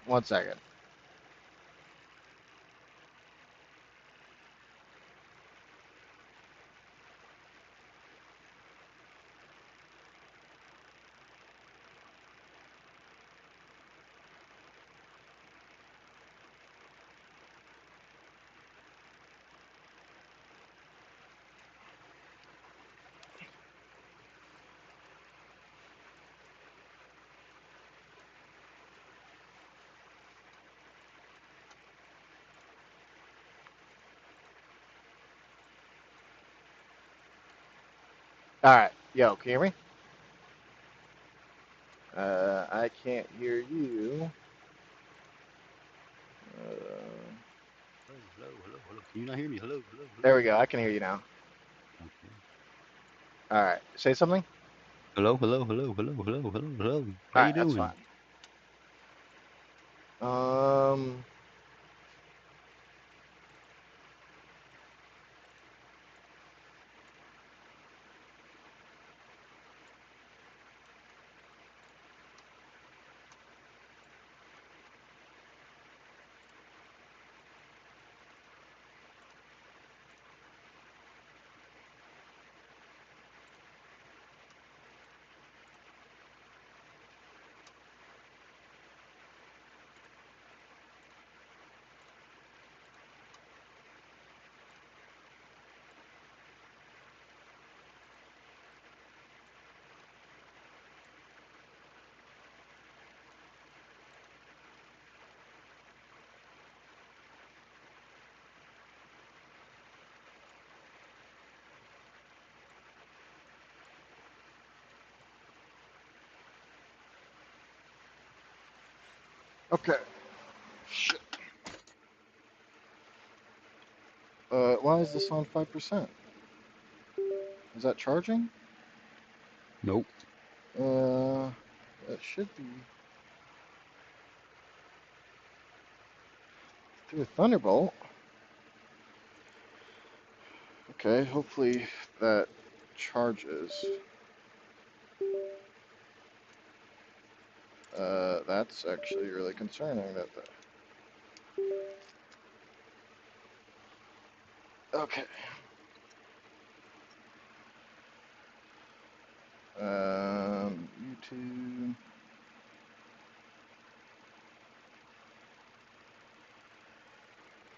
One second. All right. Yo, can you hear me? I can't hear you. Hello. Can you not hear me? There we go. I can hear you now. Okay. All right. Say something. Hello. How All you right. That's doing? fine. Um. Okay. Shit. Why is this on 5%? Is that charging? Nope. Uh, it should be through a Thunderbolt. Okay. Hopefully that charges. That's actually really concerning. Okay. YouTube.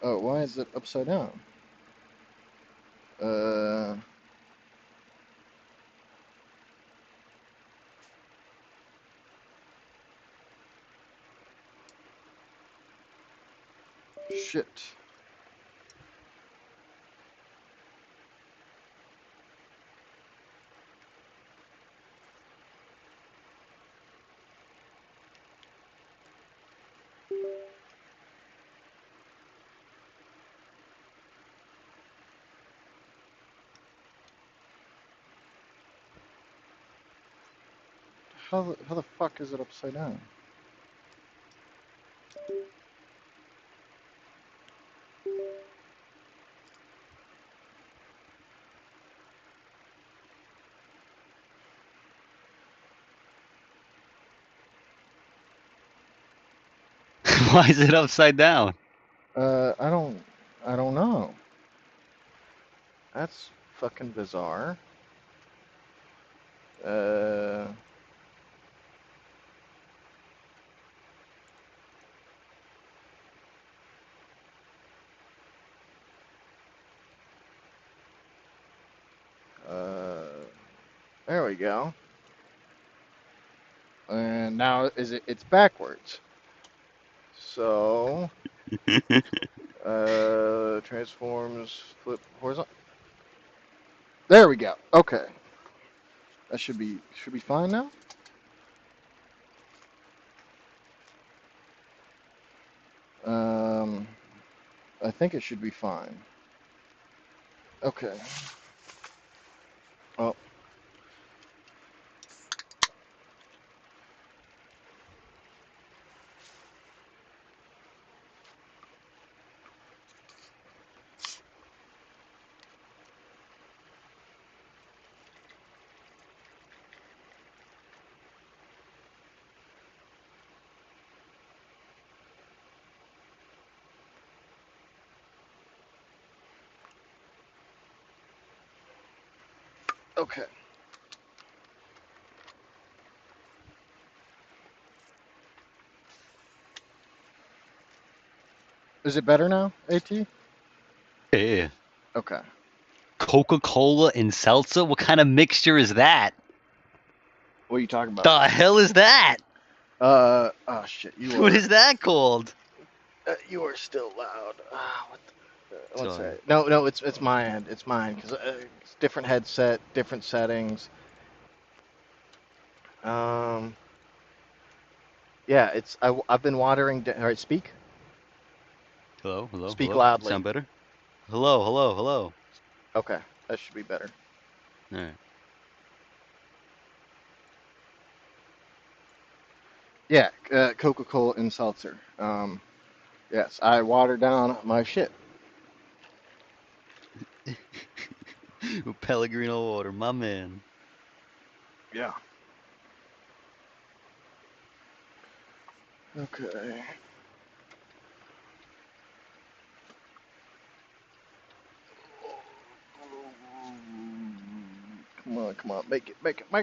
Oh, why is it upside down? Uh, shit. How the fuck is it upside down? Why is it upside down? I don't know. That's fucking bizarre. Uh, uh, there we go. And now it's backwards. So, transforms, flip horizontal. There we go. Okay. That should be fine now. Um, I think it should be fine. Okay. Oh, Okay. Is it better now, AT? Yeah. Okay. Coca-Cola and seltzer? What kind of mixture is that? What are you talking about? The hell is that? Oh shit, What is that called? you are still loud. What the, one Sorry. sec. No, it's my end. It's mine because it's different headset, different settings. Um, yeah, I've been watering. All right, speak. Hello, hello, Speak hello. loudly. Sound better? Hello, hello, hello. Okay, that should be better. All right. Yeah, Coca-Cola and seltzer. Yes, I water down my shit. Pellegrino water, my man. Yeah. Okay. Come on, make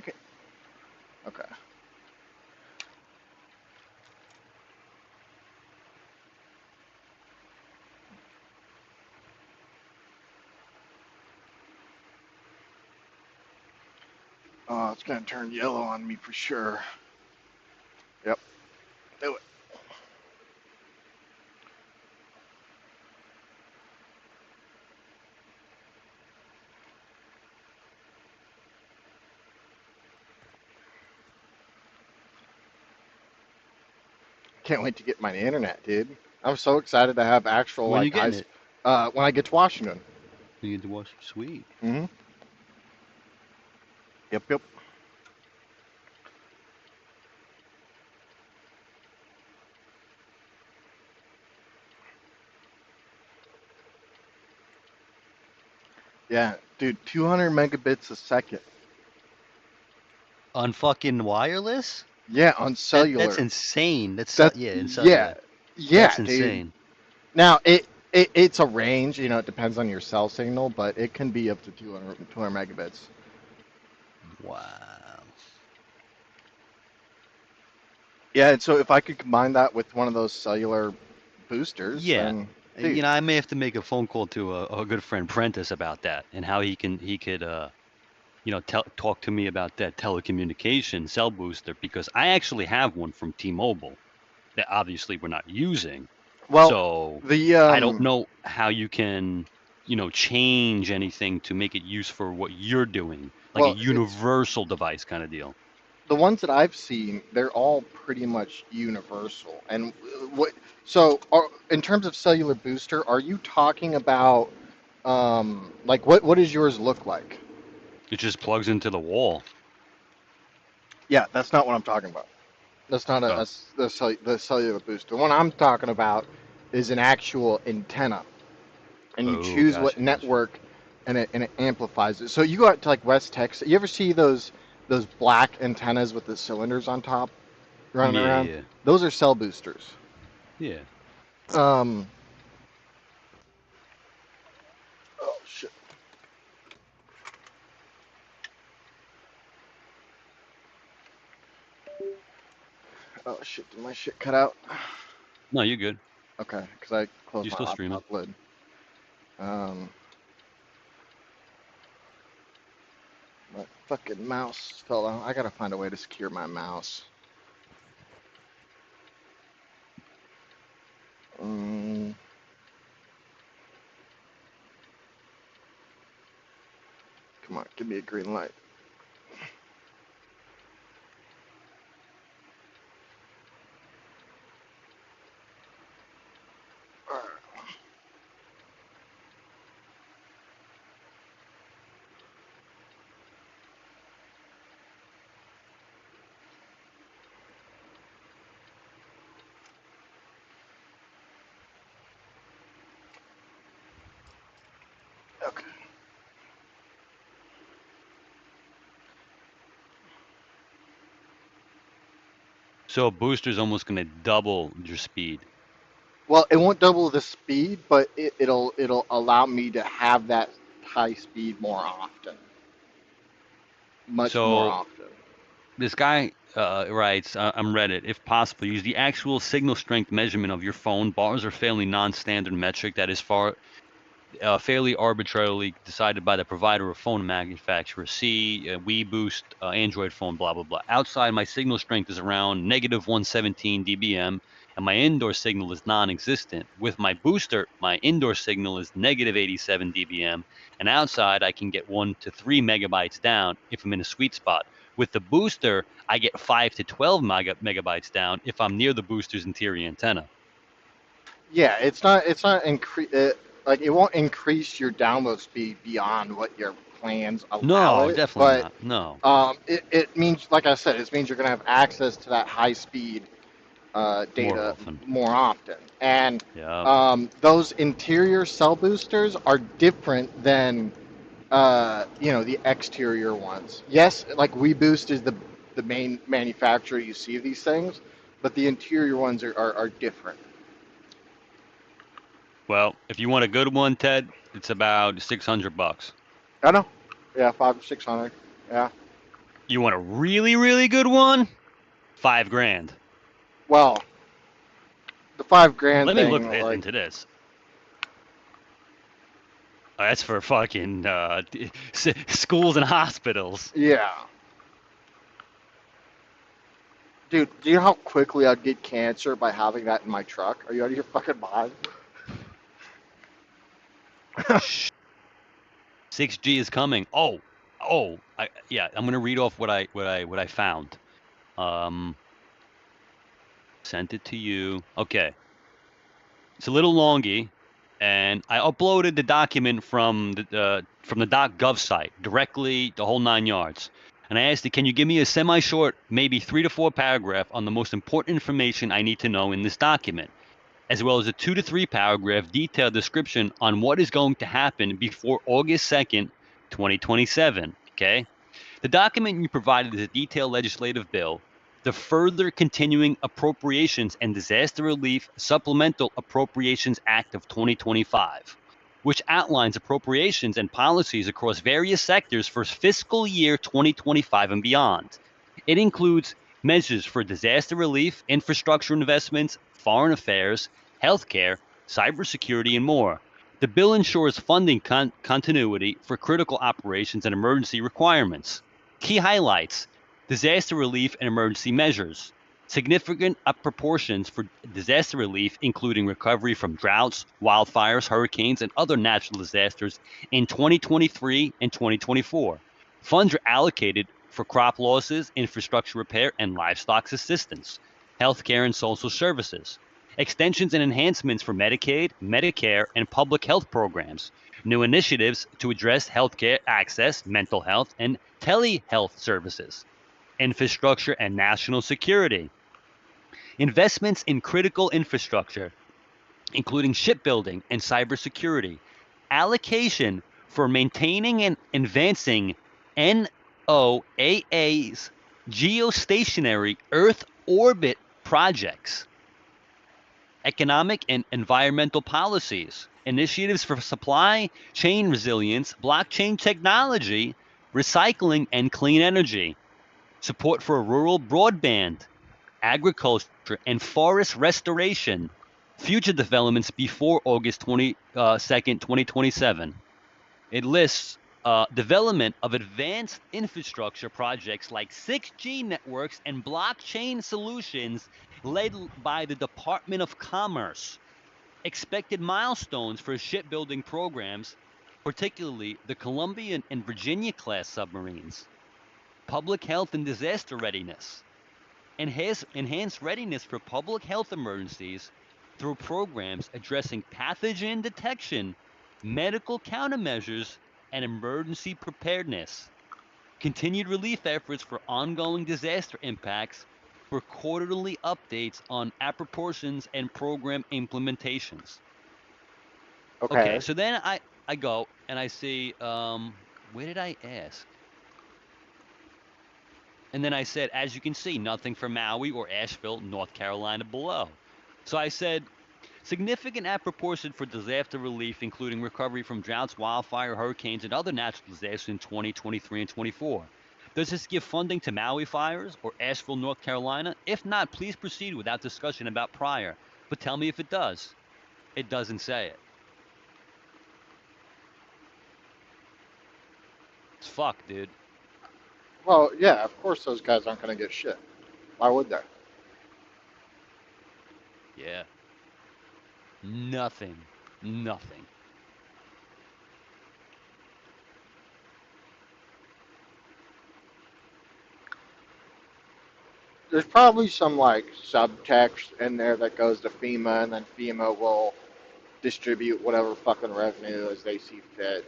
it. Okay. Oh, it's gonna turn yellow on me for sure. Yep. Do it. Can't wait to get my internet, dude. I'm so excited to have actual When you like getting it? when I get to Washington. You get to watch. Sweet. Mm-hmm. Yep. Yeah, dude, 200 megabits a second. On fucking wireless? Yeah, on That's cellular. insane. That's That yeah, in yeah, cellular. yeah, That's dude. insane. Now it's a range, you know, it depends on your cell signal, but it can be up to 200 megabits. Wow. Yeah, and so if I could combine that with one of those cellular boosters, Yeah. then You dude, know, I may have to make a phone call to a good friend Prentice about that and how he could you know talk to me about that telecommunication cell booster because I actually have one from T-Mobile that obviously we're not using. well, So the I don't know how you can, you know, change anything to make it use for what you're doing, like a it's universal device kind of deal. the ones that I've seen, they're all pretty much universal. And what so in terms of cellular booster, are you talking about like what does yours look like? It just plugs into the wall. Yeah, that's not what I'm talking about. That's not Oh, the cellular booster. The one I'm talking about is an actual antenna, and you oh, choose what gotcha. network, and it amplifies it. So you go out to like West Texas. You ever see those black antennas with the cylinders on top running Yeah, around? yeah, Those are cell boosters. yeah. Um. Oh shit. Oh shit. Did my shit cut out? No, you're good. Okay, because I closed You're my still streaming. laptop lid. Um. My fucking mouse fell out. I gotta find a way to secure my mouse. Um, Come on, give me a green light. Okay. So a booster's almost gonna double your speed. Well, it won't double the speed, but it'll allow me to have that high speed more often. much more So often. this guy writes, I'm Reddit. If possible, use the actual signal strength measurement of your phone. Bars are fairly non-standard metric that is fairly arbitrarily decided by the provider or phone manufacturer. See, WeBoost, Android phone, blah, blah, blah. Outside, my signal strength is around negative 117 dBm, and my indoor signal is non-existent. With my booster, my indoor signal is negative 87 dBm, and outside, I can get 1 to 3 megabytes down if I'm in a sweet spot. With the booster, I get 5 to 12 megabytes down if I'm near the booster's interior antenna. Yeah, it's not like it won't increase your download speed beyond what your plans allow No, it, definitely but not. No. it means, like I said, it means you're gonna have access to that high speed More data often. more often. And Yeah. those interior cell boosters are different than the exterior ones. Yes, like WeBoost is the main manufacturer you see of these things, but the interior ones are different. Well, if you want a good one, Ted, it's about $600. I know. Yeah, 500, 600. Yeah. You want a really, really good one? 5 grand. Well, the 5 grand Let me look thing, like, into this. That's for fucking schools and hospitals. yeah. Dude, do you know how quickly I'd get cancer by having that in my truck? Are you out of your fucking mind? 6G is coming. Yeah. I'm gonna read off what I found. Um, Sent it to you. Okay. It's a little longy, and I uploaded the document from the .gov site directly, the whole 9 yards. And I asked it, can you give me a semi-short, maybe 3 to 4 paragraph on the most important information I need to know in this document, as well as a 2 to 3 paragraph detailed description on what is going to happen before August 2nd, 2027. Okay. The document you provided is a detailed legislative bill, the Further Continuing Appropriations and Disaster Relief Supplemental Appropriations Act of 2025, which outlines appropriations and policies across various sectors for fiscal year 2025 and beyond. It includes measures for disaster relief, infrastructure investments, foreign affairs, healthcare, cybersecurity, and more. The bill ensures funding continuity for critical operations and emergency requirements. Key highlights: disaster relief and emergency measures. Significant proportions for disaster relief, including recovery from droughts, wildfires, hurricanes, and other natural disasters in 2023 and 2024. Funds are allocated for crop losses, infrastructure repair, and livestock assistance, healthcare and social services. Extensions and enhancements for Medicaid, Medicare, and public health programs. New initiatives to address healthcare access, mental health, and telehealth services. Infrastructure and national security. Investments in critical infrastructure, including shipbuilding and cybersecurity. Allocation for maintaining and advancing NOAA's geostationary Earth orbit projects. Economic and environmental policies, initiatives for supply chain resilience, blockchain technology, recycling, and clean energy, support for rural broadband, agriculture, and forest restoration, future developments before August 22nd, 2027. It lists development of advanced infrastructure projects like 6G networks and blockchain solutions led by the Department of Commerce. Expected milestones for shipbuilding programs, particularly the Columbian and Virginia class submarines. Public health and disaster readiness. Enhanced readiness for public health emergencies through programs addressing pathogen detection, medical countermeasures, and emergency preparedness. Continued relief efforts for ongoing disaster impacts for quarterly updates on appropriations and program implementations. Okay, Okay. so then I go and I see, where did I ask? And then I said, as you can see, nothing for Maui or Asheville, North Carolina below. So I said, significant appropriation for disaster relief, including recovery from droughts, wildfire, hurricanes, and other natural disasters in 2023 and 24. Does this give funding to Maui fires or Asheville, North Carolina? If not, please proceed without discussion about prior. But tell me if it does. It doesn't say it. It's fucked, dude. Well, yeah, of course those guys aren't going to get shit. Why would they? Yeah. Nothing. Nothing. There's probably some like subtext in there that goes to FEMA, and then FEMA will distribute whatever fucking revenue as they see fit.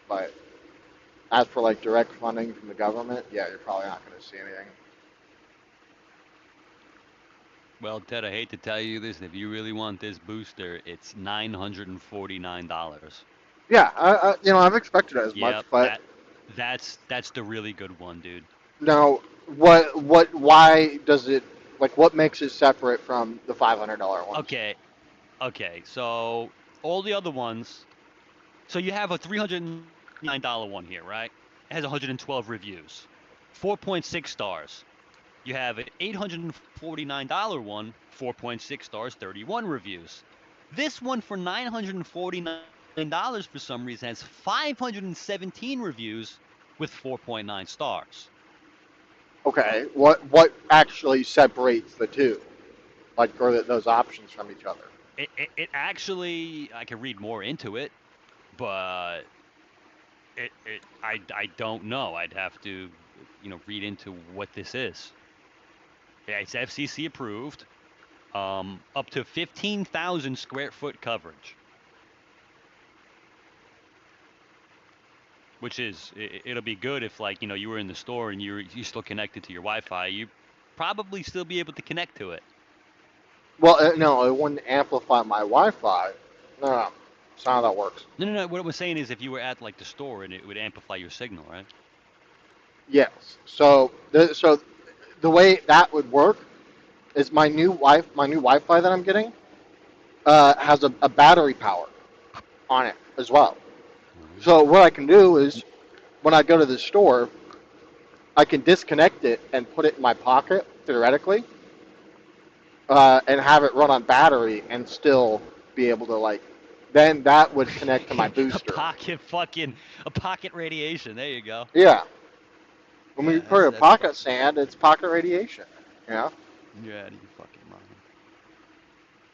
But as for like direct funding from the government, yeah, you're probably not going to see anything. Well, Ted, I hate to tell you this. If you really want this booster, it's $949. Yeah, I've expected as much, Yep, but that's the really good one, dude. now, why does it, like, what makes it separate from the $500 ones? Okay. So all the other ones. So you have a $309 one here, right? It has 112 reviews, 4.6 stars. You have an $849 one, 4.6 stars, 31 reviews. This one for $949 for some reason has 517 reviews with 4.9 stars. Okay, what actually separates the two, like, or those options from each other? It actually, I could read more into it, but I don't know. I'd have to, read into what this is. Yeah, it's FCC approved. Up to 15,000 square foot coverage, which is it'll be good if you were in the store and you're still connected to your Wi-Fi. You probably still be able to connect to it. Well, no, it wouldn't amplify my Wi-Fi. No, that's not how that works. No. What I was saying is if you were at the store and it would amplify your signal, right? Yes. So the way that would work is my new Wi-Fi that I'm getting has a battery power on it as well. Mm-hmm. So what I can do is when I go to the store, I can disconnect it and put it in my pocket theoretically, and have it run on battery and still be able to then that would connect to my booster. a pocket radiation. There you go. Yeah. When we Yeah, put a that's pocket sand, it's pocket radiation. Yeah. you're out of your fucking mind.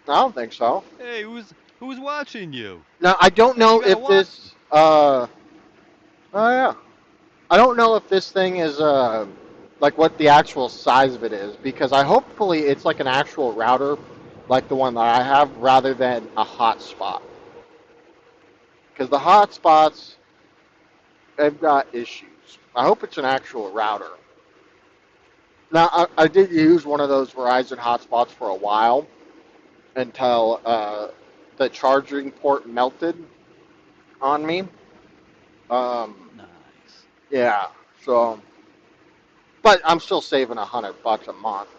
I don't think so. Hey, who's watching you? Now I don't Hey, you know gotta if watch. this. Oh yeah. I don't know if this thing is like what the actual size of it is, because I hopefully it's like an actual router, like the one that I have, rather than a hotspot. Because the hotspots, they've got issues. I hope it's an actual router. Now I did use one of those Verizon hotspots for a while until the charging port melted on me. Um, Nice. yeah. So, but I'm still saving $100 a month.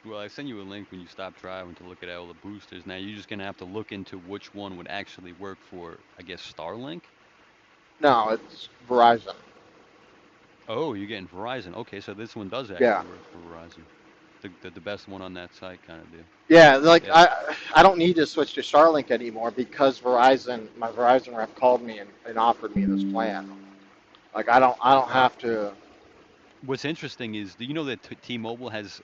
Well, I sent you a link when you stop driving to look at all the boosters. Now you're just gonna have to look into which one would actually work for, I guess, Starlink. No, it's Verizon. Oh, you're getting Verizon. Okay, so this one does Yeah. actually work for Verizon. The best one on that site, kind of do. Yeah, like Yeah. I don't need to switch to Starlink anymore because my Verizon rep called me and offered me this plan. Like I don't Well, have to. what's interesting is, do you know that T-Mobile has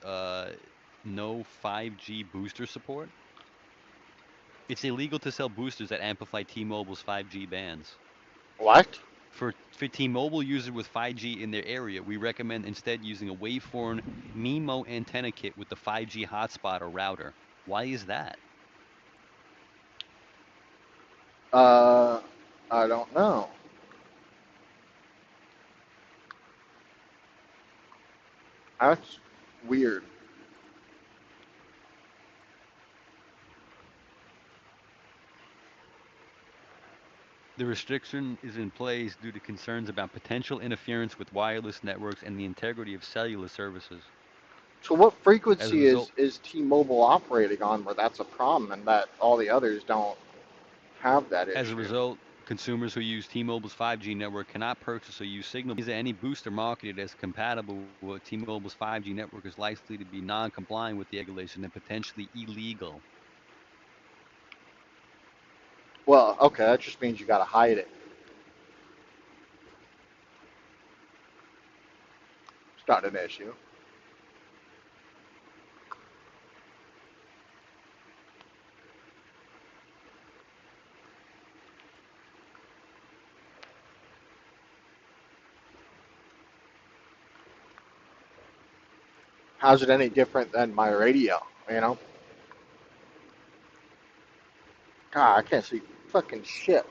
no 5G booster support? It's illegal to sell boosters that amplify T-Mobile's 5G bands. What? For T-Mobile users with 5G in their area, we recommend instead using a waveform MIMO antenna kit with the 5G hotspot or router. Why is that? Uh, I don't know. That's weird. The restriction is in place due to concerns about potential interference with wireless networks and the integrity of cellular services. So what As a frequency result, is T-Mobile operating on where that's a problem and that all the others don't have that As a issue? result, consumers who use T-Mobile's 5G network cannot purchase or use Signal because any booster marketed as compatible with T-Mobile's 5G network is likely to be non-compliant with the regulation and potentially illegal. Well, okay, that just means you got to hide it. It's not an issue. How's it any different than my radio? You know? God, I can't see fucking shit.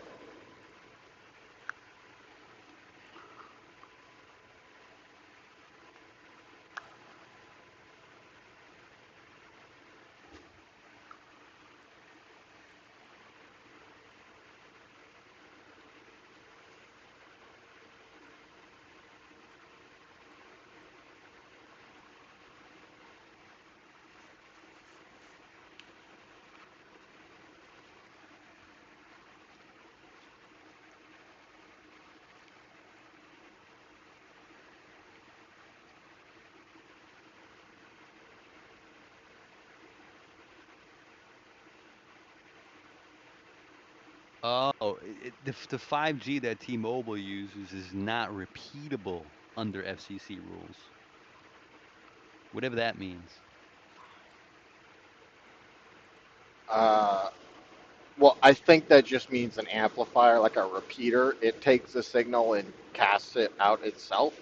Oh, the 5G that T-Mobile uses is not repeatable under FCC rules, whatever that means. Uh, well, I think that just means an amplifier, like a repeater. It takes the signal and casts it out itself.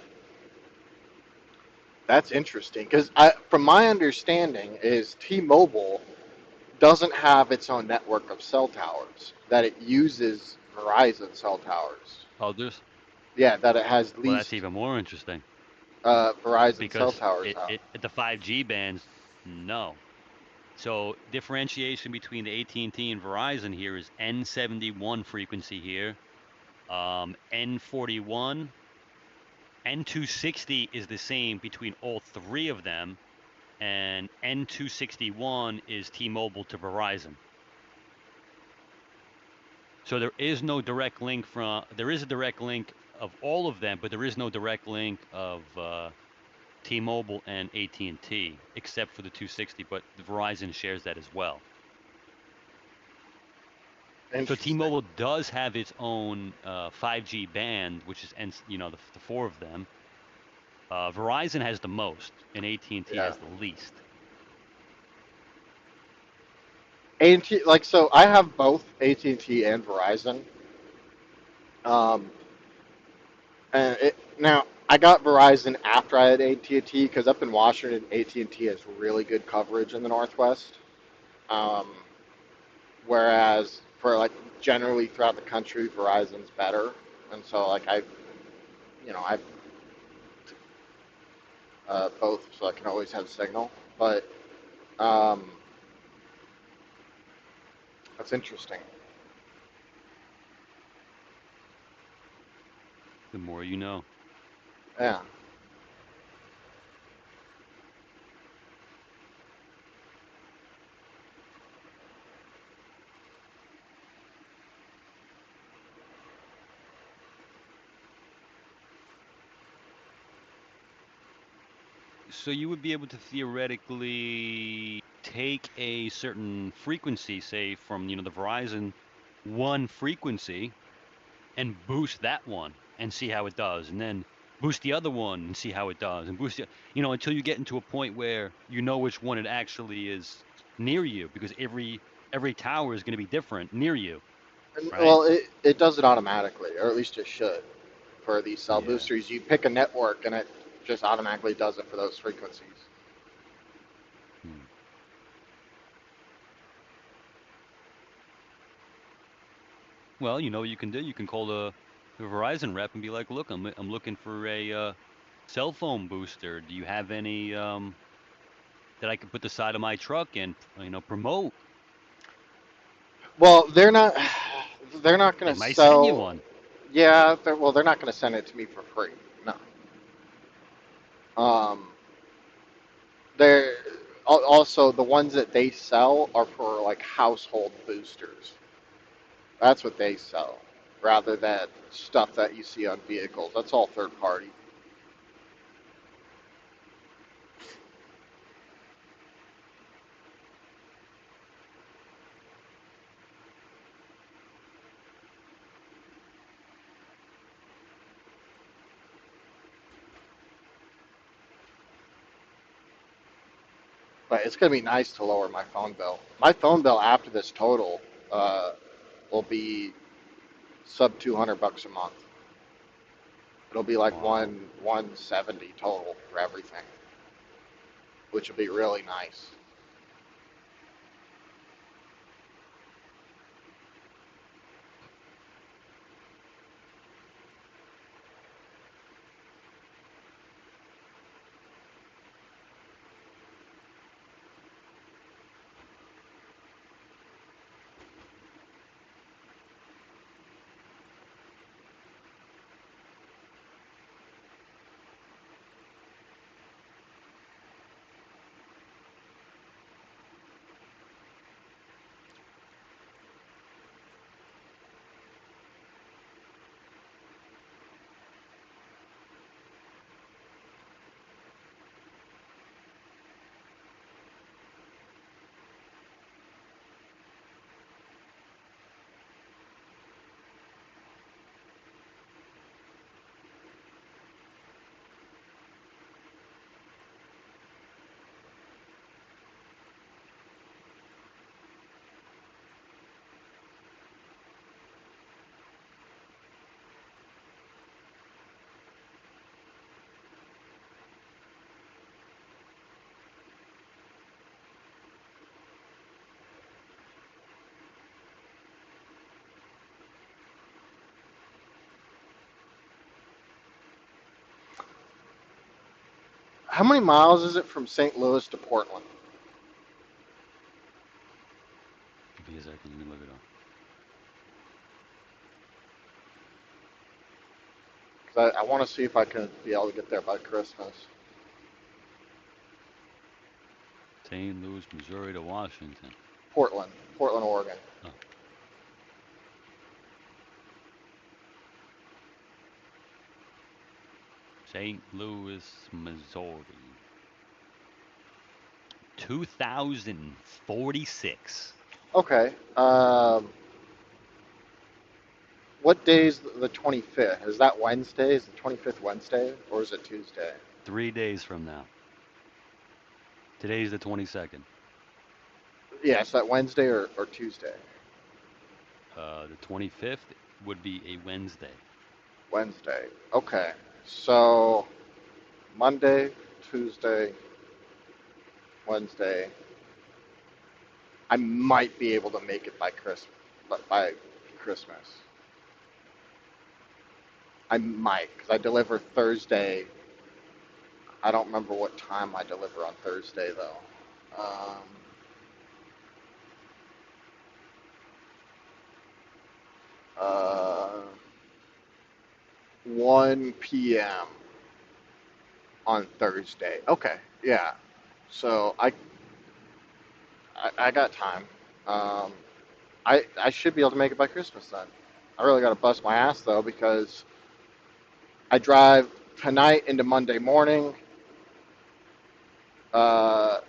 That's interesting because from my understanding, is T-Mobile doesn't have its own network of cell towers. That it uses Verizon cell towers. Others, Yeah, that it has well, that's leased even more interesting Verizon cell because towers out. the 5G bands, no. So differentiation between the AT&T and Verizon here is N71 frequency here, N41, N260 is the same between all three of them, and N261 is T-Mobile to Verizon. So there is no direct link there is a direct link of all of them, but there is no direct link of T-Mobile and AT&T except for the 260, but Verizon shares that as well. So Interesting. T-Mobile does have its own 5G band, which is the four of them. Verizon has the most, and AT&T Yeah. has the least. AT like so, I have both AT&T and Verizon. Um, and now I got Verizon after I had AT&T because up in Washington, AT&T has really good coverage in the Northwest. Um, whereas for like generally throughout the country, Verizon's better. And so like I've both, so I can always have signal. But um, that's interesting. The more you know. Yeah. So you would be able to theoretically take a certain frequency, say from the Verizon one frequency, and boost that one and see how it does, and then boost the other one and see how it does, and boost it, until you get into a point where you know which one it actually is near you, because every tower is going to be different near you, And, right? well, it does it automatically, or at least it should. For these cell Yeah. boosters, you pick a network and it just automatically does it for those frequencies. Hmm. Well, you know what you can do? You can call the Verizon rep and be like, "Look, I'm looking for a cell phone booster. Do you have any that I could put the side of my truck and promote?" Well, they're not They going to might send you sell. one. Yeah, they're not going to send it to me for free. No. Um, They're also the ones that they sell are for like household boosters. That's what they sell, rather than stuff that you see on vehicles. That's all third party. But it's gonna be nice to lower my phone bill. My phone bill after this total uh, will be sub $200 a month. It'll be like Wow. 170 total for everything, which will be really nice. How many miles is it from St. Louis to Portland? Give me a second. Let me look it up. 'Cause I want to see if I can be able to get there by Christmas. St. Louis, Missouri to Washington. Portland, Oregon. Oh, St. Louis, Missouri. 2046. Okay. What day is the 25th? Is that Wednesday? Is the 25th Wednesday or is it Tuesday? 3 days from now. Today's the 22nd. Yeah, is that Wednesday or Tuesday? The 25th would be a Wednesday. Wednesday. Okay. So Monday, Tuesday, Wednesday. I might be able to make it by Christmas. By Christmas, I might because I deliver Thursday. I don't remember what time I deliver on Thursday though. Um, 1 p.m. on Thursday. Okay, yeah. So I got time. Um, I should be able to make it by Christmas then. I really got to bust my ass though because I drive tonight into Monday morning, uh,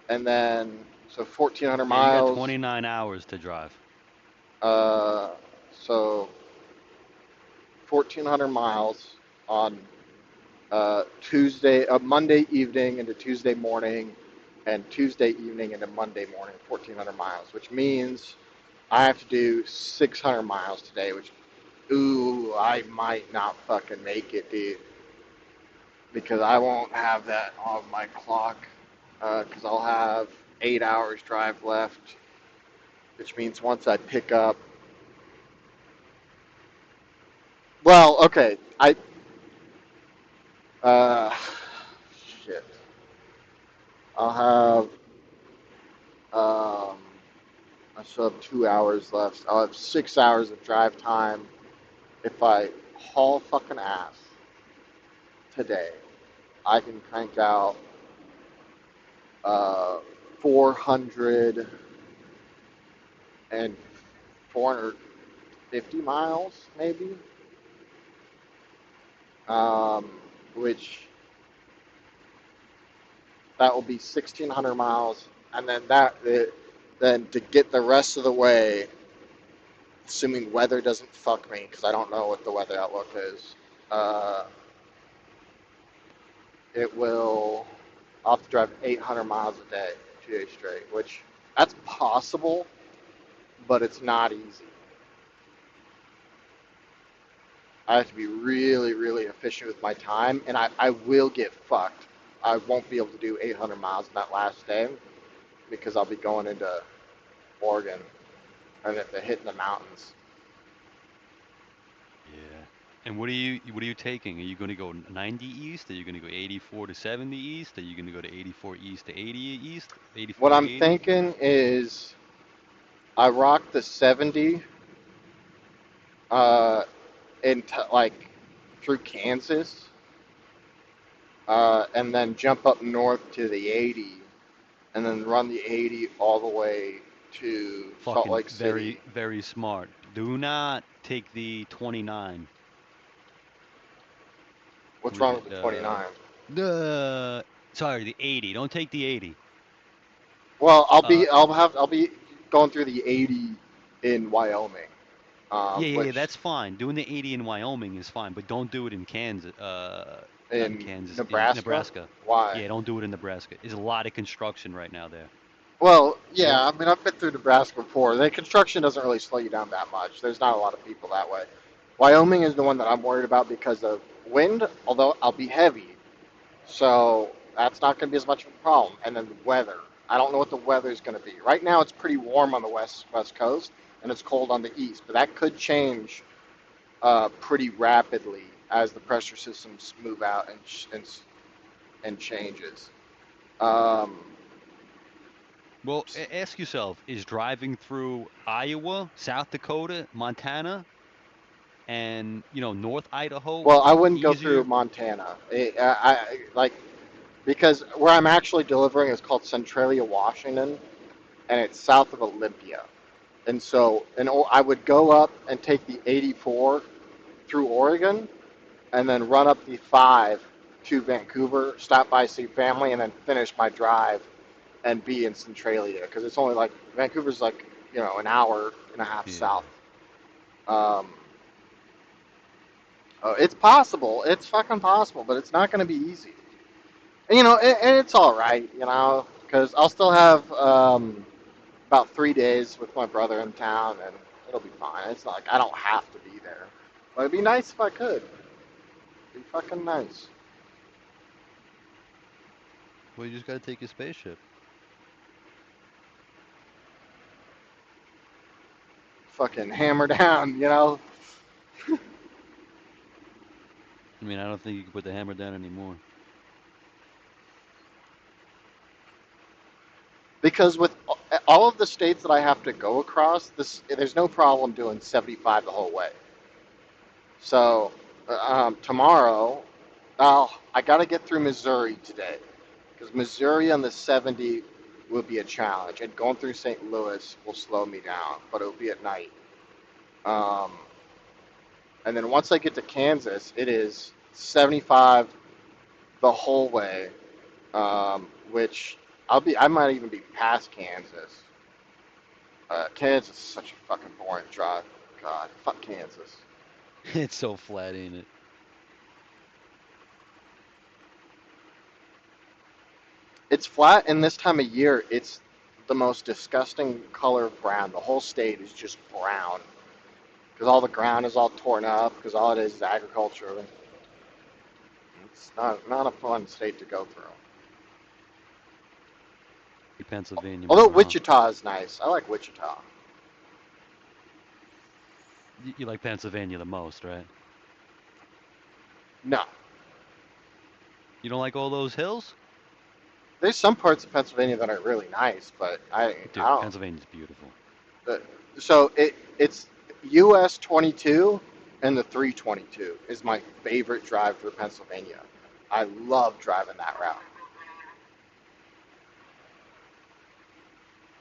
and then so 1,400 Yeah, you got miles. 29 hours to drive. Uh, so 1,400 miles on Monday evening into Tuesday morning, and Tuesday evening into Monday morning, 1,400 miles, which means I have to do 600 miles today, which, ooh, I might not fucking make it, dude, because I won't have that on my clock, because I'll have 8 hours drive left, which means once I pick up, well, okay, uh, shit, I'll have, I still have 2 hours left. I'll have 6 hours of drive time if I haul fucking ass today. I can crank out uh, 400 and 450 miles, maybe, um, which that will be 1,600 miles, and then to get the rest of the way, assuming weather doesn't fuck me, because I don't know what the weather outlook is. Uh, it will. I'll have to drive 800 miles a day, 2 days straight, which that's possible, but it's not easy. I have to be really, really efficient with my time, and I will get fucked. I won't be able to do 800 miles in that last day because I'll be going into Oregon and if they're hitting the mountains. Yeah. And what are you taking? Are you going to go 90 east? Are you going to go 84 to 70 east? Are you going to go to 84 east to 80 east? 84 What to I'm 80? thinking is I rock the 70 uh, like through Kansas, and then jump up north to the 80, and then run the 80 all the way to Salt Fucking Lake very City. very smart. Do not take the 29. What's What is wrong it? with the 29? The sorry, the 80. Don't take the 80. Well, Uh, I'll be going through the 80 in Wyoming, yeah, which that's fine. Doing the 80 in Wyoming is fine, but don't do it in Kansas. Not in in Kansas, in Nebraska. Nebraska. Why? Yeah, don't do it in Nebraska. There's a lot of construction right now there. Well, Go. yeah, I mean, I've been through Nebraska before. The construction doesn't really slow you down that much. There's not a lot of people that way. Wyoming is the one that I'm worried about because of wind, although I'll be heavy. So that's not going to be as much of a problem. And then the weather. I don't know what the weather is going to be. Right now, it's pretty warm on the west coast, and it's cold on the east. But that could change pretty rapidly as the pressure systems move out and changes. Um, Well, ask yourself: is driving through Iowa, South Dakota, Montana, and North Idaho well, I wouldn't go through easier? Montana. I like because where I'm actually delivering is called Centralia, Washington, and it's south of Olympia. And I would go up and take the 84 through Oregon, and then run up the 5 to Vancouver, stop by, see family, and then finish my drive and be in Centralia because it's only like Vancouver's like an hour and a half Yeah. south. Um, it's possible, it's fucking possible, but it's not going to be easy. And, and it's all right, because I'll still have about 3 days with my brother in town, and it'll be fine. It's not like I don't have to be there, but it'd be nice if I could. It'd be fucking nice. Well, you just got to take your spaceship. Fucking hammer down. I mean, I don't think you can put the hammer down anymore. Because with all of the states that I have to go across, there's no problem doing 75 the whole way. So tomorrow, I got to get through Missouri today because Missouri on the 70 will be a challenge, and going through St. Louis will slow me down, but it'll be at night. Um, and then once I get to Kansas, it is 75 the whole way, which I might even be past Kansas. Kansas is such a fucking boring drive. God, fuck Kansas. It's so flat, ain't it? It's flat, and this time of year, it's the most disgusting color of brown. The whole state is just brown because all the ground is all torn up because all it is agriculture. It's not a fun state to go through. Pennsylvania Although more, huh? Wichita is nice. I like Wichita. You like Pennsylvania the most, right? No, You don't like all those hills? there's some parts of Pennsylvania that are really nice, but I Dude, don't. Pennsylvania's beautiful. So it's US 22 and the 322 is my favorite drive through Pennsylvania. I love driving that route.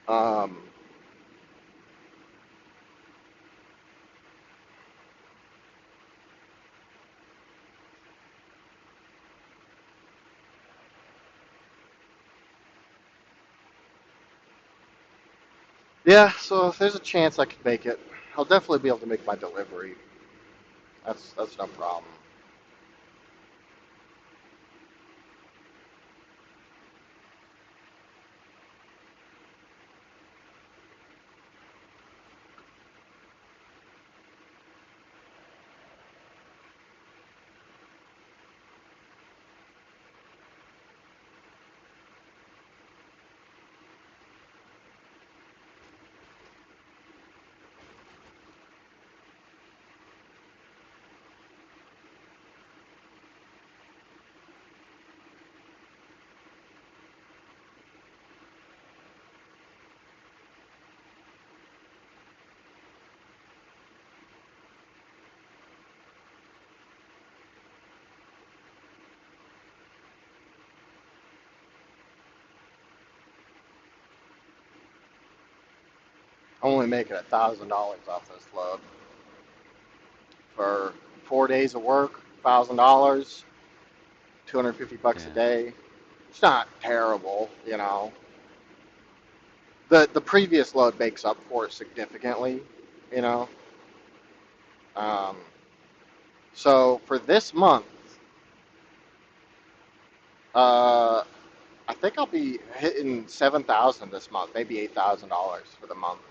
Um, yeah, so if there's a chance I could make it, I'll definitely be able to make my delivery. That's no problem. I'm only making $1,000 off this load for 4 days of work. $1,000, $250 a Yeah. day. It's not terrible, you know. The previous load makes up for it significantly, you know. Um, so for this month, uh, I think I'll be hitting 7,000 this month, maybe $8,000 for the month.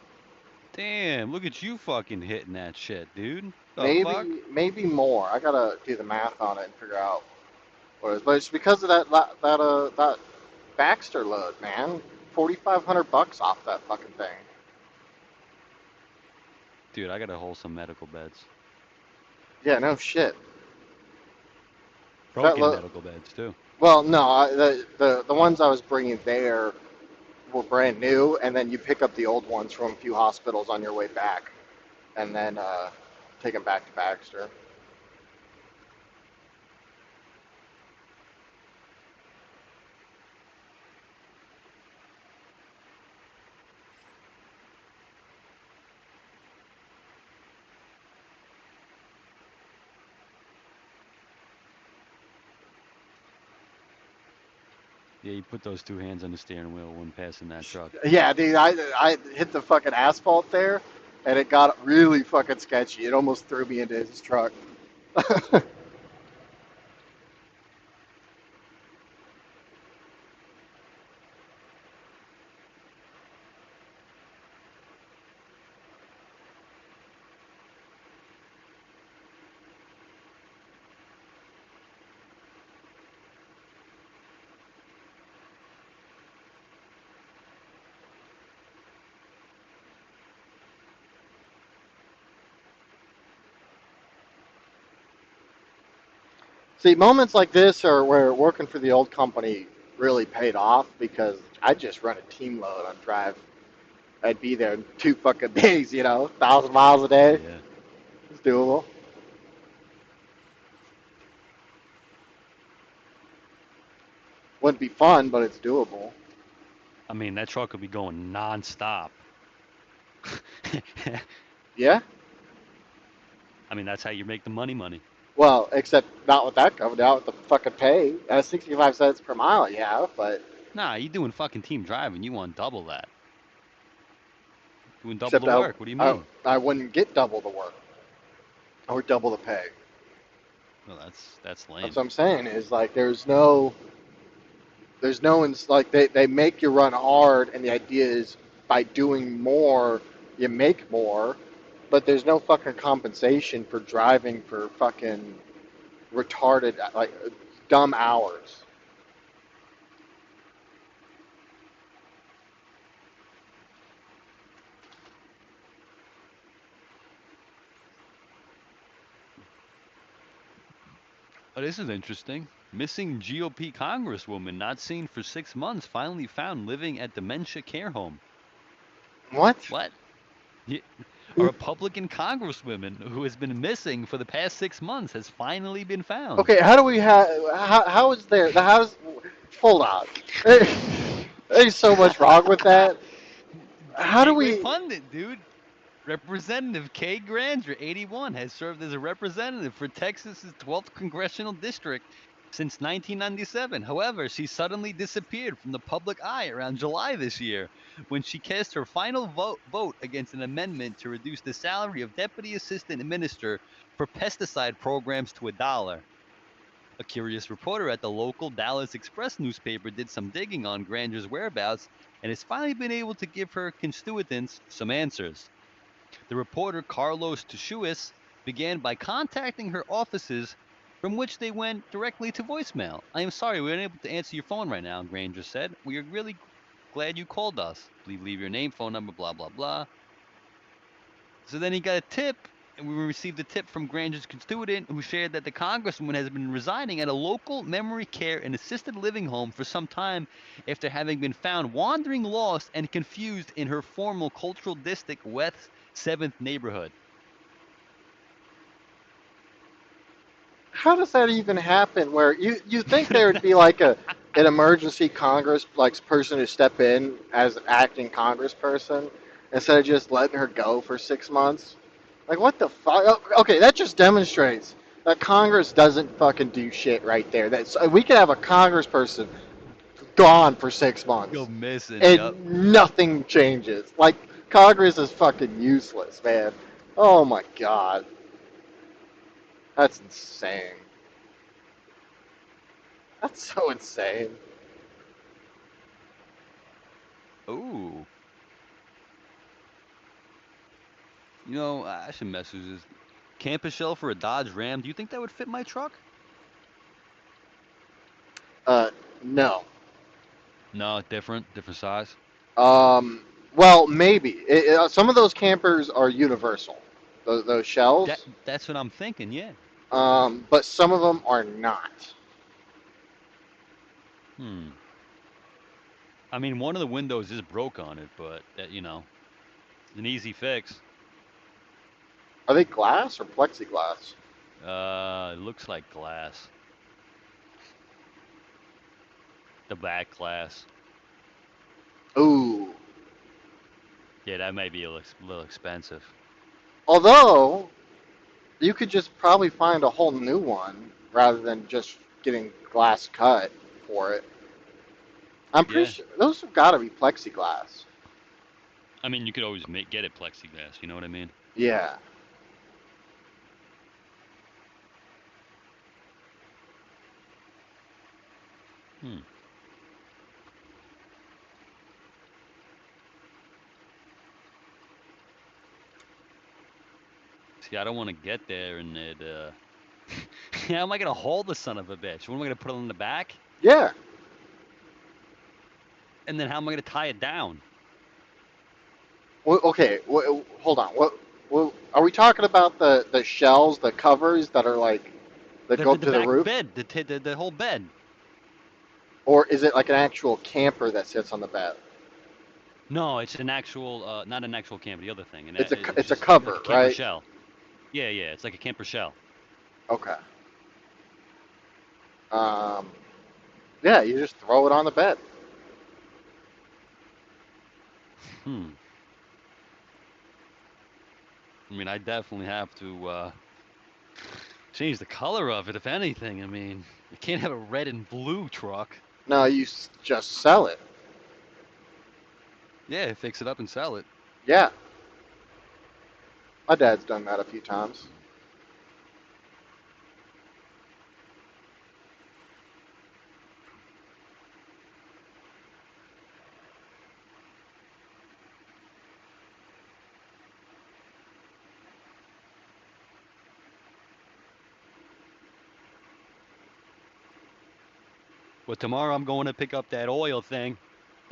Damn, look at you fucking hitting that shit, dude. The fuck? Maybe more. I gotta do the math on it and figure out what it is. But it's because of that Baxter load, man. $4,500 off that fucking thing. Dude, I gotta hold some medical beds. Yeah, no shit. That Broken load. medical beds too. Well, no, the ones I was bringing there were brand new, and then you pick up the old ones from a few hospitals on your way back, and then take them back to Baxter. Yeah, you put those two hands on the steering wheel when passing that truck. Yeah, dude, I hit the fucking asphalt there, and it got really fucking sketchy. It almost threw me into his truck. See, moments like this are where working for the old company really paid off because I just run a team load on drive. I'd be there in 2 fucking days, 1,000 miles a day. Yeah. It's doable. Wouldn't be fun, but it's doable. I mean, that truck would be going nonstop. Yeah. I mean, that's how you make the money. Well, except not with that company, not with the fucking pay. 65 cents per mile, yeah, but Nah, you doing fucking team driving. You want double that. Doing double except the work. What do you mean? I wouldn't get double the work or double the pay. Well, that's That's lame. what I'm saying. Is like like they make you run hard, and the idea is by doing more, you make more, but there's no fucking compensation for driving for fucking retarded like dumb hours. Oh, this is interesting. Missing GOP congresswoman not seen for 6 months finally found living at dementia care home. What? What? Yeah. A Republican congresswoman who has been missing for the past 6 months has finally been found. Okay, how do we have? How is there? How's? Hold on. There's so much wrong with that. How do Gateway we? pundit, dude. Representative Kay Granger, 81, has served as a representative for Texas's 12th congressional district since 1997. However, she suddenly disappeared from the public eye around July this year when she cast her final vote against an amendment to reduce the salary of deputy assistant minister for pesticide programs to $1. A curious reporter at the local Dallas Express newspaper did some digging on Granger's whereabouts and has finally been able to give her constituents some answers. The reporter Carlos Teshuis began by contacting her offices, from which they went directly to voicemail. I am sorry we weren't able to answer your phone right now, Granger said. We are really glad you called us. Please leave your name, phone number, blah, blah, blah. So then he got a tip, and we received a tip from Granger's constituent who shared that the congresswoman has been residing at a local memory care and assisted living home for some time after having been found wandering lost and confused in her formal cultural district West 7th neighborhood. How does that even happen? Where you think there would be like an emergency Congress like person to step in as acting Congressperson instead of just letting her go for 6 months? Like what the fuck? Okay, that just demonstrates that Congress doesn't fucking do shit right there. That's we could have a Congressperson gone for 6 months Go missing, yup. and nothing changes. Like Congress is fucking useless, man. Oh my god. That's insane. That's so insane. Ooh. You know, I should message this. Campus shell for a Dodge Ram. Do you think that would fit my truck? No. No, different size. Well, maybe. Some of those campers are universal, those shells. That's what I'm thinking, yeah. But some of them are not. Hmm. I mean, one of the windows is broke on it, but that, you know, it's an easy fix. Are they glass or plexiglass? It looks like glass. The back glass. Ooh. Yeah, that might be a little expensive. Although, you could just probably find a whole new one rather than just getting glass cut for it. I'm pretty Yeah. sure those have got to be plexiglass. I mean, you could always get it plexiglass, you know what I mean? Yeah. Hmm. See, I don't want to get there and it, how am I going to hold the son of a bitch? What am I going to put it on the back? Yeah. And then how am I going to tie it down? Well, okay. Hold on. What are we talking about? The shells, the covers that are like that go The up to the back roof, bed, the whole bed. or is it like an actual camper that sits on the bed? No, it's an actual, not an actual camper, the other thing. And it's It's a just like a cover, camper right? shell. Yeah, it's like a camper shell. Okay. Um, yeah, you just throw it on the bed. Hmm. I mean, I definitely have to change the color of it, if anything. I mean, you can't have a red and blue truck. No, just sell it. Yeah, fix it up and sell it. Yeah, my dad's done that a few times. But tomorrow I'm going to pick up that oil thing,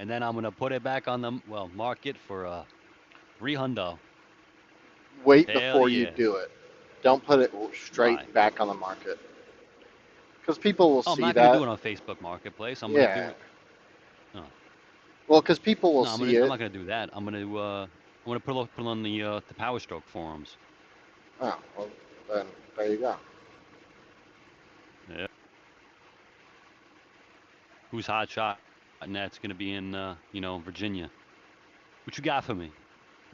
and then I'm gonna put it back on the market for $300. Wait Hell before you yeah! do it. Don't put it Why? straight back on the market because people will Oh, I'm see not gonna do that. it on Facebook Marketplace. I'm gonna do Yeah. it. Oh. Well, because people will No, see I'm it. not gonna do that. I'm gonna put it on the Power Stroke forums. Oh, well, then there you go. Yeah. Who's hot shot? And that's gonna be in Virginia. What you got for me?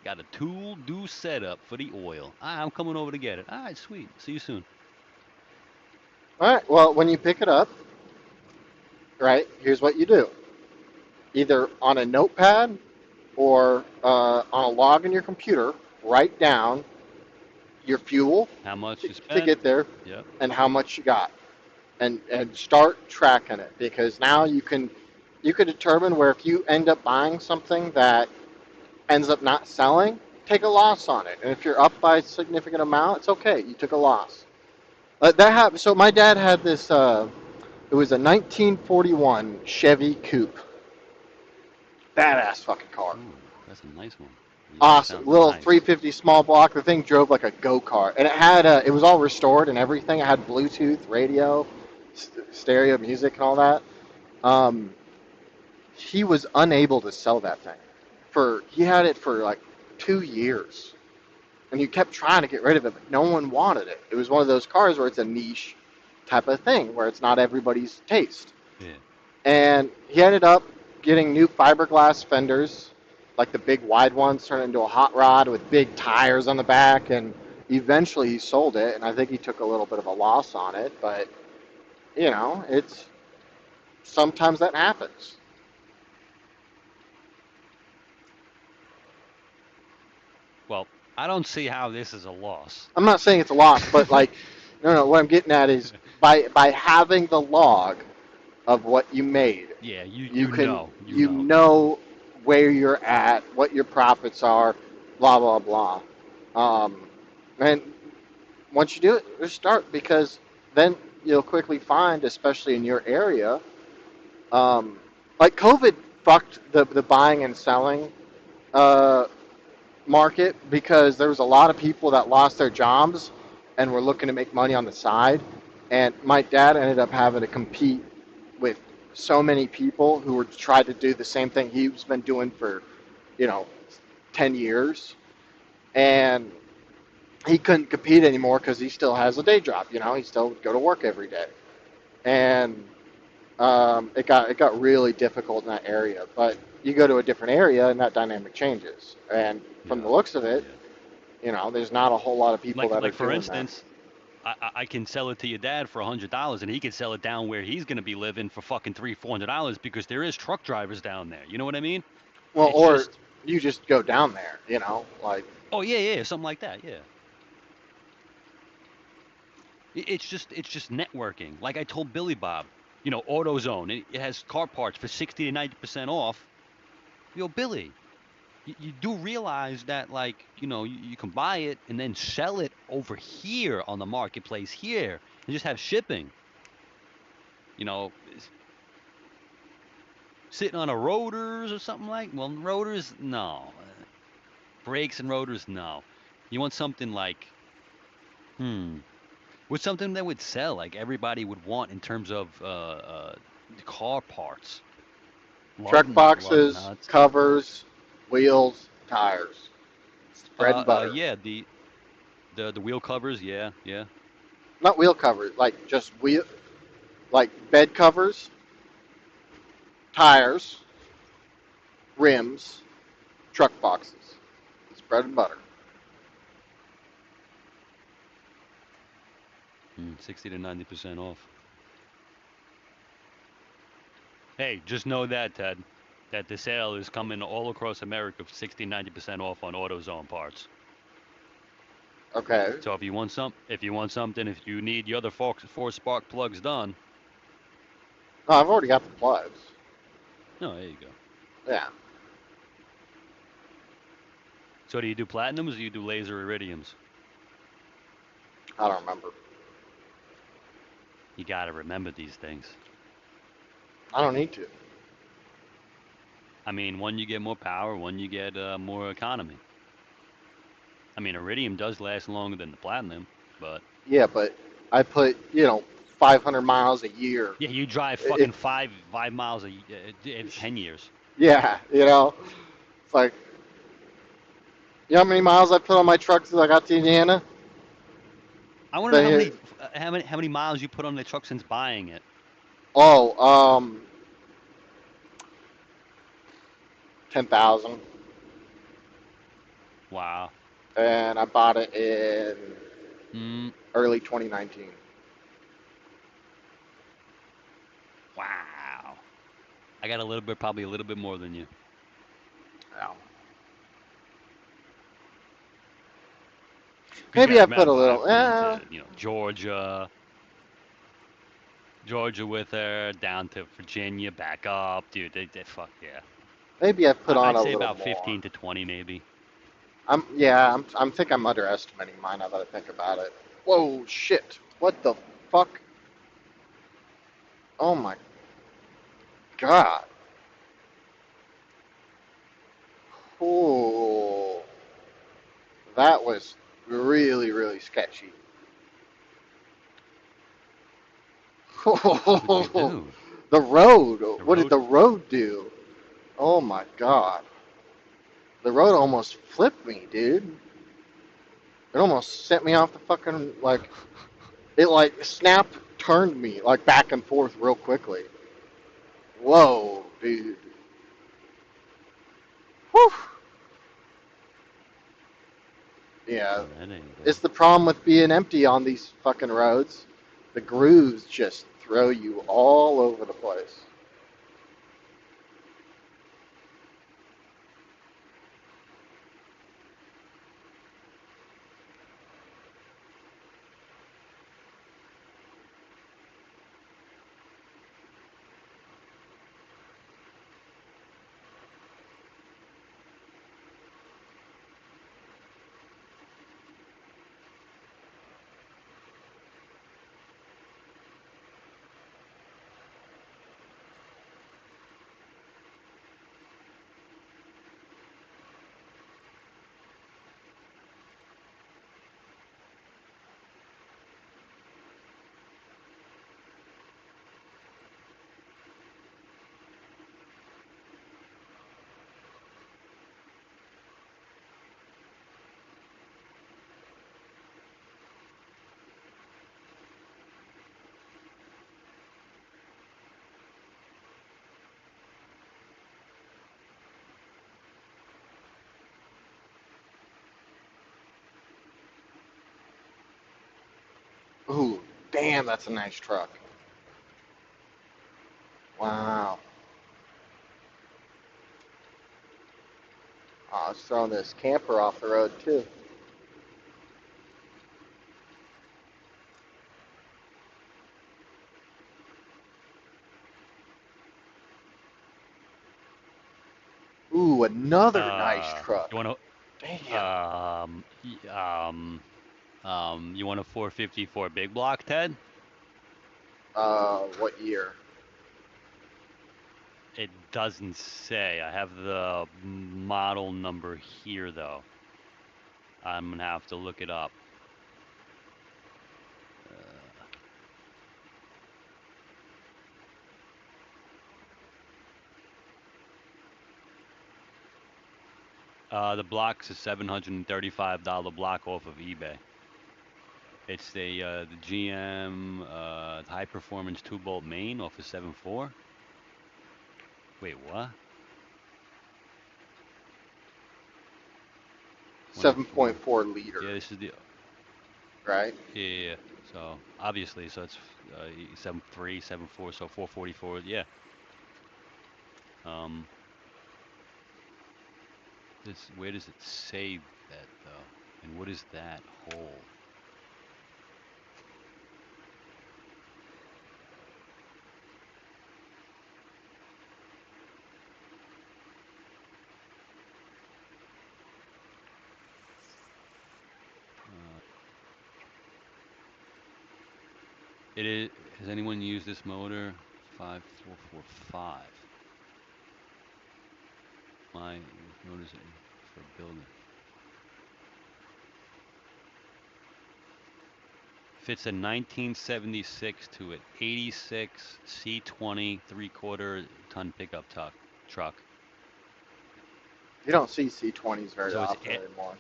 Got a tool do setup for the oil. I'm coming over to get it. All right, sweet. See you soon. All right. Well, when you pick it up, right, here's what you do. Either on a notepad or on a log in your computer, write down your fuel How much you to spent? get there Yep. and how much you got, and start tracking it, because now you can determine where if you end up buying something that ends up not selling, take a loss on it. And if you're up by a significant amount, it's okay. You took a loss. That happened. So my dad had this. It was a 1941 Chevy Coupe. Badass fucking car. Ooh, that's a nice one. Yeah, it Awesome. sounds Little nice. 350 small block. The thing drove like a go kart, and it had it was all restored and everything. It had Bluetooth, radio, stereo, music, and all that. Um, he was unable to sell that thing. He had it for like 2 years, and he kept trying to get rid of it, but no one wanted it. It was one of those cars where it's a niche type of thing, where it's not everybody's taste. Yeah. And he ended up getting new fiberglass fenders, like the big wide ones, turned into a hot rod with big tires on the back. And eventually he sold it, and I think he took a little bit of a loss on it. But it's sometimes that happens. Well, I don't see how this is a loss. I'm not saying it's a loss, but like, no. What I'm getting at is by having the log of what you made, Yeah, you you you can know you you know. know where you're at, what your profits are, blah blah blah. And once you do it, just start, because then you'll quickly find, especially in your area, um, like COVID fucked the buying and selling uh, market, because there was a lot of people that lost their jobs and were looking to make money on the side. And my dad ended up having to compete with so many people who were trying to do the same thing he's been doing for, you know, 10 years. And he couldn't compete anymore because he still has a day job. He still would go to work every day. And it got really difficult in that area. But you go to a different area and that dynamic changes. And from the Yeah, looks of it, yeah. there's not a whole lot of people Like that are like for doing that. instance, I can sell it to your dad for $100, and he can sell it down where he's gonna be living for fucking $300, $400, because there is truck drivers down there. You know what I mean? Well, It's or just, you just go down there, like, oh yeah, yeah, something like that. Yeah. It's just networking. Like I told Billy Bob, AutoZone. It has car parts for 60 to 90% off. Yo, Billy, you do realize that, like, you can buy it and then sell it over here on the marketplace here and just have shipping. Sitting on a rotors or something like. Well, rotors, no. Brakes and rotors, no. You want something like, hmm, what's something that would sell, like everybody would want in terms of car parts? truck Lug boxes, nuts. covers, wheels, tires. It's bread and butter. Yeah, the wheel covers, yeah, yeah. Not wheel covers, like just like bed covers, tires, rims, truck boxes. It's bread and butter. 60 to 90% off. Hey, just know that, Ted, that the sale is coming all across America for 60, 90% off on AutoZone parts. Okay. So if you need your other four spark plugs done, No, I've already got the plugs. no, there you go. Yeah. So do you do platinums or do you do laser iridiums? I don't remember. You got to remember these things. I don't need to. I mean, one you get more power, one you get more economy. I mean, iridium does last longer than the platinum, but Yeah, but I put 500 miles a year. yeah, you drive It, fucking five miles in 10 years. yeah, it's like, how many miles I put on my truck since I got to Indiana? I want to know how They many how many miles you put on the truck since buying it. oh 10,000. Wow. and I bought it in Mm, early 2019. wow. I got a little bit, probably a little bit more than you. Yeah. 'Cause Maybe yeah, I put a remember little. I've been to, Georgia with her, down to Virginia, back up, dude. They fuck yeah. Maybe I put on I'd a say little about more. 15 to 20 maybe. I think I'm underestimating mine now that I think about it. Whoa, shit! What the fuck? Oh my god! Oh, that was really, really sketchy. What'd you do? The road. The What did road? the road do? Oh my god! The road almost flipped me, dude. It almost sent me off the fucking like. It like snap turned me like back and forth real quickly. Whoa, dude. Whew. Yeah, Oh, that ain't it's good. the problem with being empty on these fucking roads. The grooves just throw you all over the place. Ooh, damn, that's a nice truck. Wow. Oh, let's throw this camper off the road too. Ooh, another nice You truck. want to, Damn. you want a 454 big block, Ted? What year? It doesn't say. I have the model number here, though. I'm gonna have to look it up. The block's a $735 block off of eBay. It's the GM high performance 2-bolt main off of 7.4. Wait, what? 104. 7.4 liter, Yeah, this is the right? yeah. So obviously, so it's 7.3, 7.4, so 444. Yeah. Um, this where does it say that though? And what is that hole? Uh, it is. Has anyone used this motor? 5445. My what is it for building? Fits a 1976 to an 86 C20 3/4 ton pickup truck. You don't see C20s very So it's often anymore.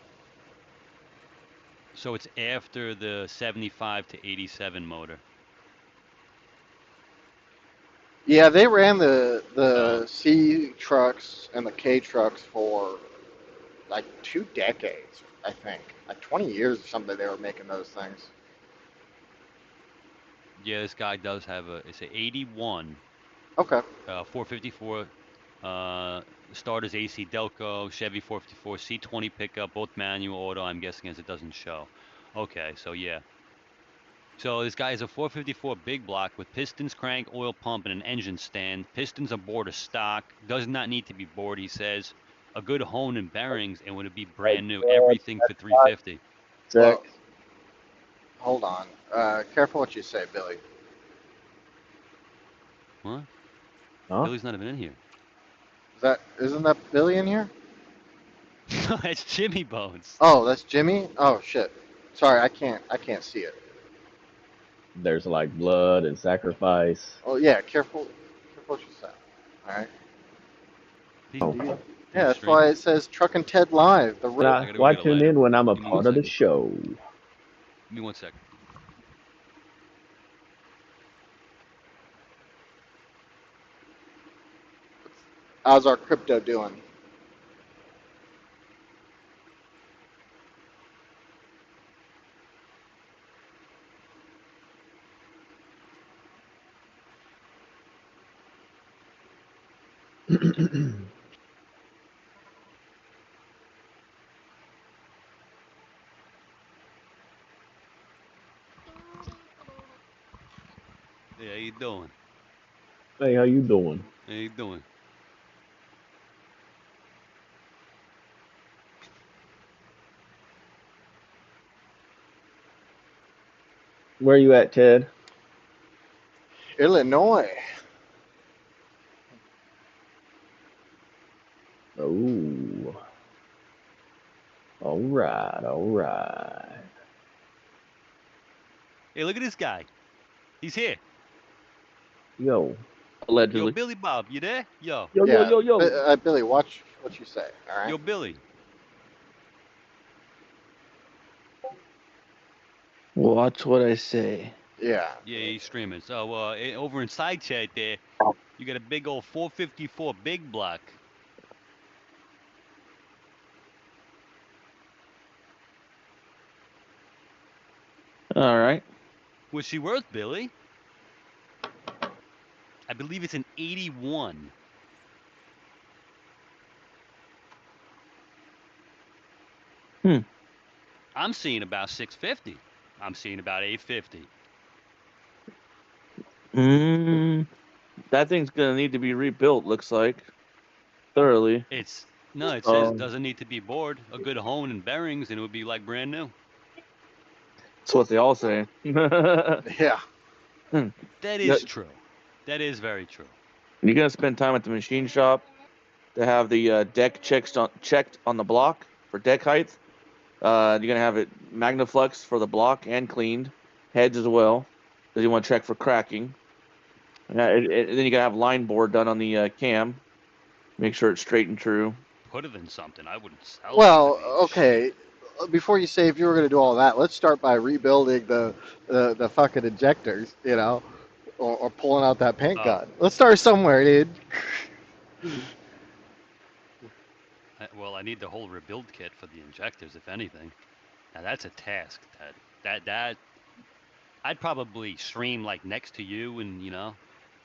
so it's after the 75 to 87 motor. Yeah, they ran the Oh, C trucks and the K trucks for like 2 decades, I think, like 20 years or something. They were making those things. Yeah, this guy does have it's a 81, Okay. 454, starters AC Delco, Chevy 454, C20 pickup, both manual auto. I'm guessing as it doesn't show. Okay, so yeah. So this guy is a 454 big block with pistons, crank, oil pump, and an engine stand. Pistons aboard a stock. Does not need to be bored, he says. A good hone and bearings, and would it be brand new? Everything for 350. Well, hold on. Careful what you say, Billy. What? Huh? Billy's not even in here. Isn't that Billy in here? No, it's Jimmy Bones. Oh, that's Jimmy. Oh shit. Sorry, I can't see it. There's like blood and sacrifice. Oh yeah, careful what you say. All right. He's, Oh. he's Yeah, that's streaming. why it says Truck and Ted Live. The I gotta go Why get a tune lighter. in when I'm a Give me part one of the second. show? Give me 1 second. How's our crypto doing? Hey, how you doing? Hey, how you doing? How you doing? Where you at, Ted? Illinois. Oh. All right, all right. Hey, look at this guy. He's here. Yo. Yo, Allegedly. Billy Bob, you there? Yo. Yo, Yeah. yo, yo, yo. Billy, watch what you say. All right. Yo, Billy. Watch what I say. Yeah. Yeah, he's streaming. So, over in side chat there, you got a big old 454 big block. All right. What's she worth, Billy? I believe it's an 81. I'm seeing about 650. I'm seeing about 850. That thing's gonna need to be rebuilt. Looks like thoroughly. It says Um, doesn't need to be bored. A good hone and bearings, and it would be like brand new. That's what they all say. Yeah. That is true. That is very true. You're gonna spend time at the machine shop to have the deck checked on the block for deck height. You're gonna have it Magnaflux for the block and cleaned, heads as well, because you want to check for cracking. And then you gotta have line board done on the cam, make sure it's straight and true. Put it in something. I wouldn't sell Well, it. I mean, okay. Before you say if you were going to do all that, let's start by rebuilding the fucking injectors, or pulling out that paint Oh. gun. Let's start somewhere, dude. Well, I need the whole rebuild kit for the injectors, if anything. Now that's a task, Ted. That I'd probably stream like next to you, and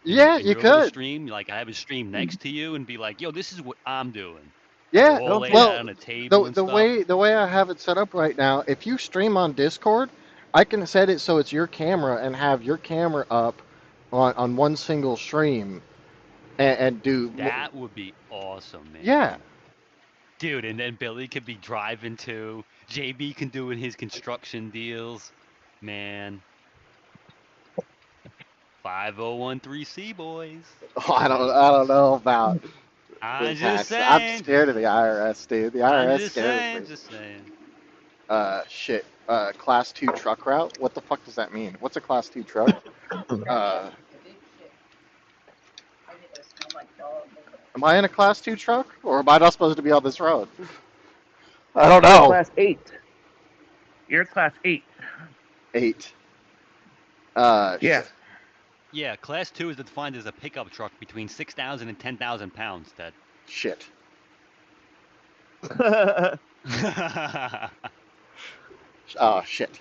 Yeah, and you you're able to could. stream. Like I have a stream next to you, and be like, "Yo, this is what I'm doing." Yeah. We'll all lay Well, out on a table and the stuff. way I have it set up right now, if you stream on Discord, I can set it so it's your camera and have your camera up on one single stream and do That would be awesome, man. Yeah. Dude, and then Billy could be driving too. JB can do his construction deals. Man. 5013C boys. Oh, I don't know about I'm tax. just I'm saying. scared of the IRS, dude. The I'm IRS just scares saying. me. Just saying. Shit. Class 2 truck route? What the fuck does that mean? What's a Class 2 truck? Am I in a Class 2 truck? Or am I not supposed to be on this road? I don't You're know. Class 8. You're Class 8. 8. Yeah. Shit. Yeah, Class 2 is defined as a pickup truck between 6,000 and 10,000 pounds, Ted. Shit. Oh shit.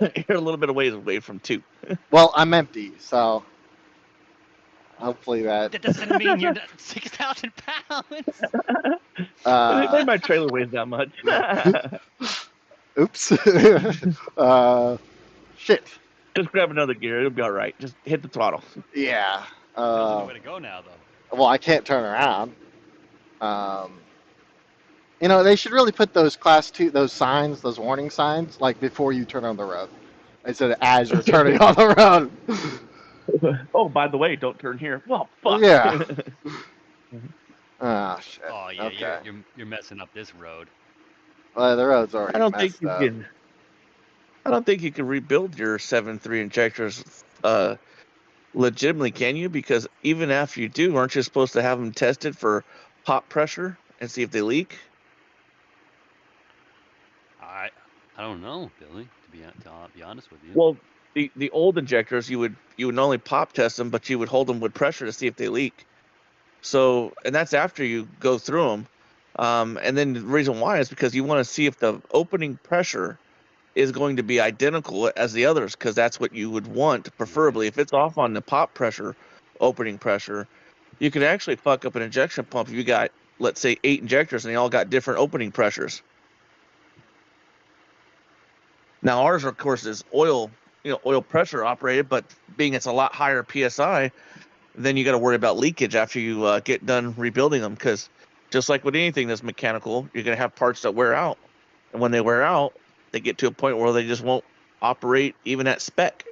You're a little bit of ways away from 2. Well, I'm empty, so hopefully that. That doesn't mean you're not 6,000 pounds. Maybe my trailer weighs that much. Oops. Shit. Just grab another gear. It'll be all right. Just hit the throttle. Yeah. There's no way to go now, though. Well, I can't turn around. They should really put those class 2, those signs, those warning signs, like before you turn on the road, instead of as you're turning on the road. Oh, by the way, don't turn here. Well, fuck. Yeah. Oh shit. Oh yeah, Okay. you're messing up this road. Well, the road's already I don't think messed you up. can. I don't think you can rebuild your 7.3 injectors legitimately, can you? Because even after you do, aren't you supposed to have them tested for pop pressure and see if they leak? I don't know, Billy. To be honest with you. Well, the old injectors, you would not only pop test them, but you would hold them with pressure to see if they leak. So, and that's after you go through them. And then the reason why is because you want to see if the opening pressure is going to be identical as the others, because that's what you would want, preferably. If it's off on the pop pressure, opening pressure, you can actually fuck up an injection pump if you got, let's say, 8 injectors and they all got different opening pressures. Now ours, of course, is oil pressure operated, but being it's a lot higher PSI, then you got to worry about leakage after you get done rebuilding them, because just like with anything that's mechanical, you're going to have parts that wear out. And when they wear out, they get to a point where they just won't operate even at spec.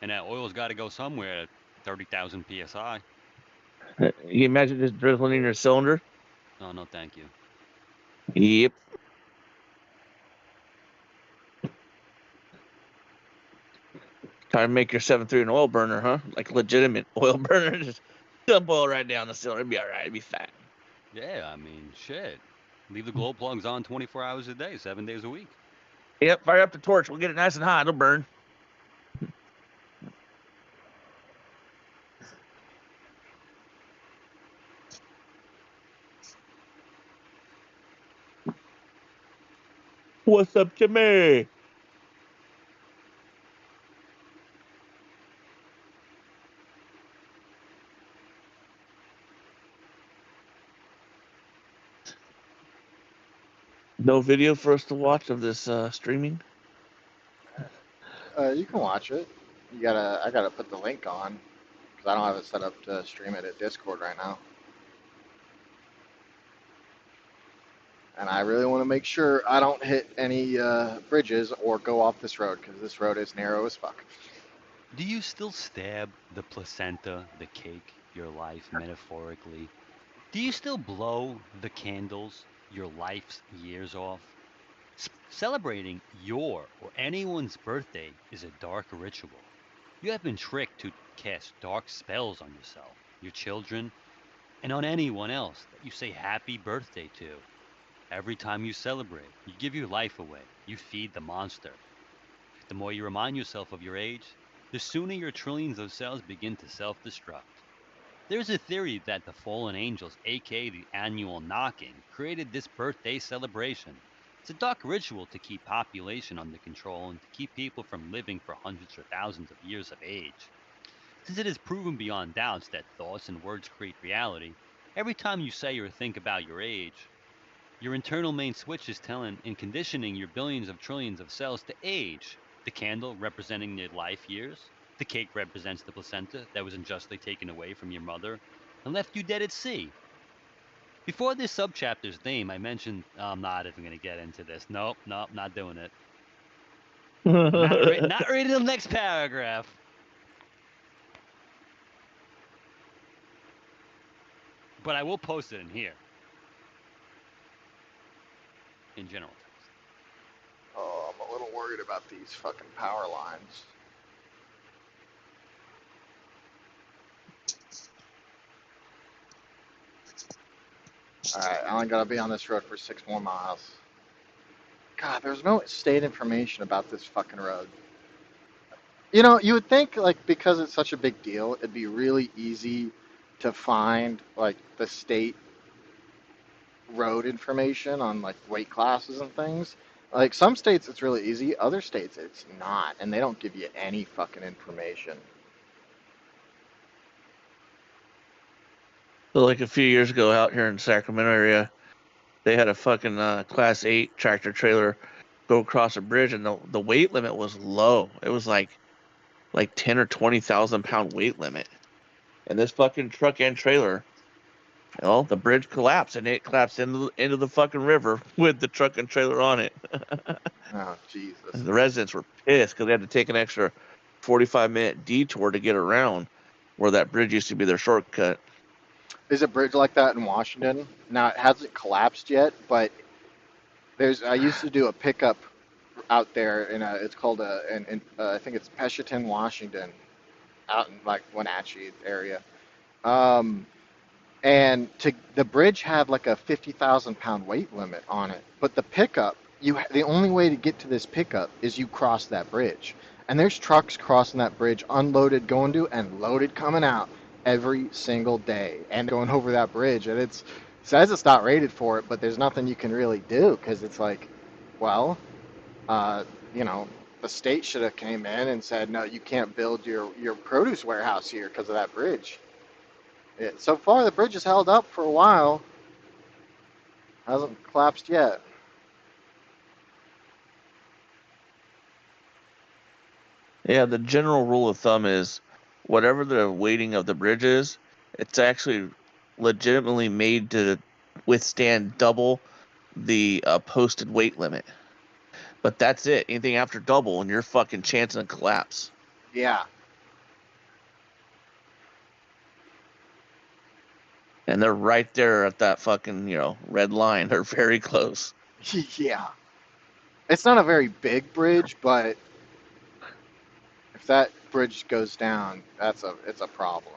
And that oil's got to go somewhere at 30,000 psi. You imagine just drizzling in your cylinder? Oh no, thank you. Yep. Trying to make your 7.3 an oil burner, huh? Like legitimate oil burner. Just dump oil right down the cylinder. It'd be all right. It'd be fine. Yeah, I mean, shit. Leave the glow plugs on 24 hours a day, 7 days a week. Yep, fire up the torch. We'll get it nice and hot. It'll burn. What's up, Jimmy? No video for us to watch of this streaming? You can watch it. I gotta put the link on because I don't have it set up to stream it at Discord right now. And I really want to make sure I don't hit any bridges or go off this road because this road is narrow as fuck. Do you still stab the placenta, the cake, your life metaphorically? Do you still blow the candles, your life's years off? Celebrating your or anyone's birthday is a dark ritual. You have been tricked to cast dark spells on yourself, your children, and on anyone else that you say happy birthday to. Every time you celebrate, you give your life away. You feed the monster. The more you remind yourself of your age, the sooner your trillions of cells begin to self-destruct. There's a theory that the fallen angels, aka the annual knocking, created this birthday celebration. It's a dark ritual to keep population under control and to keep people from living for hundreds or thousands of years of age. Since it is proven beyond doubts that thoughts and words create reality, every time you say or think about your age, your internal main switch is telling and conditioning your billions of trillions of cells to age. The candle representing your life years. The cake represents the placenta that was unjustly taken away from your mother and left you dead at sea. Before this subchapter's name, I mentioned I'm not even going to get into this. Nope, not doing it. Not reading the next paragraph. But I will post it in here. In general terms. Oh, I'm a little worried about these fucking power lines. Alright, I only gotta be on this road for 6 more miles. God, there's no state information about this fucking road. You would think, like, because it's such a big deal, it'd be really easy to find, like, the state road information on like weight classes and things. Like some states it's really easy, other states it's not, and they don't give you any fucking information. So like a few years ago out here in Sacramento area, they had a fucking Class 8 tractor trailer go across a bridge, and the weight limit was low. It was like 10 or 20,000 pound weight limit. And this fucking truck and trailer, well, the bridge collapsed, and it collapsed into the fucking river with the truck and trailer on it. Oh Jesus! And the residents were pissed because they had to take an extra 45-minute detour to get around where that bridge used to be their shortcut. There's a bridge like that in Washington. Now it hasn't collapsed yet, but I used to do a pickup out there it's called I think it's Peshaton, Washington, out in like Wenatchee area. Um, and the bridge had like a 50,000 pound weight limit on it, but the pickup, the only way to get to this pickup is you cross that bridge, and there's trucks crossing that bridge, unloaded going to and loaded coming out every single day, and going over that bridge, and it says it's not rated for it, but there's nothing you can really do because it's like, well, uh, you know, the state should have came in and said, no, you can't build your produce warehouse here because of that bridge. So far, the bridge has held up for a while. Hasn't collapsed yet. Yeah, the general rule of thumb is whatever the weighting of the bridge is, it's actually legitimately made to withstand double the posted weight limit. But that's it. Anything after double, and you're fucking chancing a collapse. Yeah. And they're right there at that fucking, red line. They're very close. Yeah. It's not a very big bridge, but if that bridge goes down, it's a problem.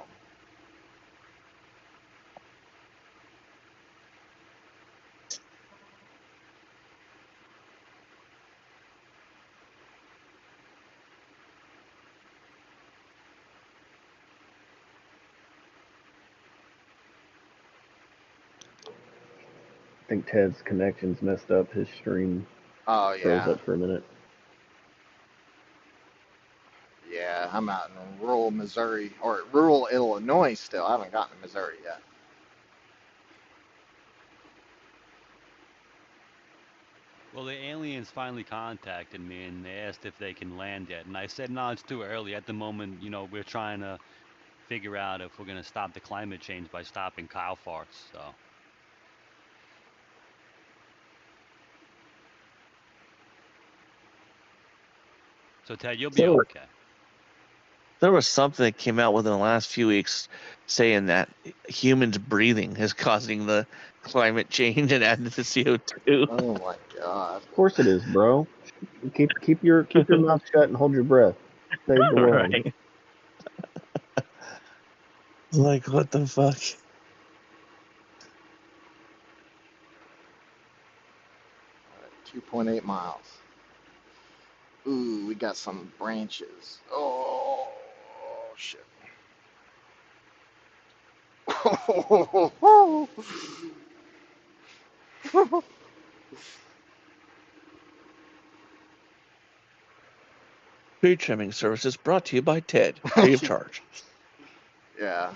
I think Ted's connection's messed up. His stream Oh froze yeah. up for a minute. Yeah, I'm out in rural Missouri or rural Illinois still. I haven't gotten to Missouri yet. Well, the aliens finally contacted me and they asked if they can land yet, and I said no, it's too early at the moment. We're trying to figure out if we're gonna stop the climate change by stopping cow farts. So Ted, you'll be So- okay. There was something that came out within the last few weeks saying that humans breathing is causing the climate change and adding to the CO2. Oh my god. Of course it is, bro. Keep your mouth shut and hold your breath. Save the world. Right. Like, what the fuck? 2.8 miles. Ooh, we got some branches. Oh, shit. Tree trimming services brought to you by Ted, free of charge. Yeah.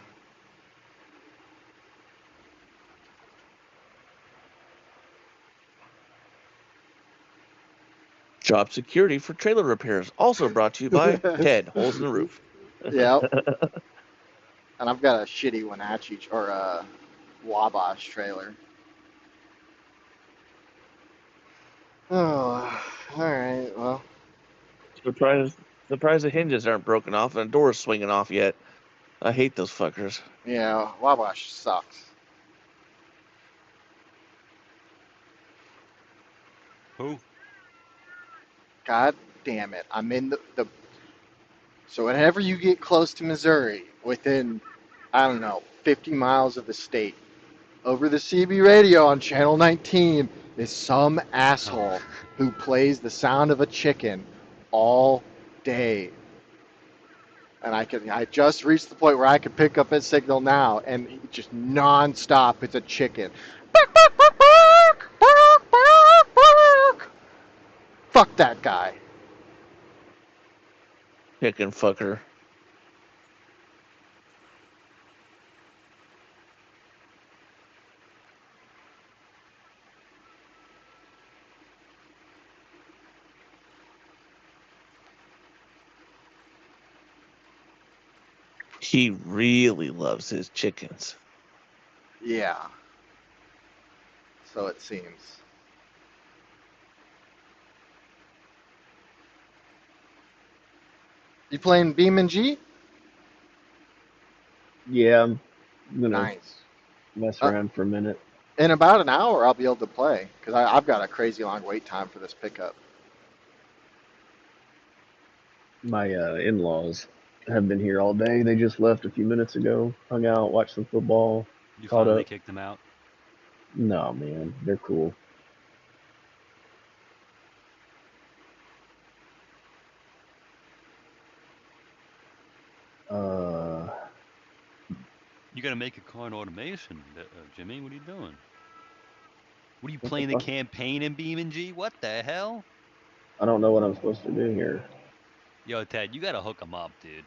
Job security for trailer repairs, also brought to you by Ted, holes in the roof. Yep. And I've got a shitty Wenatchee or a Wabash trailer. Oh, all right. Well, Surprised the hinges aren't broken off and the door's swinging off yet. I hate those fuckers. yeah, Wabash sucks. Who? God damn it. I'm in the So whenever you get close to Missouri, within, I don't know, 50 miles of the state, over the CB radio on Channel 19 is some asshole who plays the sound of a chicken all day. And I just reached the point where I could pick up his signal now, and just nonstop, it's a chicken. Fuck that guy. Chicken fucker. He really loves his chickens. Yeah. So it seems. You playing Beam and G? Yeah, I'm gonna Nice. mess around for a minute. In about an hour, I'll be able to play because I've got a crazy long wait time for this pickup. My in-laws have been here all day. They just left a few minutes ago. Hung out, watched some football, You caught finally up. kicked him out. No, man, they're cool. Uh, You got to make a car in automation, Jimmy. What are you doing? What are you what the playing the fuck? campaign in BeamNG? What the hell? I don't know what I'm supposed to do here. Yo, Ted, you got to hook him up, dude.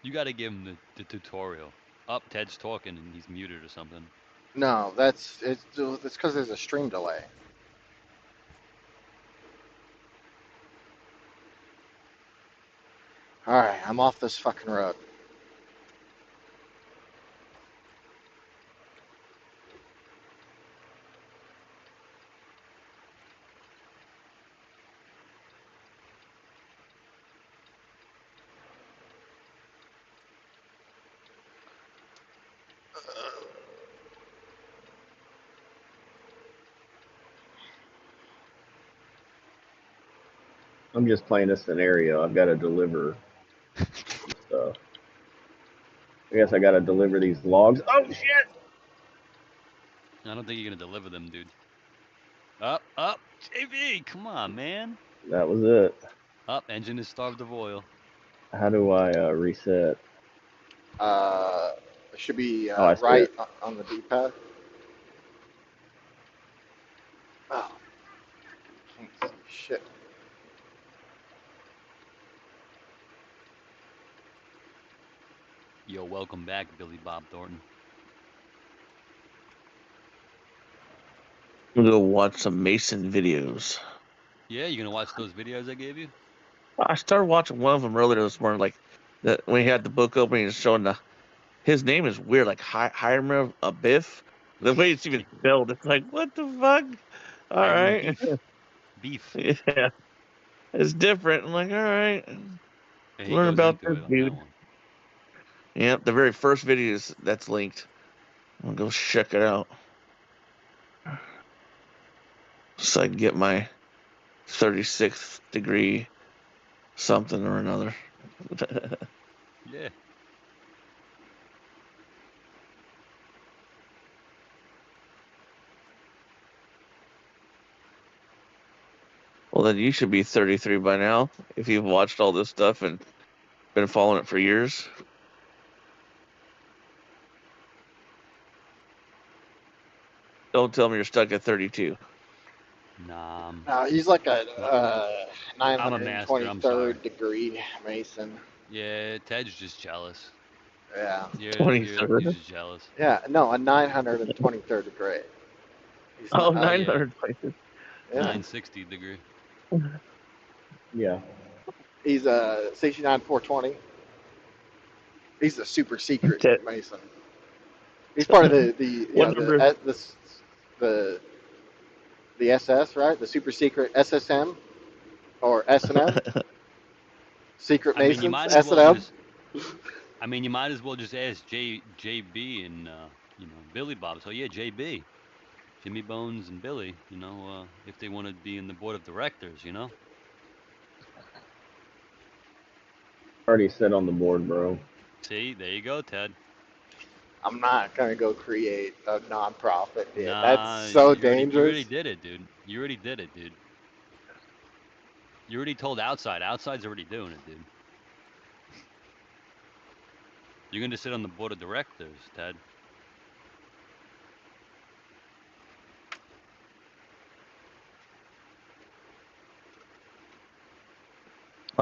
You got to give him the tutorial. Up, Ted's talking and he's muted or something. No, it's because there's a stream delay. All right, I'm off this fucking road. I'm just playing a scenario. I've got to deliver stuff. I guess I got to deliver these logs. Oh shit! I don't think you're going to deliver them, dude. Up. JV, come on, man. That was it. Up, engine is starved of oil. How do I reset? It should be Oh, I see right it. on the D-pad. Oh, can't see shit. Yo, welcome back, Billy Bob Thornton. I'm gonna go watch some Mason videos. Yeah, you going to watch those videos I gave you? I started watching one of them earlier this morning, like when he had the book open, he was showing his name is weird, like Hiram Abiff. The way it's even spelled, it's like, what the fuck? All Hiram right, Beef. yeah, it's different. I'm like, all right, And he learn goes about into this it on that dude. one. Yep, the very first video that's linked. I'm gonna go check it out, so I can get my 36th degree something or another. Yeah. Well, then you should be 33 by now if you've watched all this stuff and been following it for years. Don't tell me you're stuck at 32. Nah, He's like a I'm a master. I'm sorry. 923rd degree Mason. Yeah, Ted's just jealous. Yeah. You're 23rd. just jealous. Yeah, no, a 923rd degree. He's Oh, not, Oh, yeah. 900 places. yeah. 960 degree. Yeah. He's a 69 420. He's a super secret Ted, Mason. He's part of what number? the SS, right? The super secret SSM or S&M, secret I mean, you Masons, might as well S&M. just. I mean, you might as well just ask JB and Billy Bob. So yeah, JB, Jimmy Bones and Billy. If they want to be in the board of directors. Already set on the board, bro. See, there you go, Ted. I'm not gonna go create a nonprofit, dude. That's Nah, so you already dangerous. did it, dude. You already did it, dude. You already told Outside. Outside's already doing it, dude. You're gonna sit on the board of directors, Ted.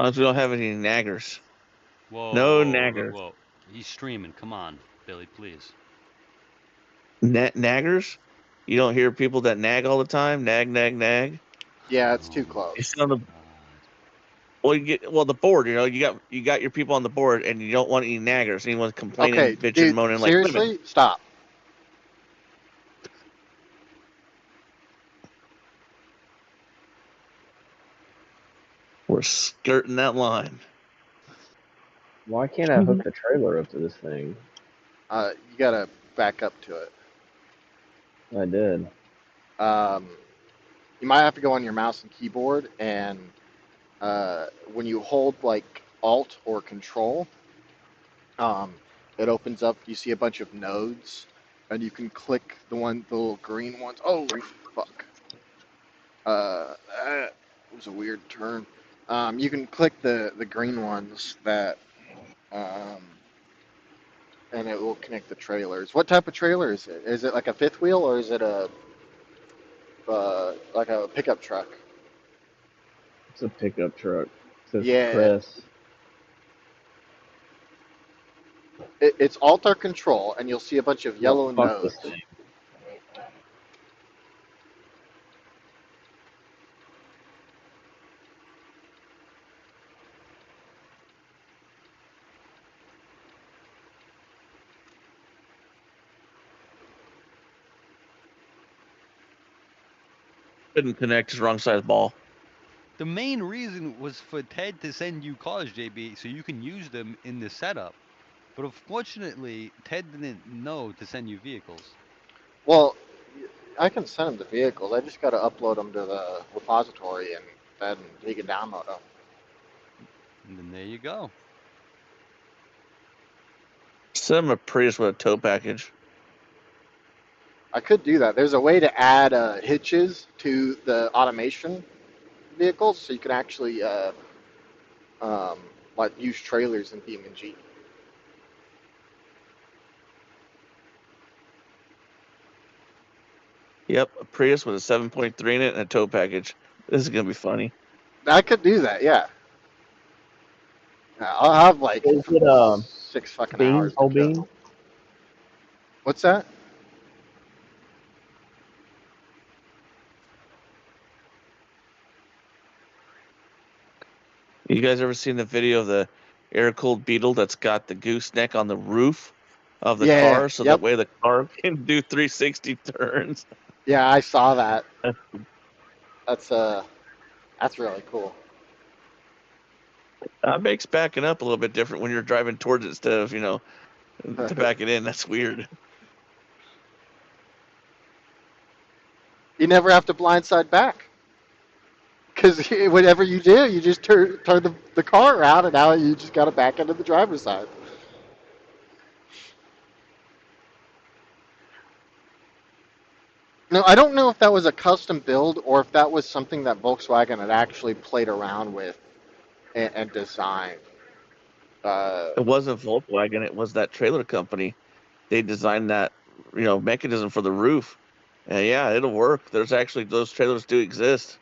long as we don't have any naggers. Whoa, No whoa, naggers. whoa. He's streaming. Come on, Billy, please. Naggers? You don't hear people that nag all the time? Nag, nag, nag. Yeah, it's Oh too my close. It's on the God. the board. You got your people on the board, and you don't want any naggers. Anyone complaining, Okay, bitching, dude, moaning like women. seriously, stop. We're skirting that line. Why can't I hook the trailer up to this thing? You gotta back up to it. I did. You might have to go on your mouse and keyboard, and when you hold like Alt or Control, it opens up. You see a bunch of nodes, and you can click the little green ones. Oh, fuck. That was a weird turn. You can click the green ones that, um, and it will connect the trailers. What type of trailer is it? Is it like a fifth wheel, or is it like a pickup truck? It's a pickup truck. It says Yeah. press. It's Alt or Control, and you'll see a bunch of yellow Well, fuck nodes. this thing. Couldn't connect his wrong size ball. The main reason was for Ted to send you cars, JB, so you can use them in the setup. But unfortunately, Ted didn't know to send you vehicles. Well, I can send them to vehicles. I just got to upload them to the repository, and then he can download them. And then there you go. Send him a Prius with a tow package. I could do that. There's a way to add hitches to the automation vehicles, so you can actually like use trailers in BeamNG. Yep, a Prius with a 7.3 in it and a tow package. This is gonna be funny. I could do that, yeah. I'll have like Is it 6 fucking Beam? hours. Oh, To kill. Beam? What's that? You guys ever seen the video of the air-cooled Beetle that's got the gooseneck on the roof of the Yeah, car, so yep. that way the car can do 360 turns? Yeah, I saw that. That's really cool. That makes backing up a little bit different when you're driving towards it instead of, to back it in. That's weird. You never have to blindside back. Because whatever you do, you just turn the car around, and now you just got to back into the driver's side. No, I don't know if that was a custom build or if that was something that Volkswagen had actually played around with and designed. It wasn't Volkswagen. It was that trailer company. They designed that, mechanism for the roof. And yeah, it'll work. There's actually, those trailers do exist.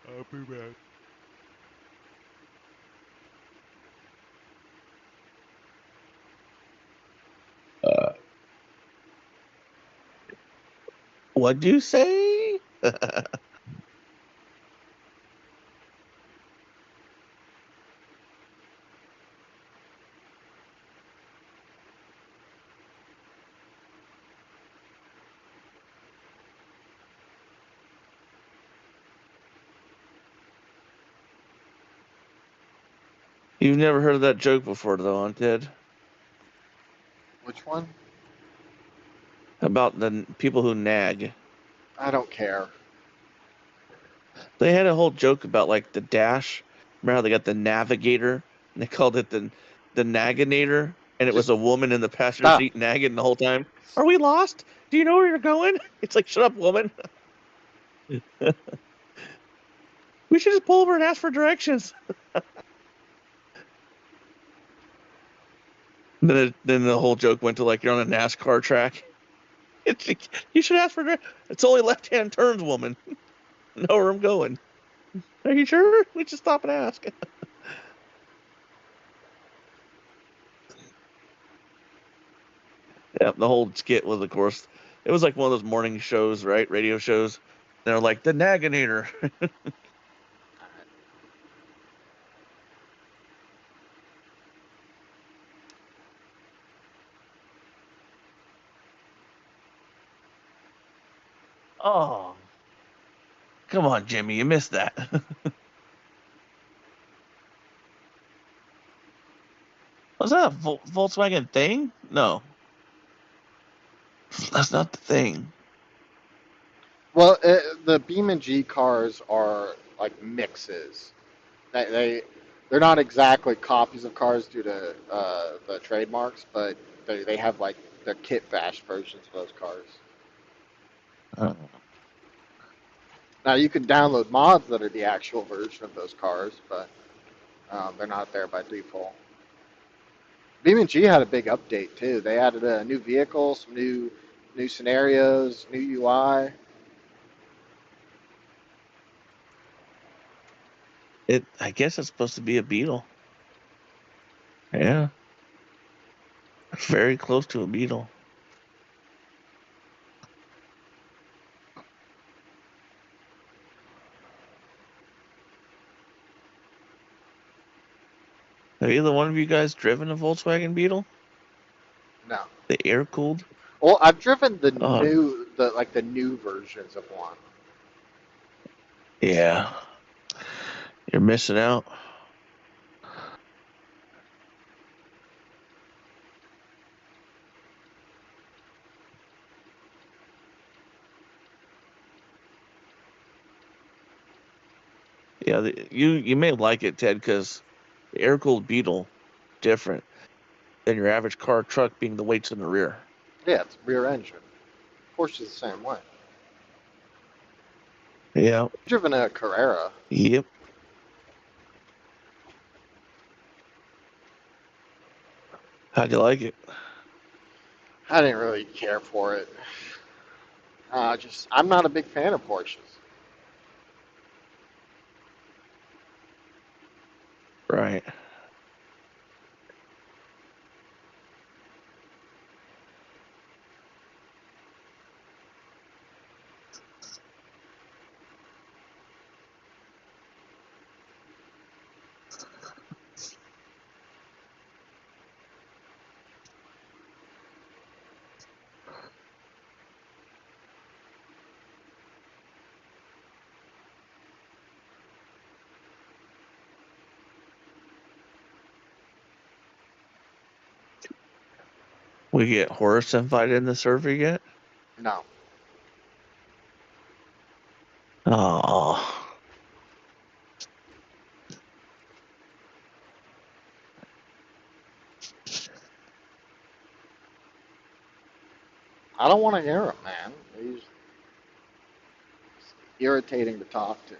I'll be back. What'd you say? You've never heard of that joke before, though, huh, Ted? Which one? About the people who nag. I don't care. They had a whole joke about like the dash. Remember how they got the navigator and they called it the naginator, and it was Just a woman in the passenger stop. seat nagging the whole time. Are we lost? Do you know where you're going? It's like, shut up, woman. We should just pull over and ask for directions. Then the whole joke went to like you're on a NASCAR track. You should ask for directions. It's only left-hand turns, woman. Know where I'm going. Are you sure? We just stop and ask. Yeah, the whole skit was, of course, it was like one of those morning shows, right? Radio shows. They're like the Naginator. Oh, come on, Jimmy, you missed that. Was that a Volkswagen thing? No, that's not the thing. Well, the Beam and G cars are like mixes. They're not exactly copies of cars due to the trademarks, but they have like the kit bash versions of those cars. Uh, Now you can download mods that are the actual version of those cars, but they're not there by default. BeamNG had a big update too. They added a new vehicle, some new scenarios, new UI. I guess it's supposed to be a Beetle. Yeah, very close to a Beetle. Have either one of you guys driven a Volkswagen Beetle? No. The air cooled? Well, I've driven Oh, the new versions of one. yeah. You're missing out. Yeah, you may like it, Ted, because the air cooled Beetle different than your average car truck being the weights in the rear. Yeah, it's rear engine. Porsche is the same way. Yeah. I've driven a Carrera. Yep. How'd you like it? I didn't really care for it. I'm not a big fan of Porsches. Right. We get Horace invited in the server yet? No. Oh. I don't want to hear him, man. He's irritating to talk to.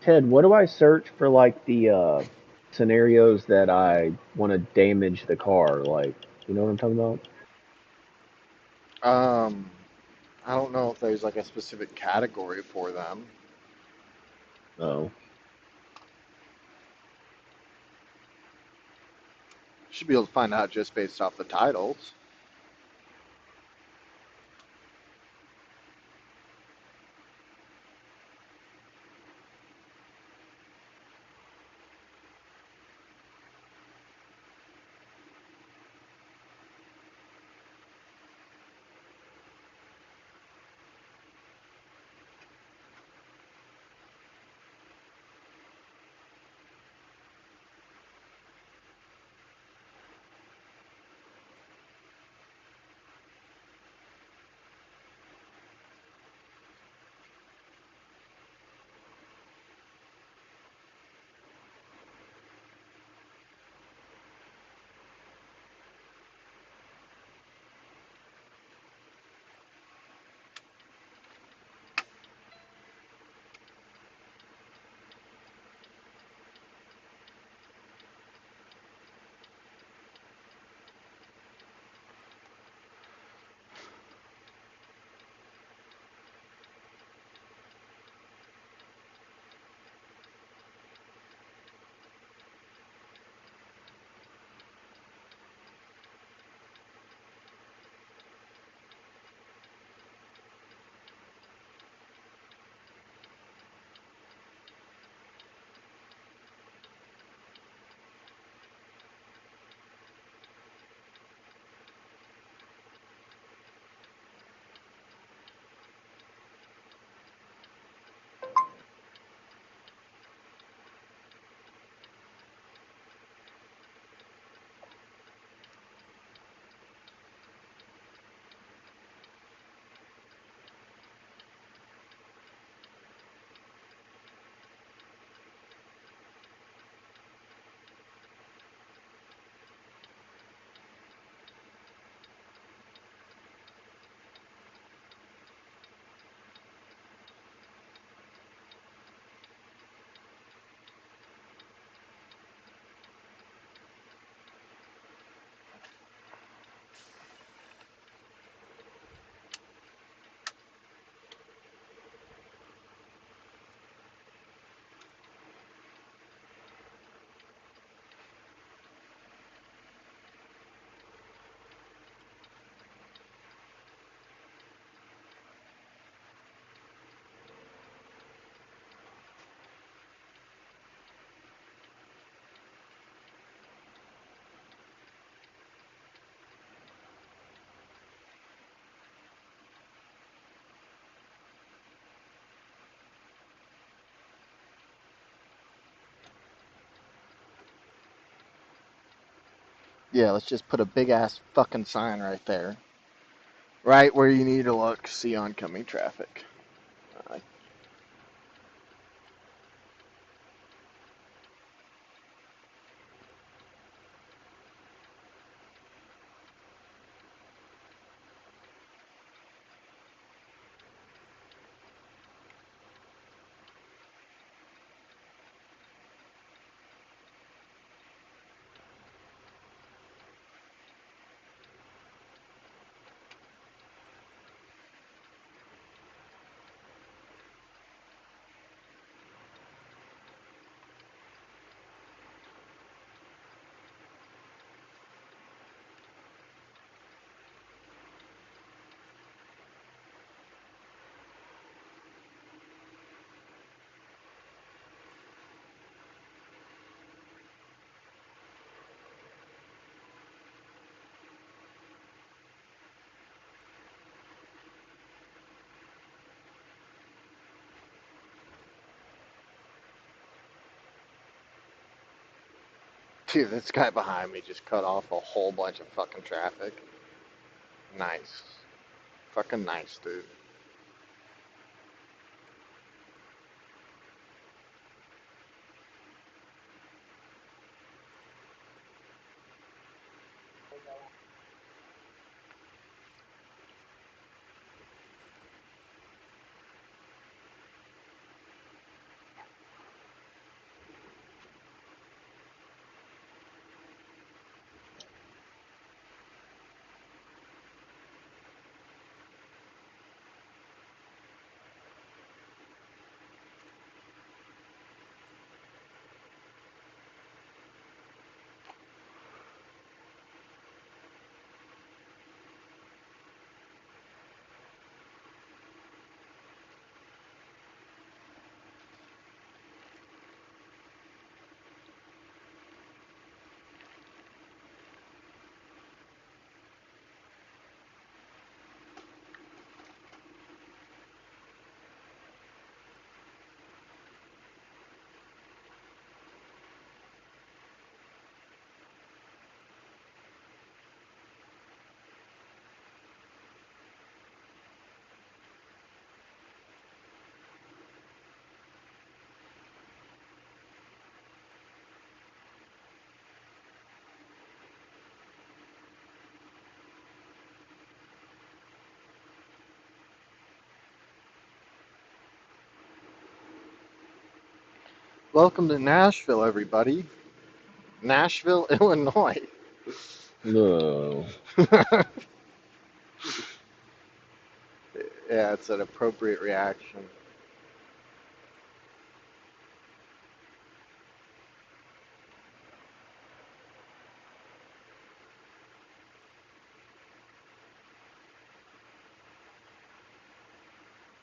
Ted, what do I search for like the scenarios that I want to damage the car? Like, you know what I'm talking about? Um, I don't know if there's like a specific category for them. Oh, Should be able to find out just based off the titles. Yeah, let's just put a big ass fucking sign right there. Right where you need to look, see oncoming traffic. Uh, Dude, this guy behind me just cut off a whole bunch of fucking traffic. Nice. Fucking nice, dude. Welcome to Nashville, everybody. Nashville, Illinois. No. Yeah, it's an appropriate reaction.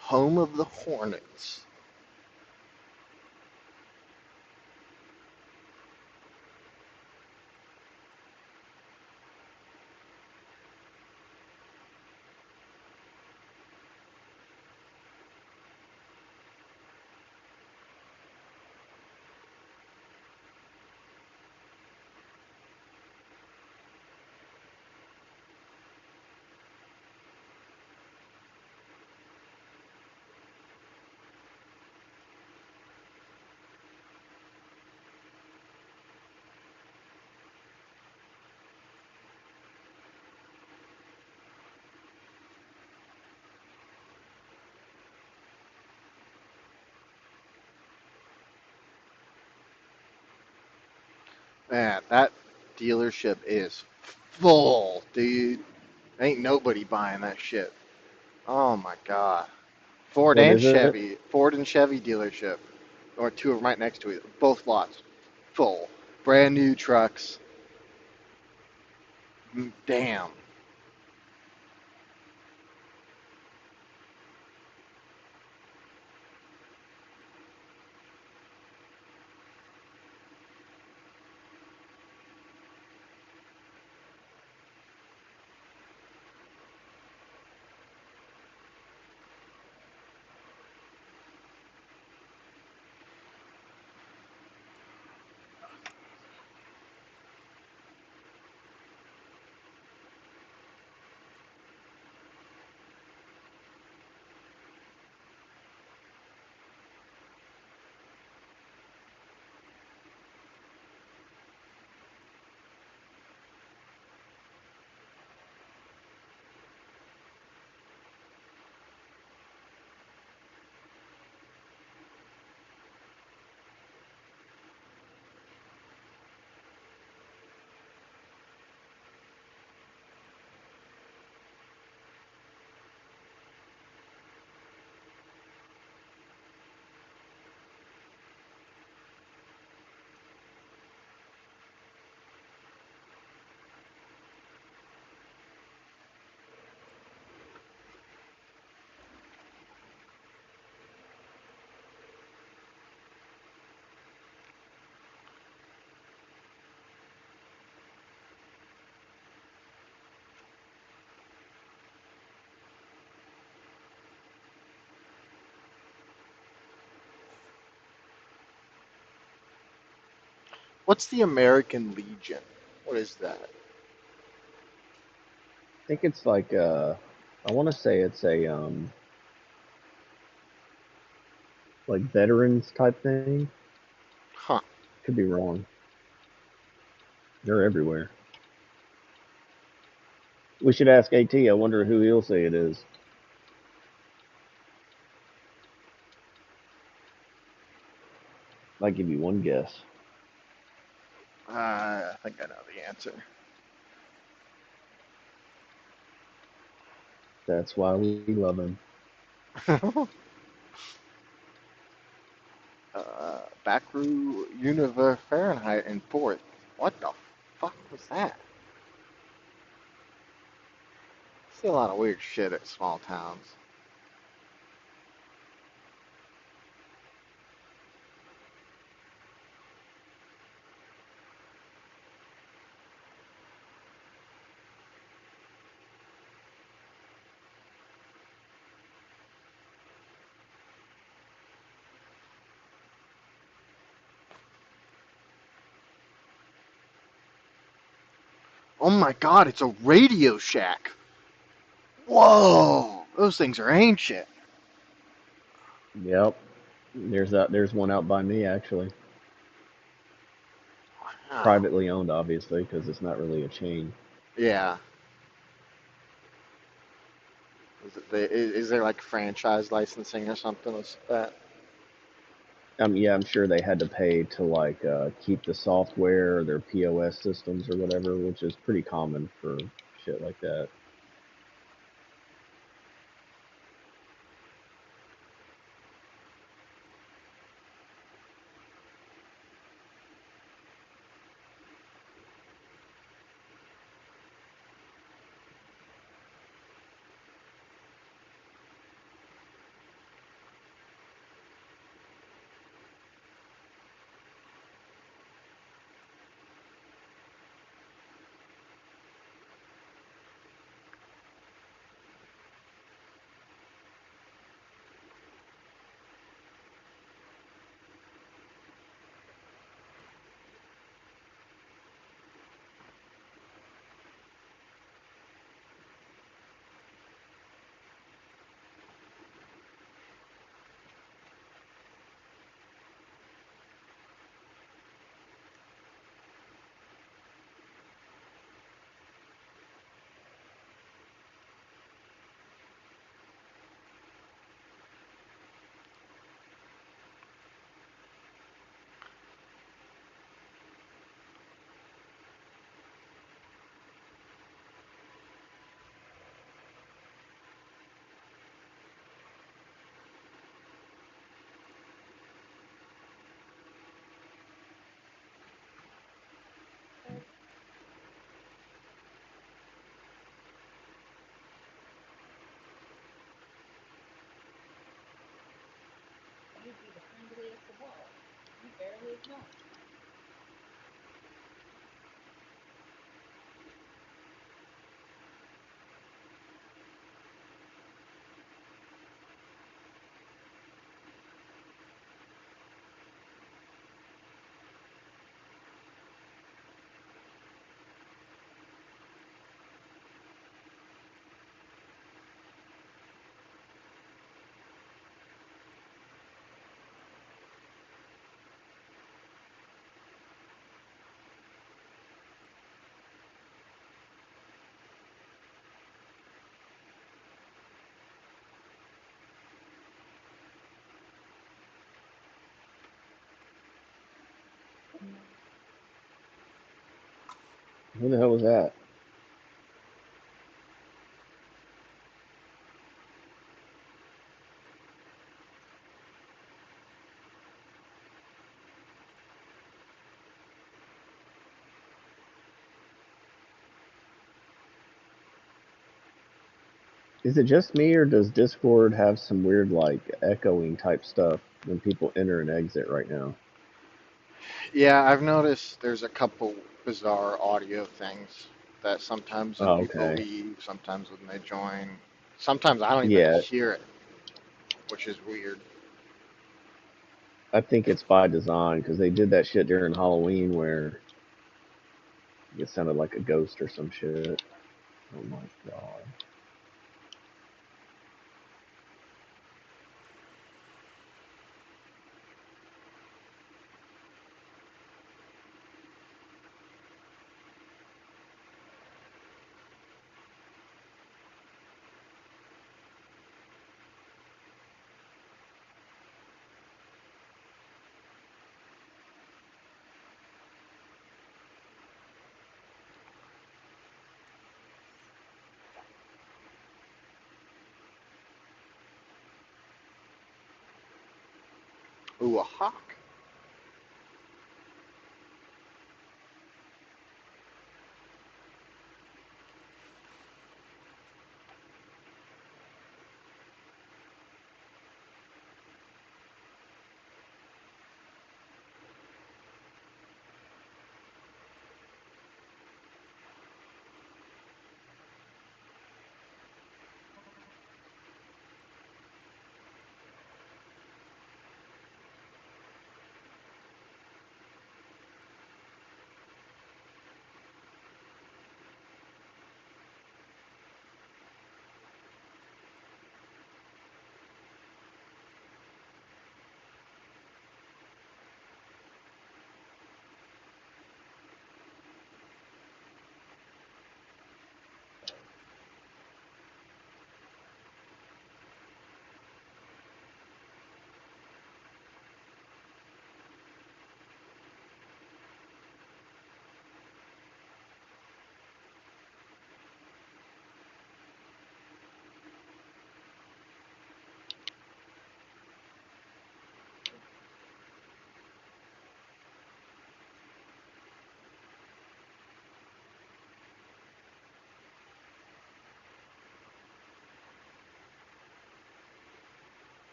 Home of the Hornets. Man, that dealership is full, dude. Ain't nobody buying that shit. Oh my god. Ford What and is it? Chevy. Ford and Chevy dealership. Or two of them right next to it. Both lots. Full. Brand new trucks. Damn. What's the American Legion? What is that? I think it's like I want to say it's a like veterans type thing. Huh. Could be wrong. They're everywhere. We should ask AT. I wonder who he'll say it is. Might give you one guess. I think I know the answer. That's why we love him. Backroom Universe Fahrenheit in fourth. What the fuck was that? See a lot of weird shit at small towns. Oh my god, it's a Radio Shack. Whoa, those things are ancient. Yep. There's one out by me actually. Wow. Privately owned, obviously, because it's not really a chain. Yeah. Is there like franchise licensing or something with that? Yeah, I'm sure they had to pay to like keep the software or their POS systems or whatever, which is pretty common for shit like that. You'd be the friendliest of all. You barely acknowledge. Who the hell was that? Is it just me, or does Discord have some weird, like, echoing type stuff when people enter and exit right now? Yeah, I've noticed there's a couple bizarre audio things that sometimes when Oh, people okay. leave, sometimes when they join, sometimes I don't even Yeah, hear it, which is weird. I think it's by design because they did that shit during Halloween where it sounded like a ghost or some shit. Oh my god. Ooh, a hawk.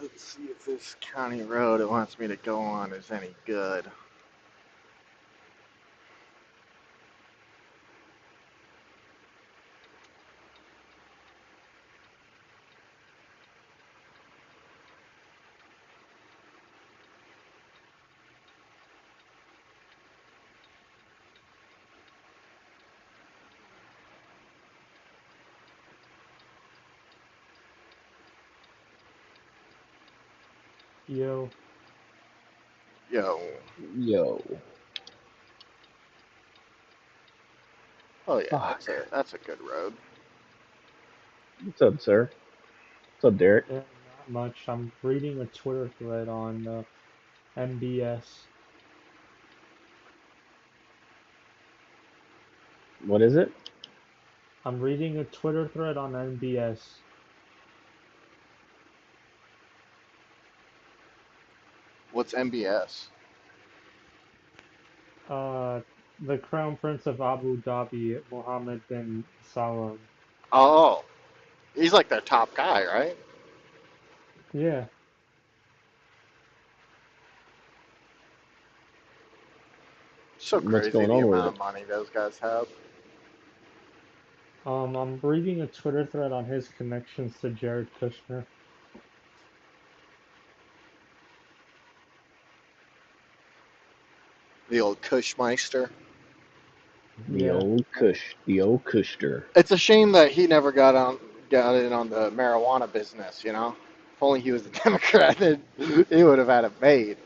Let's see if this county road it wants me to go on is any good. Yo, Yo. Yo. Oh yeah, Fuck. that's a good road. What's up, sir? What's up, Derek? not much. I'm reading a Twitter thread on MBS. What is it? I'm reading a Twitter thread on MBS. What's MBS? The Crown Prince of Abu Dhabi, Mohammed bin Salman. Oh, he's like their top guy, right? Yeah, So What's crazy going the on with amount it? of money those guys have. I'm reading a Twitter thread on his connections to Jared Kushner. The old Kushmeister. The Yeah, old Kushter. It's a shame that he never got in on the marijuana business. You know, if only he was a Democrat, then he would have had it made.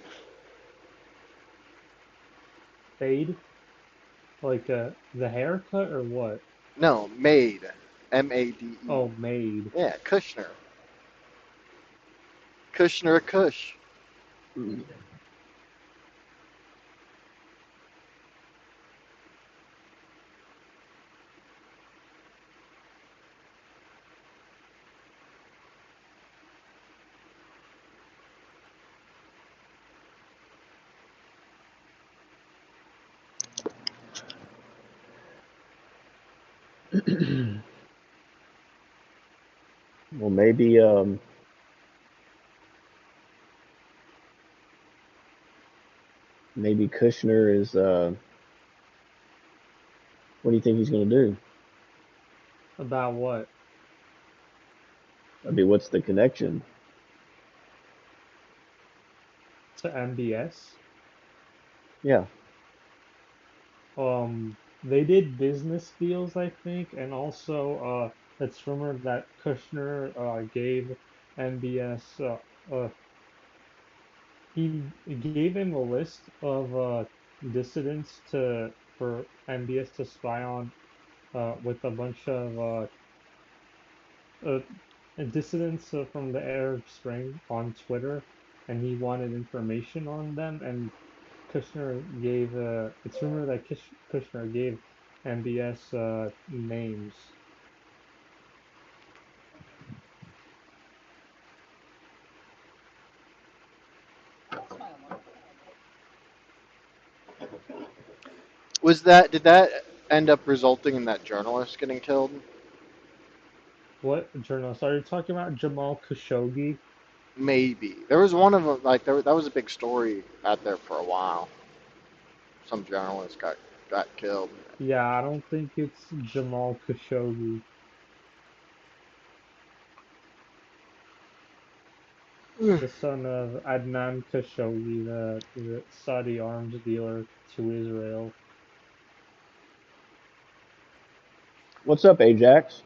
fade? Like the haircut or what? No, made. MADE. Oh, made. Yeah, Kushner. Kushner Kush. Well, maybe maybe Kushner is what do you think he's gonna do? About what? I mean, what's the connection? To MBS? Yeah. They did business deals, I think, and also it's rumored that Kushner gave MBS he gave him a list of dissidents to for MBS to spy on with a bunch of uh, dissidents from the Arab Spring on Twitter, and he wanted information on them, and Kushner gave it's rumored that Kushner gave MBS names. Did that end up resulting in that journalist getting killed? What journalist are you talking about? Jamal Khashoggi? Maybe. There was one of them, like, that was a big story out there for a while. Some journalist got killed. Yeah, I don't think it's Jamal Khashoggi. The son of Adnan Khashoggi, the Saudi arms dealer to Israel. What's up, Ajax?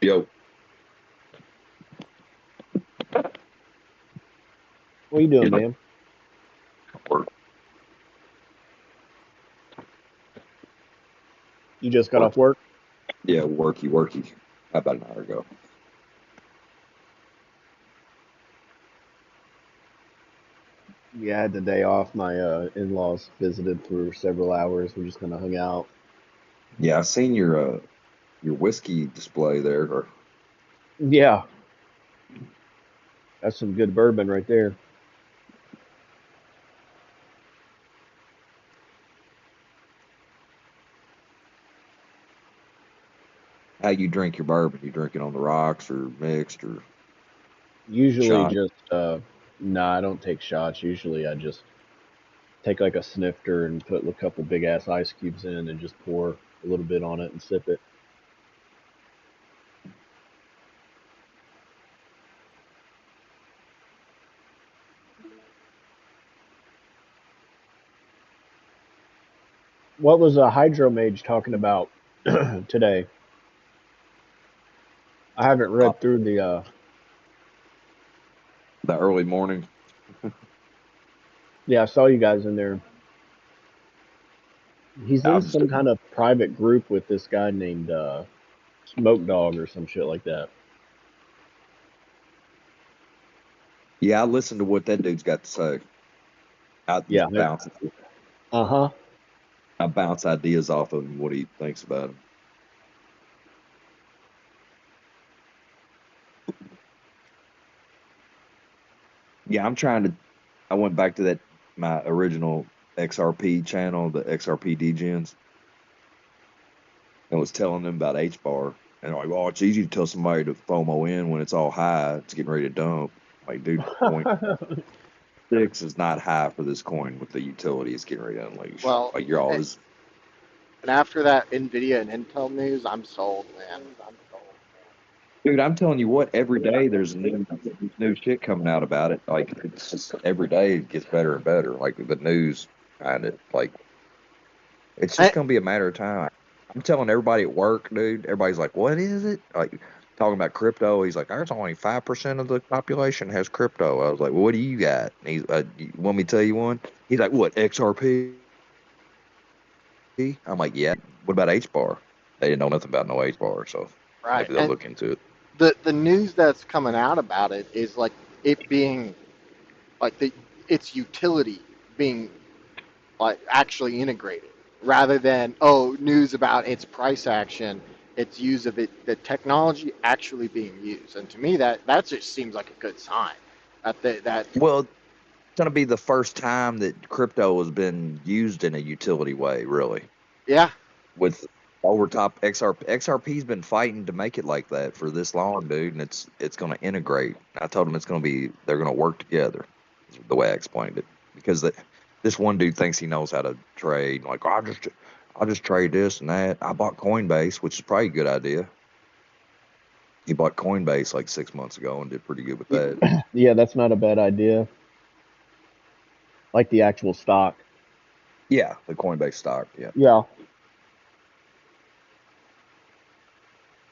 Yo, What are you doing, you know, man? work, You just got work, off work? yeah, worky. About an hour ago. Yeah, I had the day off. My in-laws visited for several hours. We just kind of hung out. Yeah, I seen your whiskey display there. Or Yeah, that's some good bourbon right there. how you drink your bourbon? You drink it on the rocks or mixed or Usually shot? just nah, I don't take shots. Usually I just take like a snifter and put a couple big ass ice cubes in and just pour a little bit on it and sip it. What was a Hydro Mage talking about today? I haven't Uh, read through the the early morning. yeah, I saw you guys in there. He's I in was, some kind of private group with this guy named Smoke Dog or some shit like that. yeah, I listened to what that dude's got to say. I Yeah. just bounce. Uh-huh. I bounce ideas off of him, what he thinks about him. Yeah, I'm trying to. I went back to that my original XRP channel, the XRP DGens, and was telling them about H bar. And they're like, oh, it's easy to tell somebody to FOMO in when it's all high. It's getting ready to dump. Like, dude, point six is not high for this coin with the utility it's getting ready to unleash. Well, Like, you're and always. after that Nvidia and Intel news, I'm sold, man. Dude, I'm telling you what, every day there's new shit coming out about it. Like, it's just every day it gets better and better. Like, the news kind of, like, it's just I, going to be a matter of time. I'm telling everybody at work, dude, everybody's like, what is it? Like, talking about crypto. He's like, there's only 5% of the population has crypto. I was like, well, what do you got? And he's, you want me to tell you one? He's like, what, XRP? I'm like, yeah. What about H bar? They didn't know nothing about no H bar, so right. maybe they'll And look into it. the news that's coming out about it is like it being like its utility being like actually integrated rather than news about its price action, its use of it, the technology actually being used. And to me that just seems like a good sign that Well, it's going to be the first time that crypto has been used in a utility way, really. yeah. With overtop XRP's been fighting to make it like that for this long, dude, and it's going to integrate. I told him they're going to work together. Is the way I explained it, because this one dude thinks he knows how to trade. Like, I'll just trade this and that. I bought Coinbase, which is probably a good idea. He bought Coinbase like 6 months ago and did pretty good with that. Yeah, that's not a bad idea. Like the actual stock. Yeah, the Coinbase stock. Yeah. Yeah.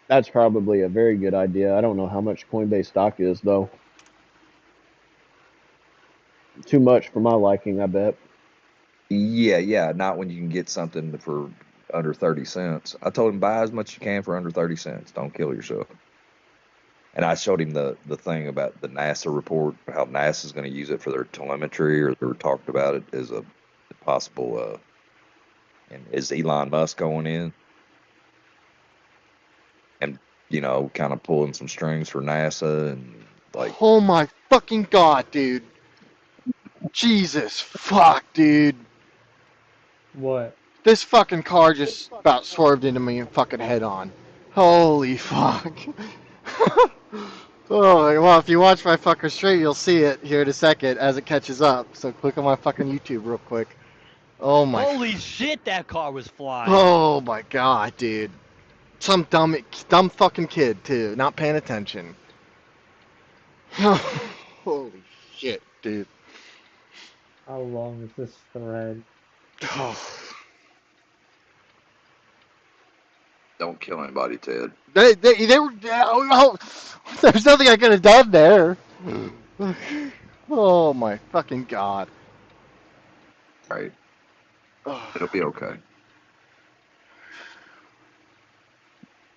That's probably a very good idea. I don't know how much Coinbase stock is though. Too much for my liking, I bet. Yeah. Not when you can get something for under 30 cents. I told him buy as much as you can for under 30 cents. Don't kill yourself. And I showed him the thing about the NASA report, how NASA's going to use it for their telemetry, or they were talking about it as a possible. And is Elon Musk going in and kind of pulling some strings for NASA and like, Oh my fucking god, dude. Jesus fuck, dude. What? This fucking car just about swerved into me and fucking head on. Holy fuck. Oh, well, if you watch my fucker straight, you'll see it here in a second as it catches up. So click on my fucking YouTube real quick. Oh my. Holy shit, that car was flying. Oh my god, dude. Some dumb fucking kid too, not paying attention. Holy shit, dude. How long is this thread? don't kill anybody, Ted. They were. There's nothing I could have done there. Oh my fucking god. Right? It'll be okay.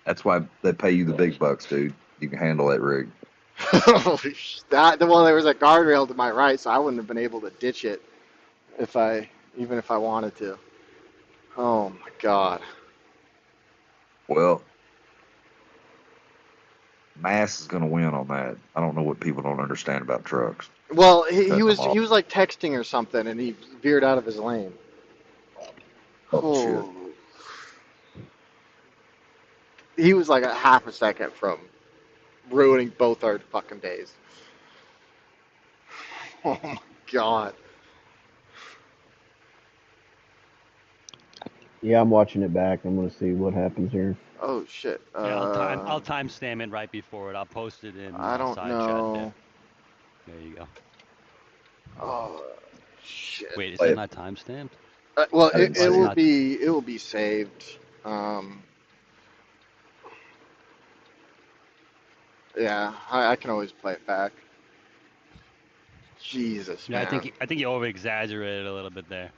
That's why they pay you the big bucks, dude. You can handle that rig. Well, there was a guardrail to my right, so I wouldn't have been able to ditch it even if I wanted to. Oh my God. Well, Mass is going to win on that. I don't know what people don't understand about trucks. Well, he Cutting was them off. he was like texting or something, and he veered out of his lane. Oh, shit. He was like a half a second from ruining both our fucking days. Oh my God. Yeah, I'm watching it back. I'm gonna see what happens here. Oh shit. Yeah, I'll timestamp it right before it. I'll post it in I don't side chat there. know. There you go. Oh shit. Wait, is Play that it. not timestamped? Well, I didn't it see will it. be saved. Yeah, I can always play it back. Jesus, Yeah, man. I think you over exaggerated a little bit there.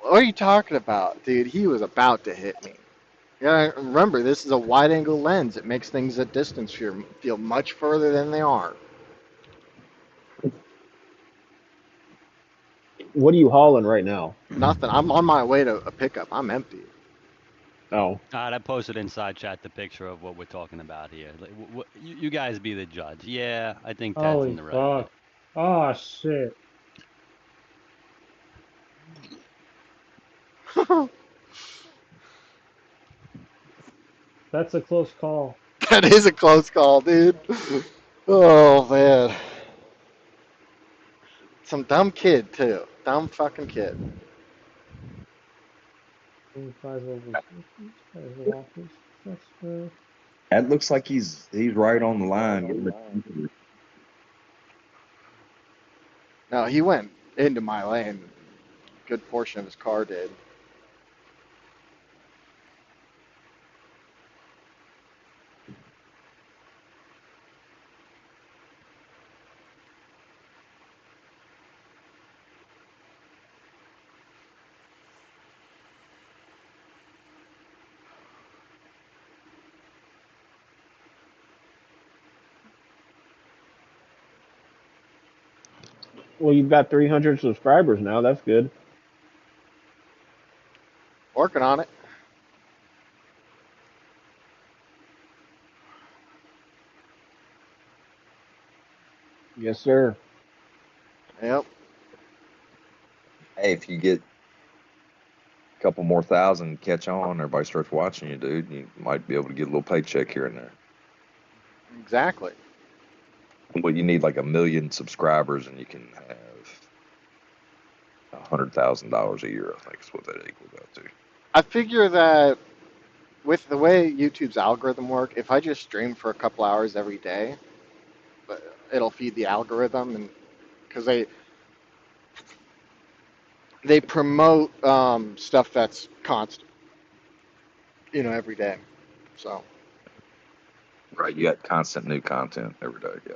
What are you talking about, dude? He was about to hit me. Yeah, remember, this is a wide angle lens. It makes things at distance feel much further than they are. What are you hauling right now? Nothing. I'm on my way to a pickup. I'm empty. Oh, All right, I posted in side chat the picture of what we're talking about here. Like, you guys be the judge. Yeah, I think Ted's in Holy the right fuck. Oh shit. That's a close call. That is a close call, dude. Oh man. Some dumb kid too. Dumb fucking kid. 25 over 5 waffles. That's fair. That looks like he's right on the line. No, he went into my lane. Good portion of his car did. well, you've got 300 subscribers now. That's good. Working on it. Yes, sir. Yep. Hey, if you get a couple more thousand, catch on, everybody starts watching you, dude. You might be able to get a little paycheck here and there. Exactly. But you need like 1 million subscribers, and you can have $100,000 a year. I think is what that equals out to. I figure that with the way YouTube's algorithm work, if I just stream for a couple hours every day, it'll feed the algorithm, and because they promote stuff that's constant, every day. So Right, you got constant new content every day. Yeah.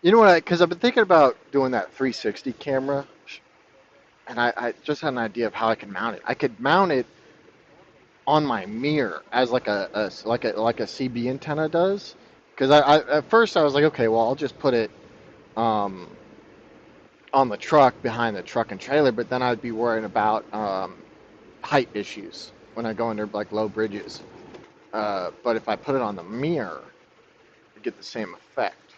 you know what? Because I've been thinking about doing that 360 camera, and I just had an idea of how I can mount it. I could mount it on my mirror as like a CB antenna does. Because I at first I was like, okay, well I'll just put it on the truck behind the truck and trailer, but then I'd be worrying about height issues when I go under like low bridges. But if I put it on the mirror, I get the same effect.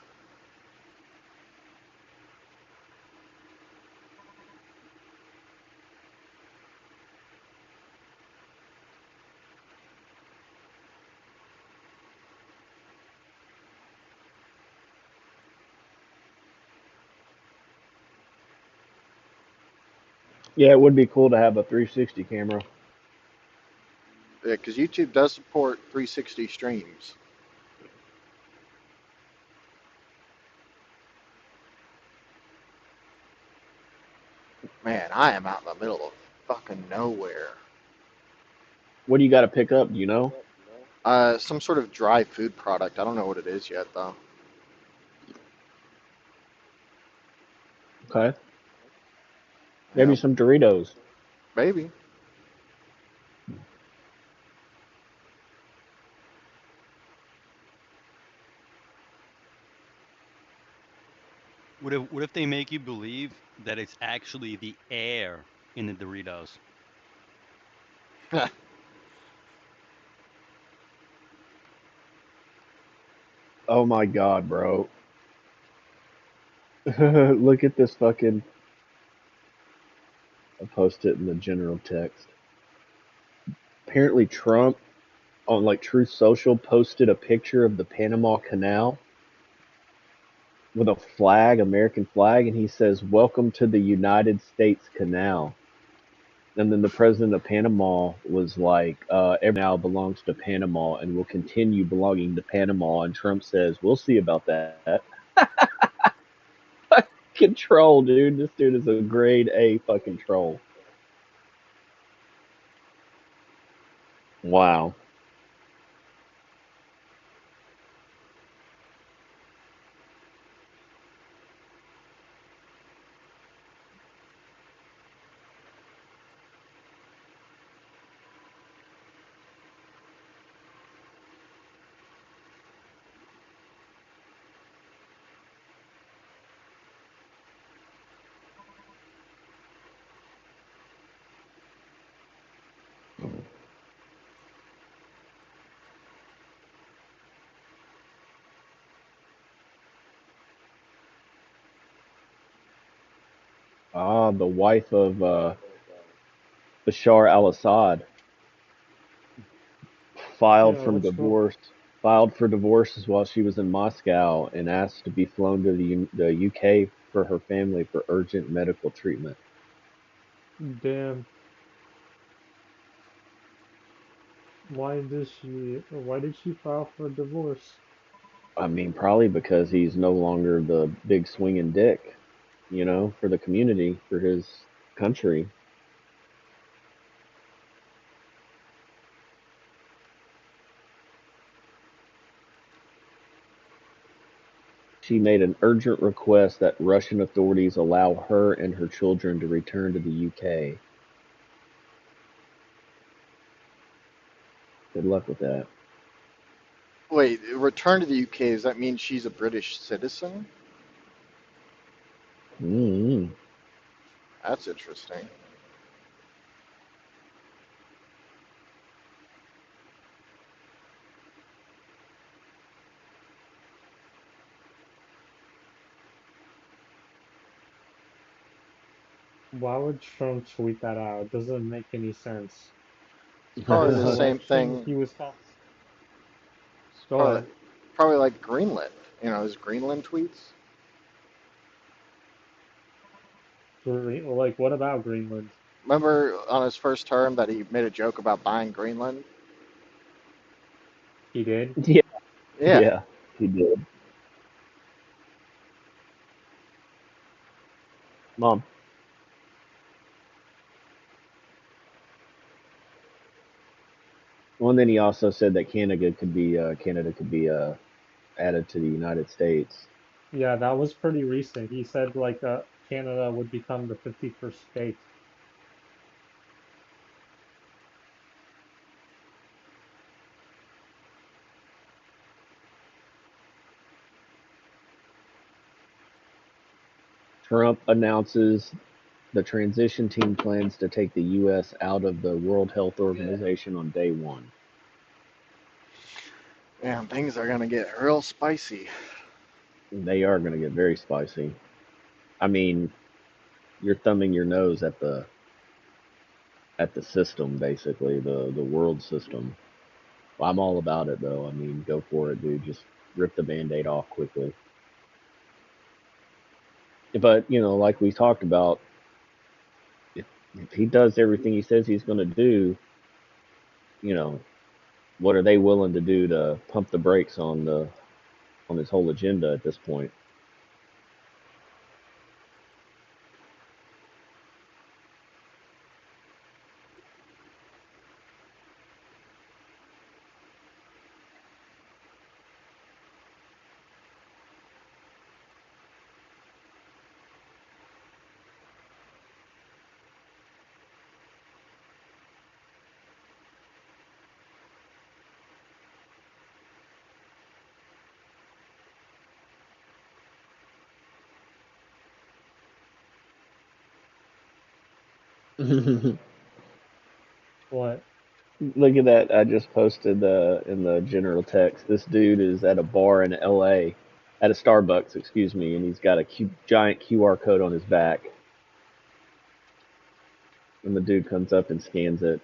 Yeah, it would be cool to have a 360 camera. Yeah, because YouTube does support 360 streams. Man, I am out in the middle of fucking nowhere. What do you got to pick up? Do you know? Some sort of dry food product. I don't know what it is yet, though. Okay. Maybe Yeah, some Doritos. maybe. What if they make you believe that it's actually the air in the Doritos? Oh my God, bro. Look at this fucking. I'll post it in the general text. Apparently, Trump on like Truth Social posted a picture of the Panama Canal with a flag, American flag, and he says, "Welcome to the United States Canal." And then the president of Panama was like, "Every now belongs to Panama and will continue belonging to Panama." And Trump says, "We'll see about that." Control, dude. This dude is a grade A fucking troll. Wow. Ah, the wife of Bashar al-Assad filed Yeah, from what's wrong? divorce, filed for divorces while she was in Moscow and asked to be flown to the UK for her family for urgent medical treatment. Damn. Why did she file for divorce? I mean, probably because he's no longer the big swinging dick, for the community, for his country. She made an urgent request that Russian authorities allow her and her children to return to the UK. Good luck with that. Wait, return to the UK, does that mean she's a British citizen? Mm-hmm. That's interesting. Why would Trump tweet that out? It doesn't make any sense. It's probably This the same election, thing. he was talking. It's Go ahead. probably like Greenland. His Greenland tweets. Like, what about Greenland? Remember on his first term that he made a joke about buying Greenland? He did? Yeah, Yeah. yeah, he did. Mom. Well, and then he also said that Canada could be added to the United States. Yeah, that was pretty recent. He said, like, Canada would become the 51st state. Trump announces the transition team plans to take the U.S. out of the World Health Organization on day one. Man, things are gonna get real spicy. They are going to get very spicy. I mean, you're thumbing your nose at the system, basically, the world system. Well, I'm all about it, though. I mean, go for it, dude. Just rip the Band-Aid off quickly. But, like we talked about, if he does everything he says he's going to do, what are they willing to do to pump the brakes on his whole agenda at this point? What? Look at that. I just posted in the general text. This dude is at a bar in LA, at a Starbucks, excuse me, and he's got a giant QR code on his back. And the dude comes up and scans it.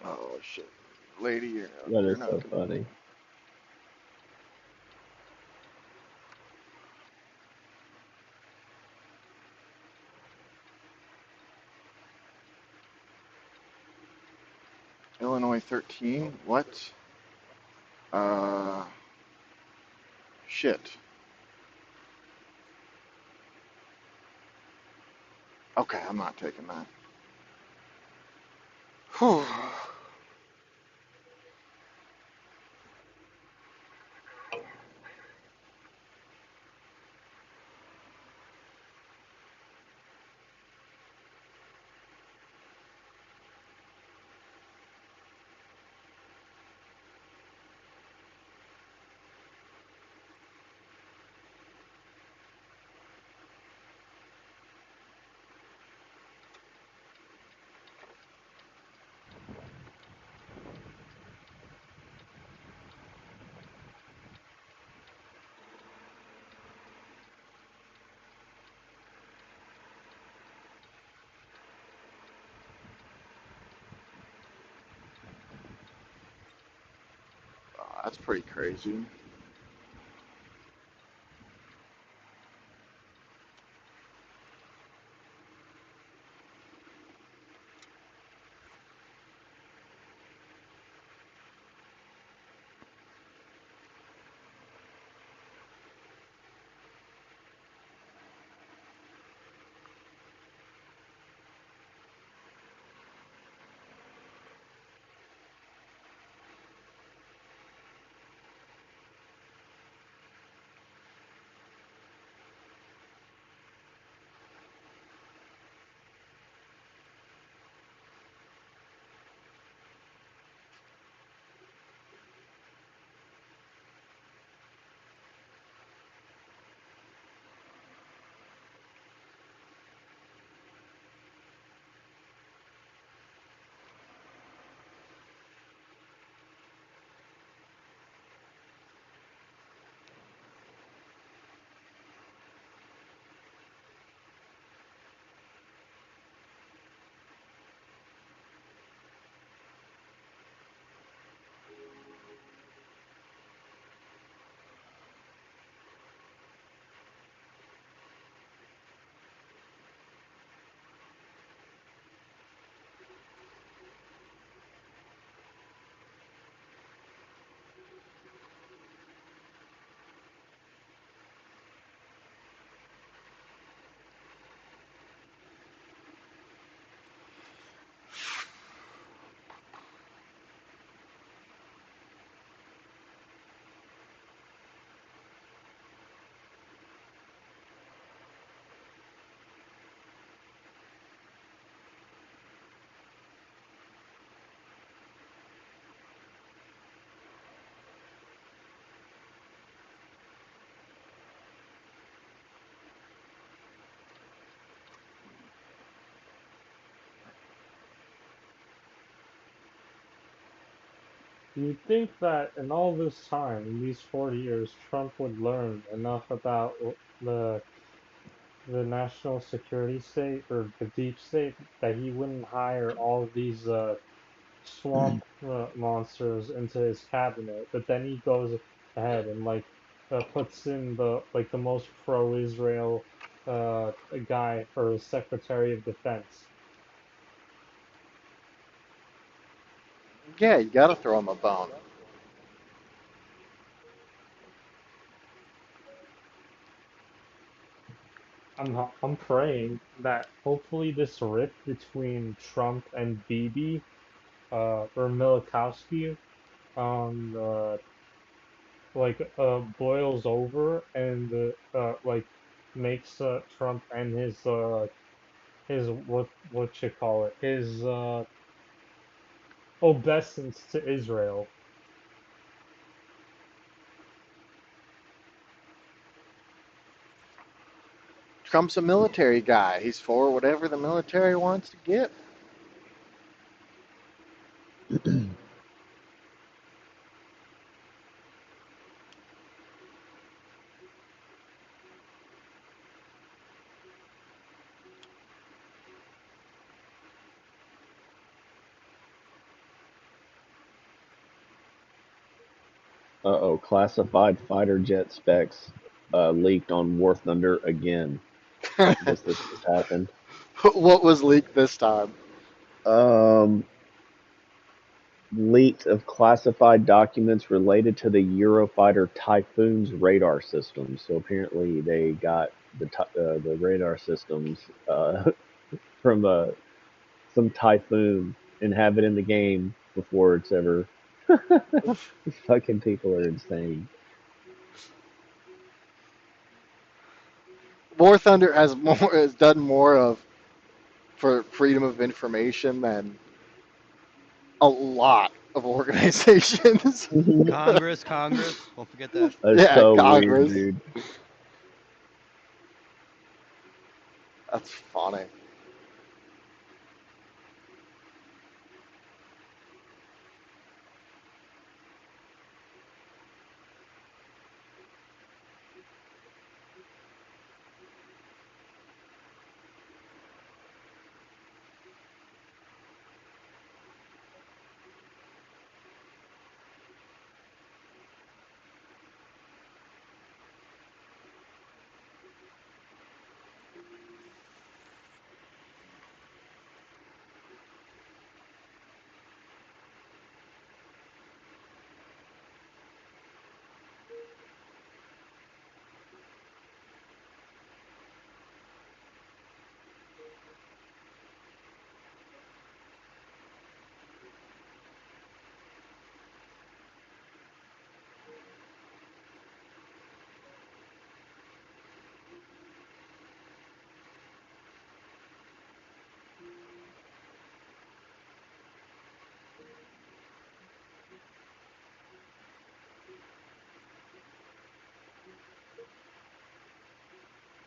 Oh shit, lady, That you're is not so gonna. funny. Illinois 13. What? Uh, shit. Okay, I'm not taking that. Whew. That's pretty crazy. you'd think that in all this time, in these 40 years, Trump would learn enough about the the national security state or the deep state that he wouldn't hire all of these swamp monsters into his cabinet. But then he goes ahead and like puts in the most pro-Israel guy for Secretary of Defense. Yeah, you got to throw him a bone. I'm praying that hopefully this rift between Trump and Bibi or Milikowski on boils over and like makes Trump and his what you call it his obeisance to Israel. Trump's a military guy. He's for whatever the military wants to get. Uh-oh, classified fighter jet specs leaked on War Thunder again. I guess this has happened. What was leaked this time? Leaks of classified documents related to the Eurofighter Typhoon's radar system. So apparently they got the radar systems from some Typhoon and have it in the game before it's ever. Fucking people are insane. War Thunder has done more of for freedom of information than a lot of organizations. Congress, don't forget that. That's Yeah, so weird, Congress. dude. That's funny.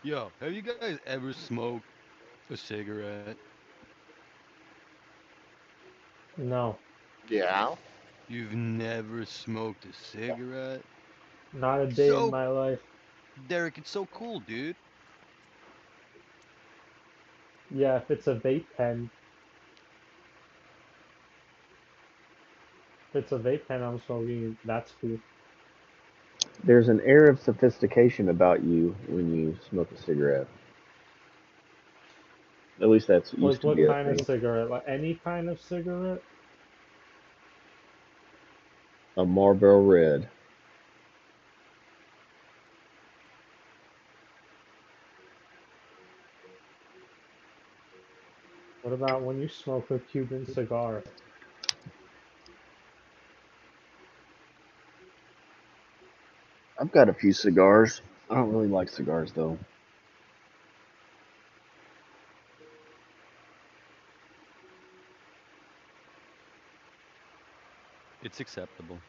Yo, have you guys ever smoked a cigarette? No, Yeah. You've never smoked a cigarette? not a day in So, my life. Derek, it's so cool, dude. Yeah, if it's a vape pen, if it's a vape pen I'm smoking, that's cool. There's an air of sophistication about you when you smoke a cigarette. At least that's Like used to what be a kind of thing. cigarette? Like any kind of cigarette? A Marlboro Red. What about when you smoke a Cuban cigar? I've got a few cigars. I don't really like cigars though. It's acceptable.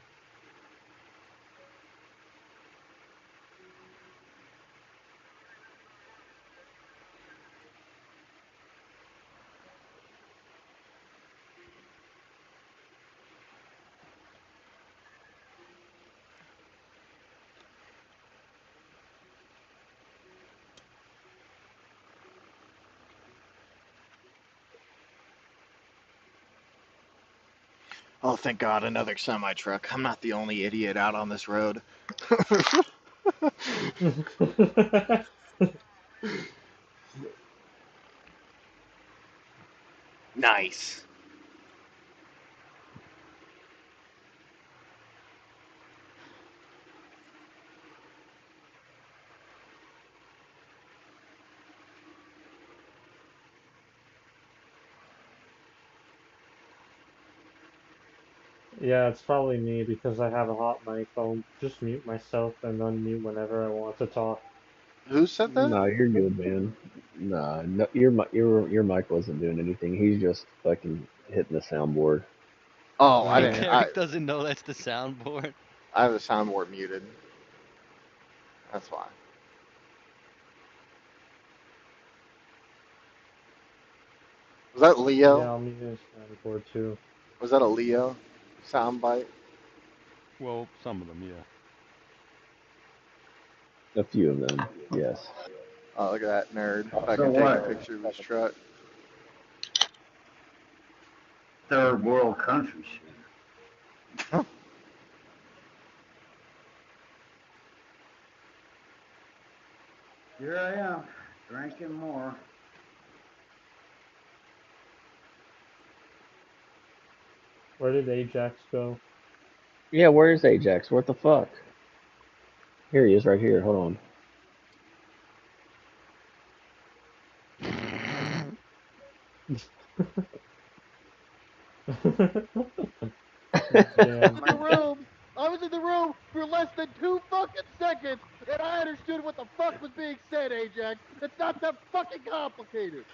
Oh, thank God, another semi truck. I'm not the only idiot out on this road. Nice. Yeah, it's probably me because I have a hot mic. I'll just mute myself and unmute whenever I want to talk. Who said that? No, you're good, man. Nah, no, your mic wasn't doing anything. He's just fucking hitting the soundboard. Oh, I Alright. didn't. Derek doesn't know that's the soundboard. I have the soundboard muted. That's why. Was that Yeah, Leo? I'll mute his soundboard too. Was that a Leo soundbite? Well, some of them, yeah. A few of them, yes. Oh, look at that nerd. So Fucking take a what? picture of his truck. Third world country shit. Here I am, drinking more. Where did Ajax go? Yeah, where is Ajax? What the fuck? Here he is, right here. Hold on. Damn. The room. I was in the room for less than 2 fucking seconds, and I understood what the fuck was being said, Ajax. It's not that fucking complicated.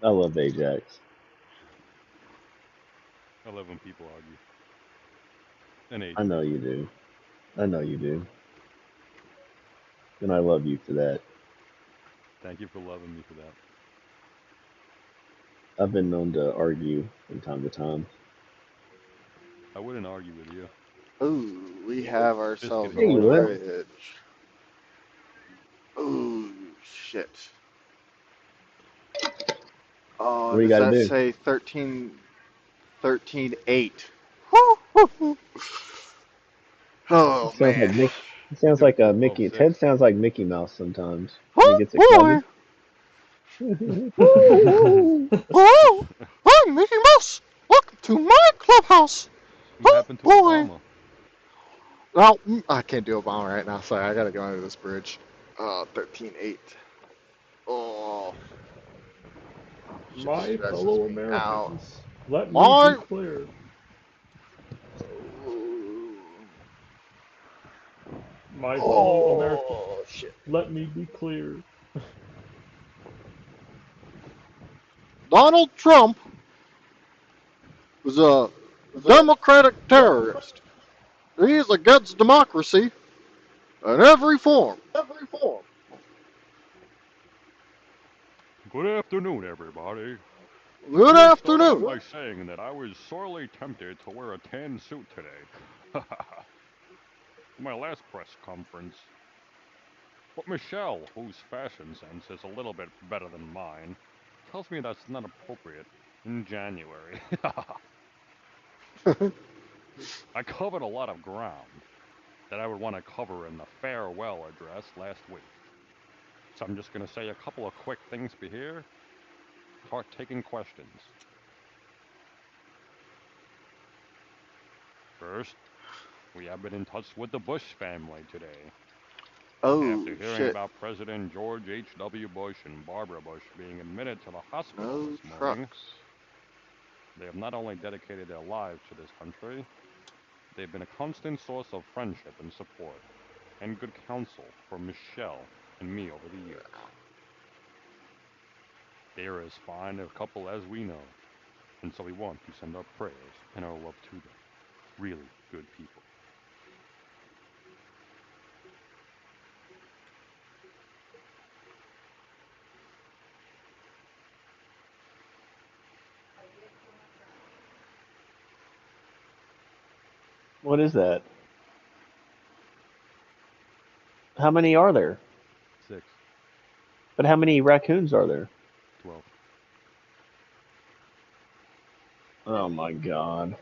I love Ajax. I love when people argue. And age. I know you do. I know you do. And I love you for that. Thank you for loving me for that. I've been known to argue from time to time. I wouldn't argue with you. Ooh, we have ourselves a kidding. Yeah, you will. bridge. Ooh, shit. Oh, What do you does gotta that do? say 13:8? Oh, Sounds like man. Mickey. It sounds like a Mickey. 12-6. Ted sounds like Mickey Mouse sometimes when he gets Oh, excited. boy. Hello, I'm Mickey Mouse. Welcome to my clubhouse. What happened to boy. Obama? Well, I can't do Obama right now. Sorry, I gotta go under this bridge. 13:8. Oh, shit My stresses fellow me out. Americans, let me My- be clear. My fellow Americans, Oh, shit. let me be clear. Donald Trump was a democratic terrorist. He is against democracy in every form. Good afternoon, everybody. Good Let me start out afternoon. by saying that I was sorely tempted to wear a tan suit today. My last press conference. But Michelle, whose fashion sense is a little bit better than mine, tells me that's not appropriate in January. I covered a lot of ground that I would want to cover in the farewell address last week. So I'm just going to say a couple of quick things here. Start taking questions. First, we have been in touch with the Bush family today. Oh, After hearing shit. about President George H.W. Bush and Barbara Bush being admitted to the hospital No this morning, trucks. they have not only dedicated their lives to this country, they've been a constant source of friendship and support, and good counsel for Michelle and me over the years. They are as fine a couple as we know, and so we want to send our prayers and our love to them. Really good people. What is that? How many are there? 6. But how many raccoons are there? 12. Oh my god.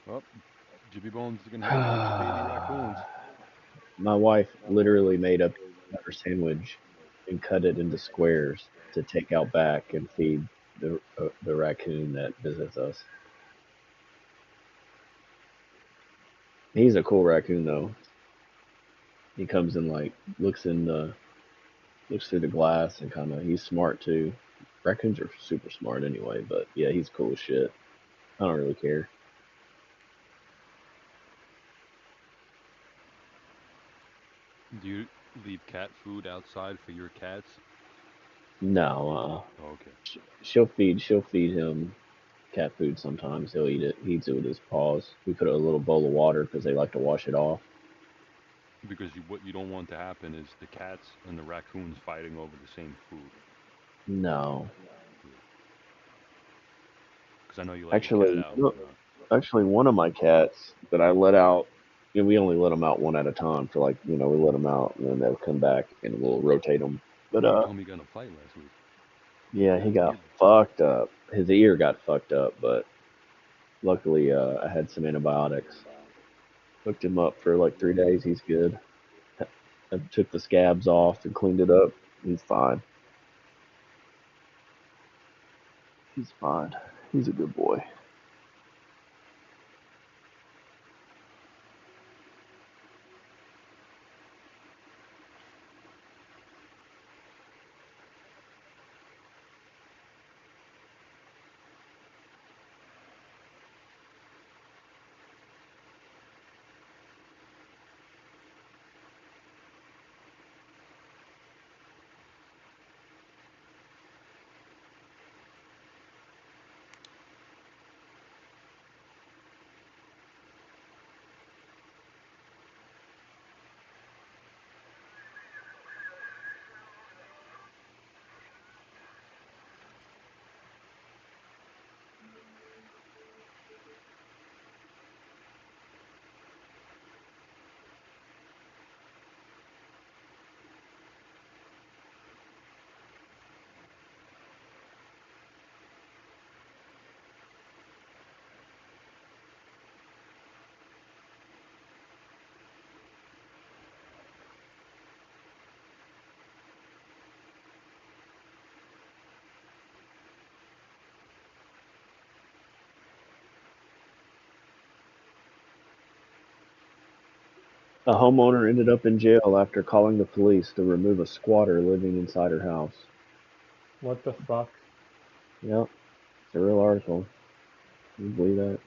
Well, Jimmy Bones is gonna have a bunch of baby raccoons. My wife literally made a butter sandwich and cut it into squares to take out back and feed the raccoon that visits us. He's a cool raccoon though. He comes and like looks through the glass and kind of he's smart too. Raccoons are super smart anyway, but yeah, he's cool as shit. I don't really care. Do you leave cat food outside for your cats? No, Oh, okay. she'll feed him cat food sometimes. He'll eat it. He eats it with his paws. We put it in a little bowl of water because they like to wash it off. Because what you don't want to happen is the cats and the raccoons fighting over the same food. No, Because I know you let your cat actually, out. actually, one of my cats that I let out. We only let them out one at a time for like we let them out and then they'll come back and we'll rotate them. But You told me you got in a fight last week. yeah, he got fucked up. His ear got fucked up, but luckily I had some antibiotics. Hooked him up for like 3 days. He's good. I took the scabs off and cleaned it up. He's fine. He's fine. He's a good boy. A homeowner ended up in jail after calling the police to remove a squatter living inside her house. What the fuck? Yep, it's a real article. Can you believe that?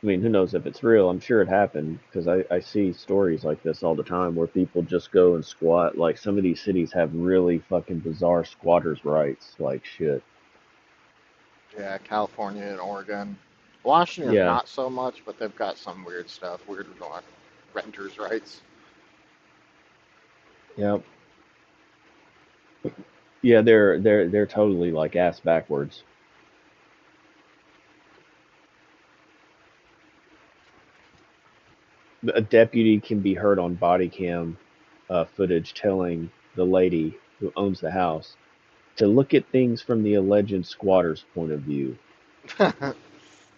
I mean, who knows if it's real? I'm sure it happened because I see stories like this all the time where people just go and squat. Like some of these cities have really fucking bizarre squatters' rights. Like shit. Yeah, California and Oregon. Washington, Yeah, not so much, but they've got some weird stuff. Weird like renters' rights. yep. Yeah, they're totally like ass backwards. A deputy can be heard on body cam footage telling the lady who owns the house to look at things from the alleged squatter's point of view.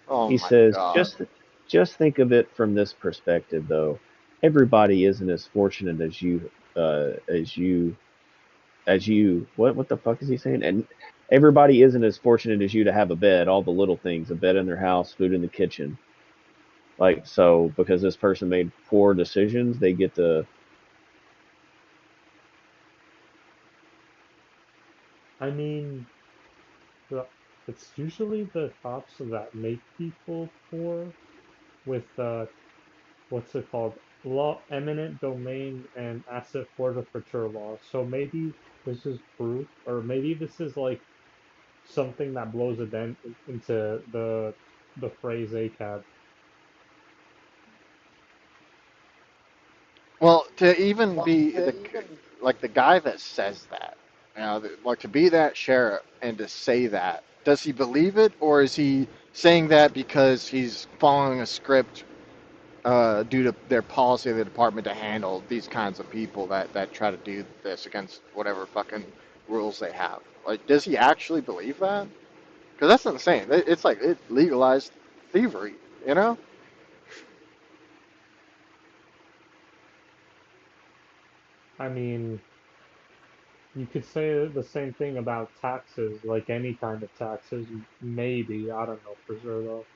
Oh He my says, God. just think of it from this perspective, though. Everybody isn't as fortunate as you. What the fuck is he saying? And everybody isn't as fortunate as you to have a bed, all the little things, a bed in their house, food in the kitchen. Like so, because this person made poor decisions, they get to. I mean, it's usually the cops that make people poor with what's it called? Law, eminent domain, and asset forfeiture law. So maybe this is proof, or maybe this is like something that blows a dent into the phrase ACAB. Well, to even be the guy that says that, like to be that sheriff and to say that, does he believe it or is he saying that because he's following a script due to their policy of the department to handle these kinds of people that try to do this against whatever fucking rules they have. Like, does he actually believe that? Because that's insane. It's like it legalized thievery, you know? I mean, you could say the same thing about taxes, like any kind of taxes, maybe. I don't know for sure though.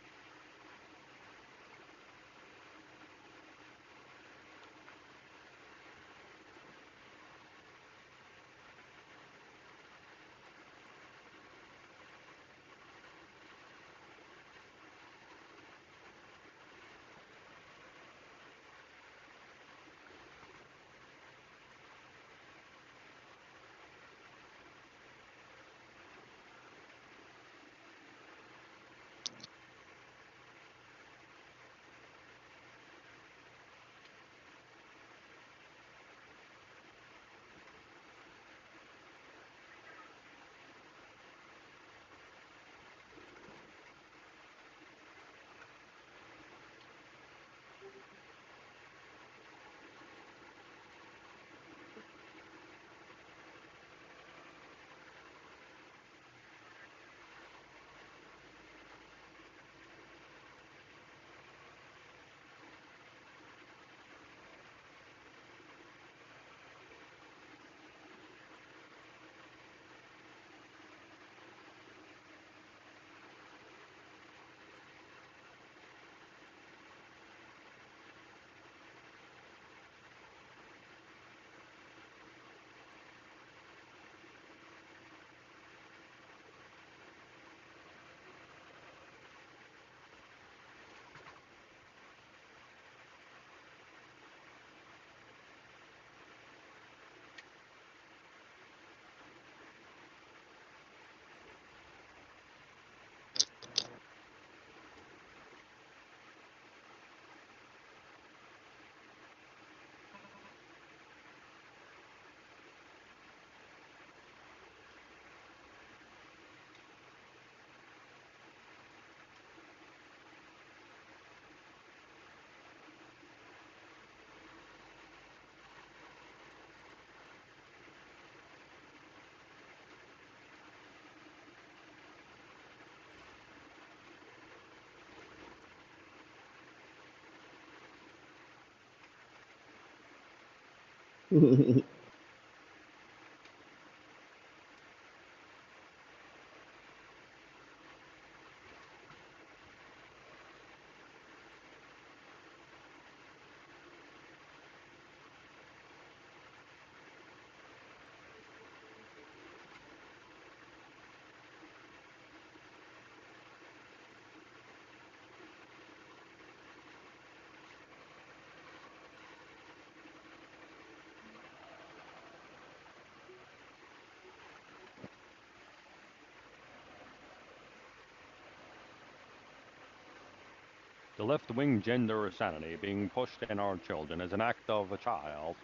The left-wing gender insanity being pushed in our children is an act of child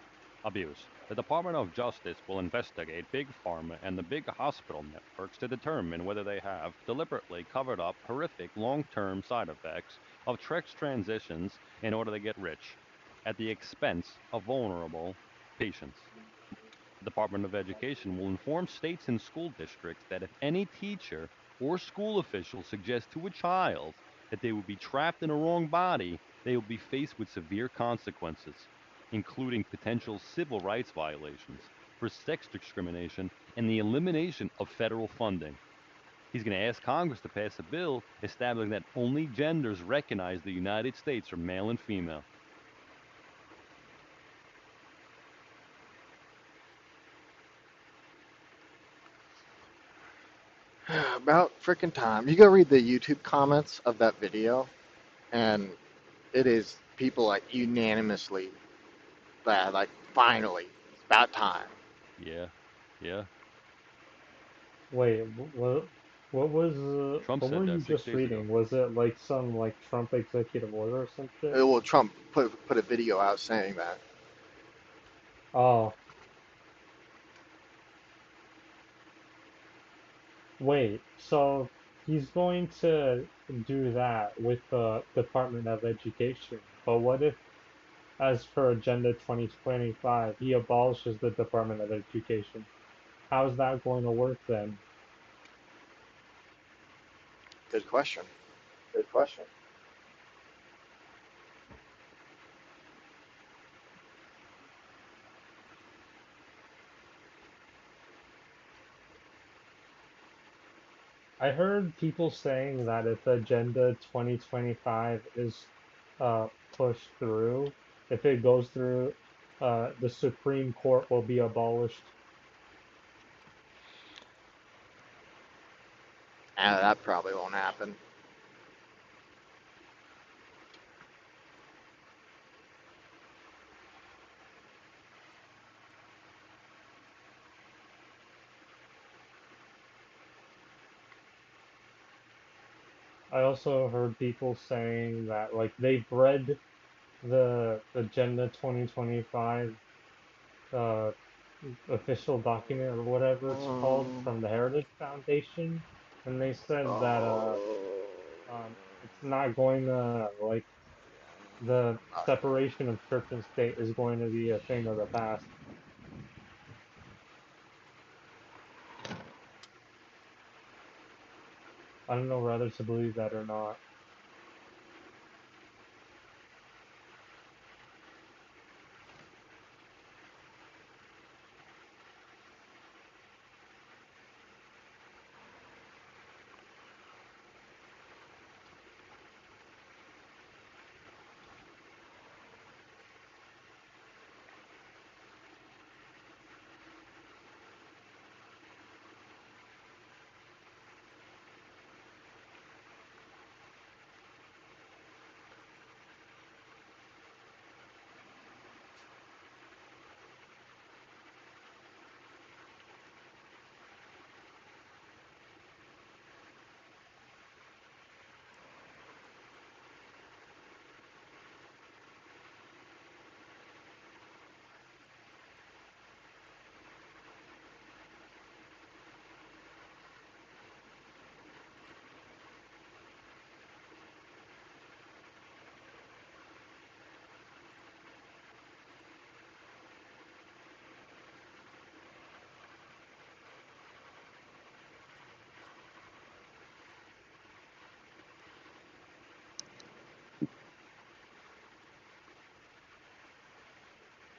abuse. The Department of Justice will investigate Big Pharma and the big hospital networks to determine whether they have deliberately covered up horrific long-term side effects of sex transitions in order to get rich at the expense of vulnerable patients. The Department of Education will inform states and school districts that if any teacher or school official suggests to a child that they will be trapped in a wrong body, they will be faced with severe consequences, including potential civil rights violations for sex discrimination and the elimination of federal funding. He's going to ask Congress to pass a bill establishing that only genders recognized in the United States are male and female. About freaking time. You go read the YouTube comments of that video, and it is people like unanimously that like finally it's about time. Yeah, yeah. Wait, what was Trump what said were that you six just days ago. reading? Was it like some like Trump executive order or some shit? Well, Trump put a video out saying that. Oh, wait. So he's going to do that with the Department of Education. But what if, as per Agenda 2025, he abolishes the Department of Education? How is that going to work then? Good question. Good question. I heard people saying that if Agenda 2025 is pushed through, if it goes through, the Supreme Court will be abolished. That probably won't happen. I also heard people saying that like they've read the Agenda 2025 official document or whatever it's called from the Heritage Foundation, and they said that it's not going to like the separation of church and state is going to be a thing of the past. I don't know whether to believe that or not.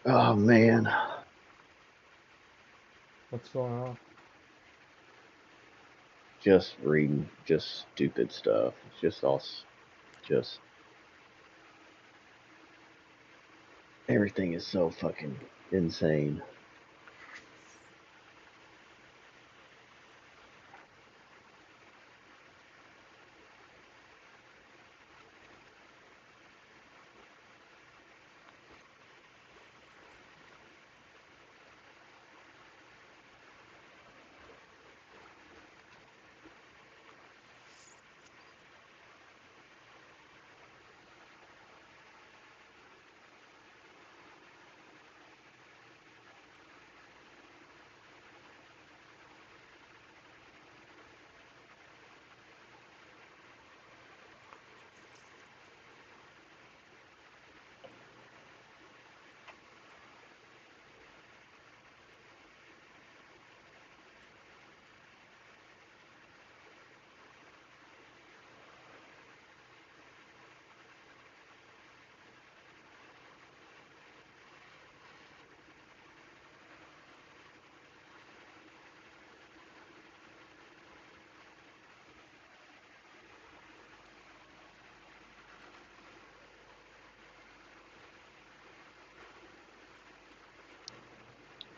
Oh man, What's going on? just reading just stupid stuff. It's just all just everything is so fucking insane.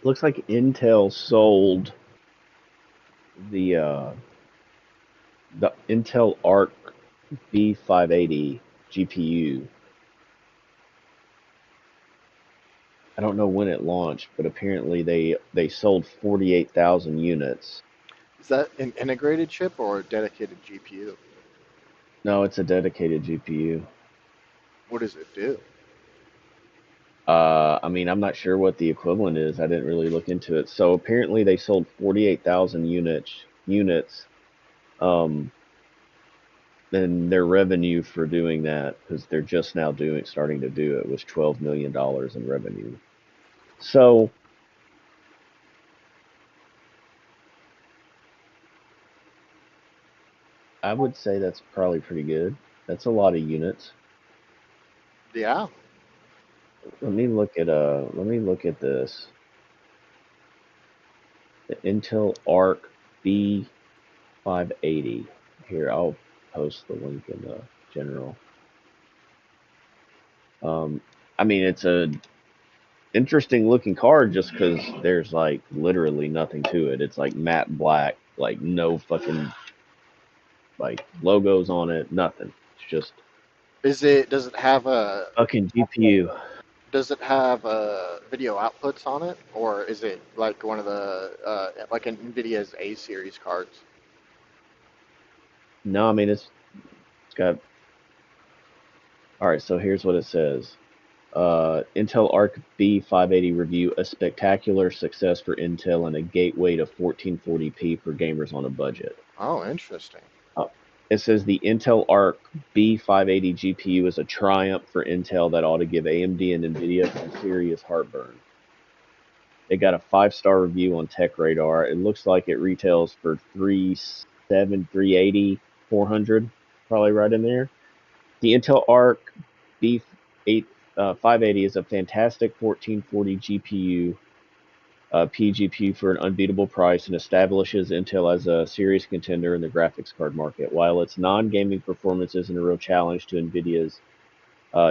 Looks like Intel sold the Intel Arc B580 GPU. I don't know when it launched, but apparently they sold 48,000 units. Is that an integrated chip or a dedicated GPU? No, it's a dedicated GPU. What does it do? I mean, I'm not sure what the equivalent is. I didn't really look into it. So apparently they sold 48,000 units. then their revenue for doing that, because they're just now starting to do it, was $12 million in revenue. So I would say that's probably pretty good. That's a lot of units. Yeah. Let me look at this. The Intel Arc B580. Here, I'll post the link in the general. I mean, it's a interesting looking card just because there's like literally nothing to it. It's like matte black, like no fucking like logos on it, nothing. It's just Does it have a fucking GPU. Does it have video outputs on it, or is it like one of the like an NVIDIA's A series cards? No, I mean it's got. All right, so here's what it says. Intel Arc B580 review, a spectacular success for Intel and a gateway to 1440p for gamers on a budget. Oh, interesting. It says the Intel Arc B580 GPU is a triumph for Intel that ought to give AMD and NVIDIA some serious heartburn. It got a 5-star review on TechRadar. It looks like it retails for $370, $380, $400, probably right in there. The Intel Arc B580 is a fantastic 1440 GPU, PGPU for an unbeatable price, and establishes Intel as a serious contender in the graphics card market. While its non-gaming performance isn't a real challenge to NVIDIA's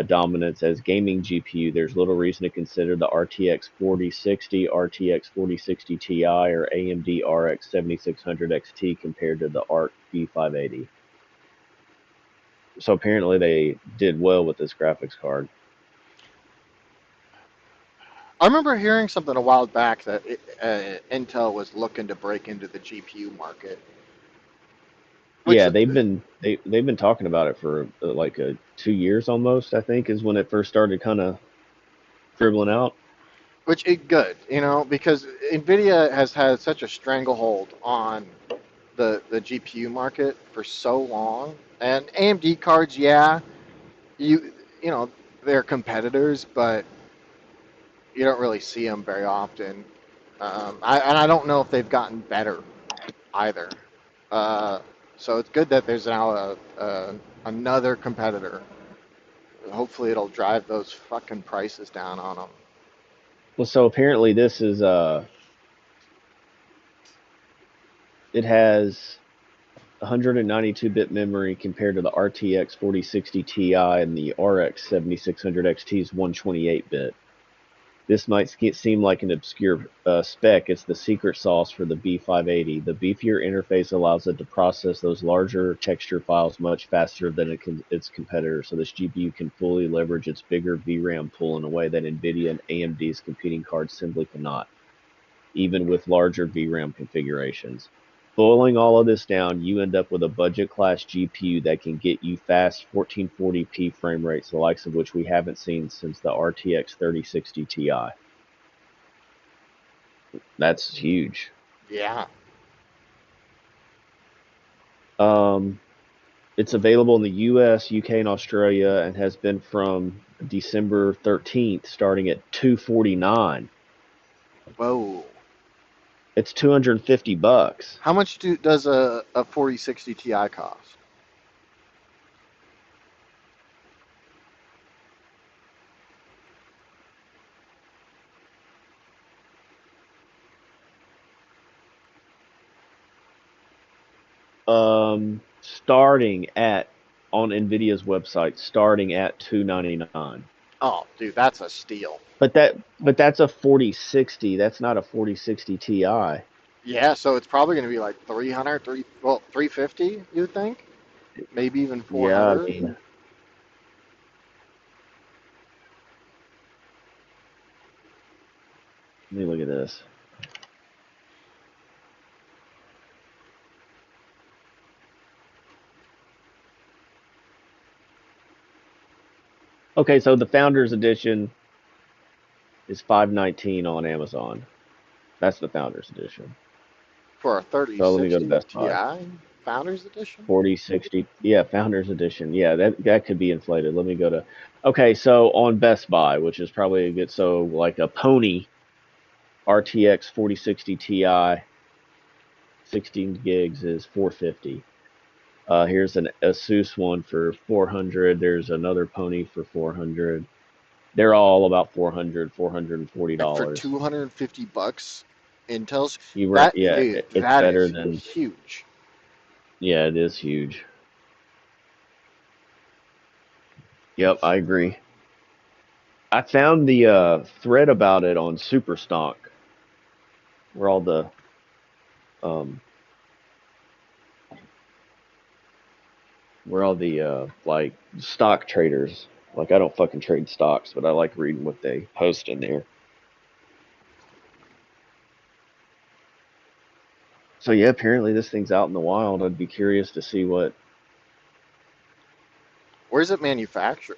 dominance as gaming GPU, there's little reason to consider the RTX 4060, RTX 4060 Ti, or AMD RX 7600 XT compared to the Arc B580. So apparently they did well with this graphics card. I remember hearing something a while back that Intel was looking to break into the GPU market. Yeah, they've been talking about it for like 2 years almost. I think is when it first started kind of dribbling out. Which is good, because NVIDIA has had such a stranglehold on the GPU market for so long, and AMD cards, yeah, they're competitors, but you don't really see them very often. I don't know if they've gotten better either. So it's good that there's now another competitor. Hopefully it'll drive those fucking prices down on them. Well, so apparently this is it has 192-bit memory compared to the RTX 4060 Ti and the RX 7600 XT's 128-bit. This might seem like an obscure spec. It's the secret sauce for the B580. The beefier interface allows it to process those larger texture files much faster than its competitors, so this GPU can fully leverage its bigger VRAM pool in a way that NVIDIA and AMD's competing cards simply cannot, even with larger VRAM configurations. Boiling all of this down, you end up with a budget-class GPU that can get you fast 1440p frame rates, the likes of which we haven't seen since the RTX 3060 Ti. That's huge. Yeah. It's available in the US, UK, and Australia, and has been from December 13th, starting at $249. Whoa. It's $250. How much does a 4060 Ti cost? Starting at on NVIDIA's website, starting at $299. Oh, dude, that's a steal. But that's a 4060. That's not a 4060 Ti. Yeah, so it's probably going to be like 350, you'd think? Maybe even 400. Yeah, I mean, let me look at this. Okay, so the Founders Edition is $519 on Amazon. That's the Founders Edition. For a 3060 so let me go to Best Ti? Buy. Founders Edition? 4060. Yeah, Founders Edition. Yeah, that could be inflated. Let me go to. Okay, so on Best Buy, which is probably a good, so like a Pony RTX 4060 Ti, 16 gigs is 450. Here's an Asus one for 400. There's another Pony for 400. They're all about $400, $440. And for $250, Intel's Yeah, dude, it's that better is than. huge. Yeah, it is huge. Yep, I agree. I found the thread about it on Superstock, where all the like stock traders. Like, I don't fucking trade stocks, but I like reading what they post in there. So yeah, apparently this thing's out in the wild. I'd be curious to see what. Where's it manufactured?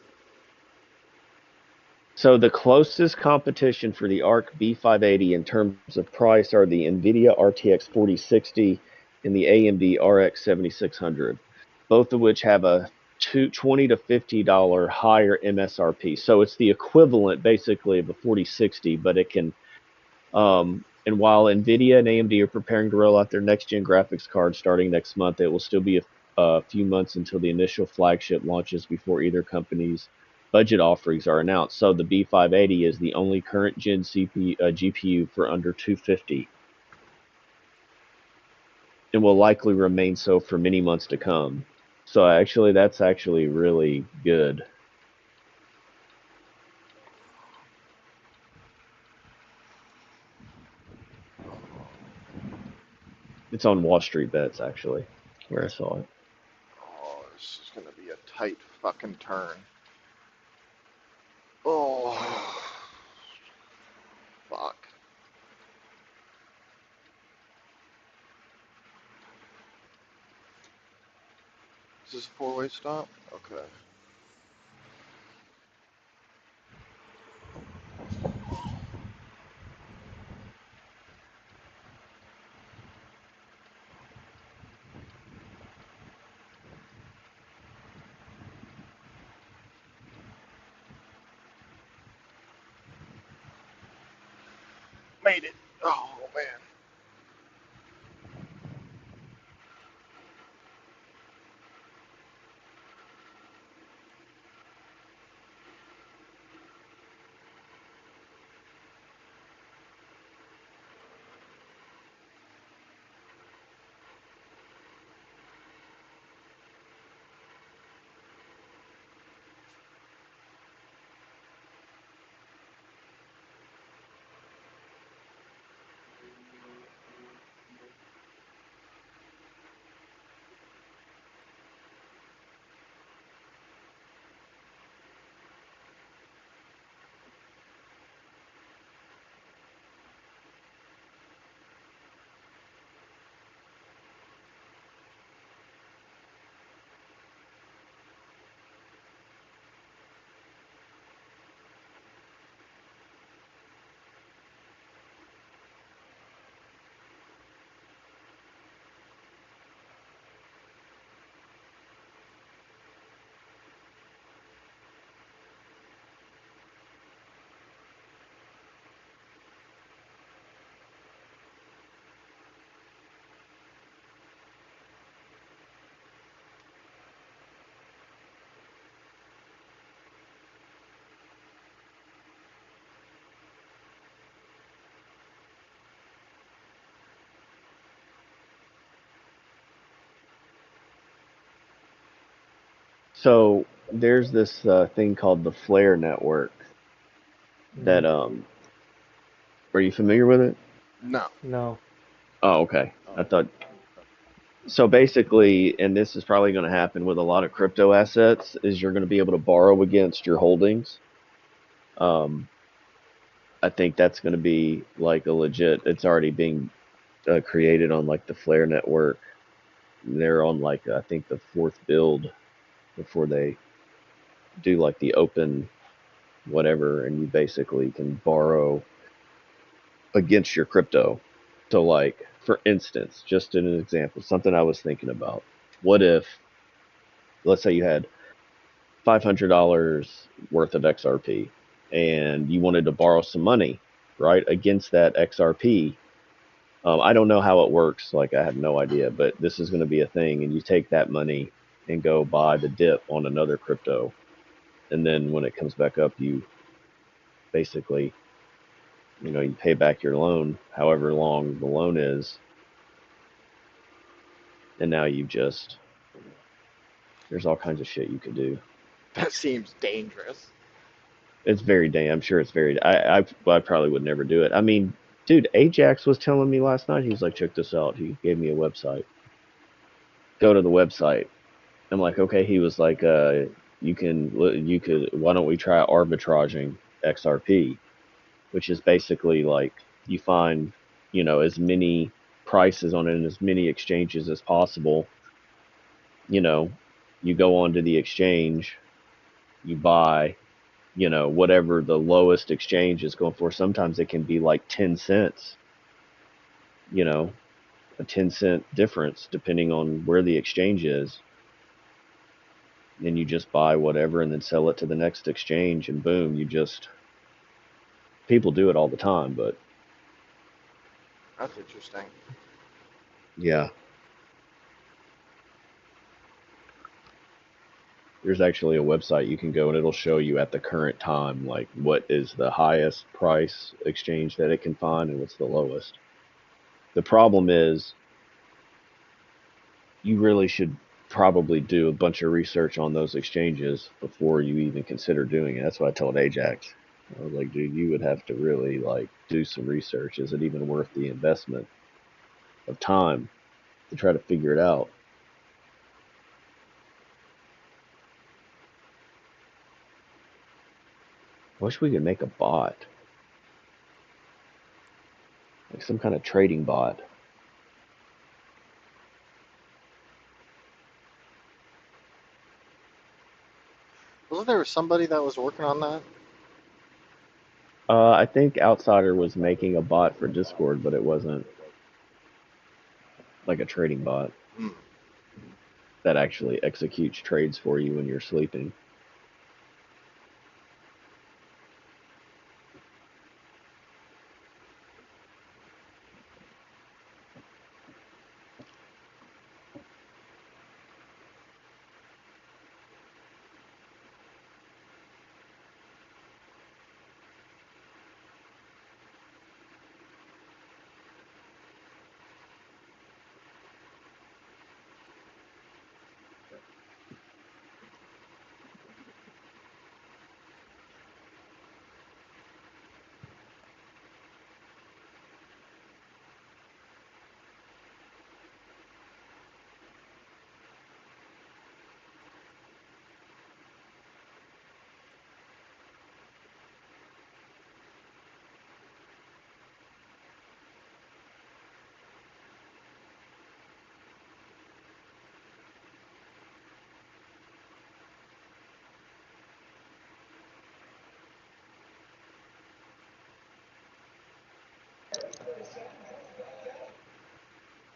So the closest competition for the ARC B580 in terms of price are the NVIDIA RTX 4060 and the AMD RX 7600, both of which have a $20 to $50 higher MSRP. So it's the equivalent basically of a 4060, but it can. And while NVIDIA and AMD are preparing to roll out their next-gen graphics cards starting next month, it will still be a few months until the initial flagship launches before either company's budget offerings are announced. So the B580 is the only current gen GPU for under $250, and will likely remain so for many months to come. So actually, that's actually really good. It's on Wall Street Bets, actually, where I saw it. Oh, this is gonna be a tight fucking turn. Oh, fuck. Is this a four-way stop? Okay. Made it. Oh, man. So there's this thing called the Flare Network that are you familiar with it? No. No. Oh, okay. I thought so. Basically, and this is probably going to happen with a lot of crypto assets, is you're going to be able to borrow against your holdings. I think that's going to be like a legit. It's already being created on like the Flare Network. They're on like I think the fourth build before they do like the open whatever, and you basically can borrow against your crypto. So like for instance, just an example, something I was thinking about. What if, let's say you had $500 worth of XRP and you wanted to borrow some money, right, against that XRP. I don't know how it works. Like, I have no idea, but this is going to be a thing. And you take that money and go buy the dip on another crypto. And then when it comes back up, you basically, you pay back your loan, however long the loan is. And now there's all kinds of shit you could do. That seems dangerous. It's very I'm sure it's very, I probably would never do it. I mean, dude, Ajax was telling me last night, he's like, check this out. He gave me a website. Go to the website. I'm like, okay. He was like, you could, why don't we try arbitraging XRP, which is basically like you find, as many prices on it and as many exchanges as possible. You go onto the exchange, you buy, whatever the lowest exchange is going for. Sometimes it can be like 10 cents, a 10-cent difference depending on where the exchange is. And you just buy whatever and then sell it to the next exchange, and boom, people do it all the time, but That's interesting. yeah. There's actually a website you can go and it'll show you at the current time, like what is the highest price exchange that it can find and what's the lowest. The problem is you really should probably do a bunch of research on those exchanges before you even consider doing it. That's what I told Ajax. I was like, dude, you would have to really do some research. Is it even worth the investment of time to try to figure it out? I wish we could make a bot. Like some kind of trading bot. Wasn't there somebody that was working on that? I think Outsider was making a bot for Discord, but it wasn't like a trading bot that actually executes trades for you when you're sleeping.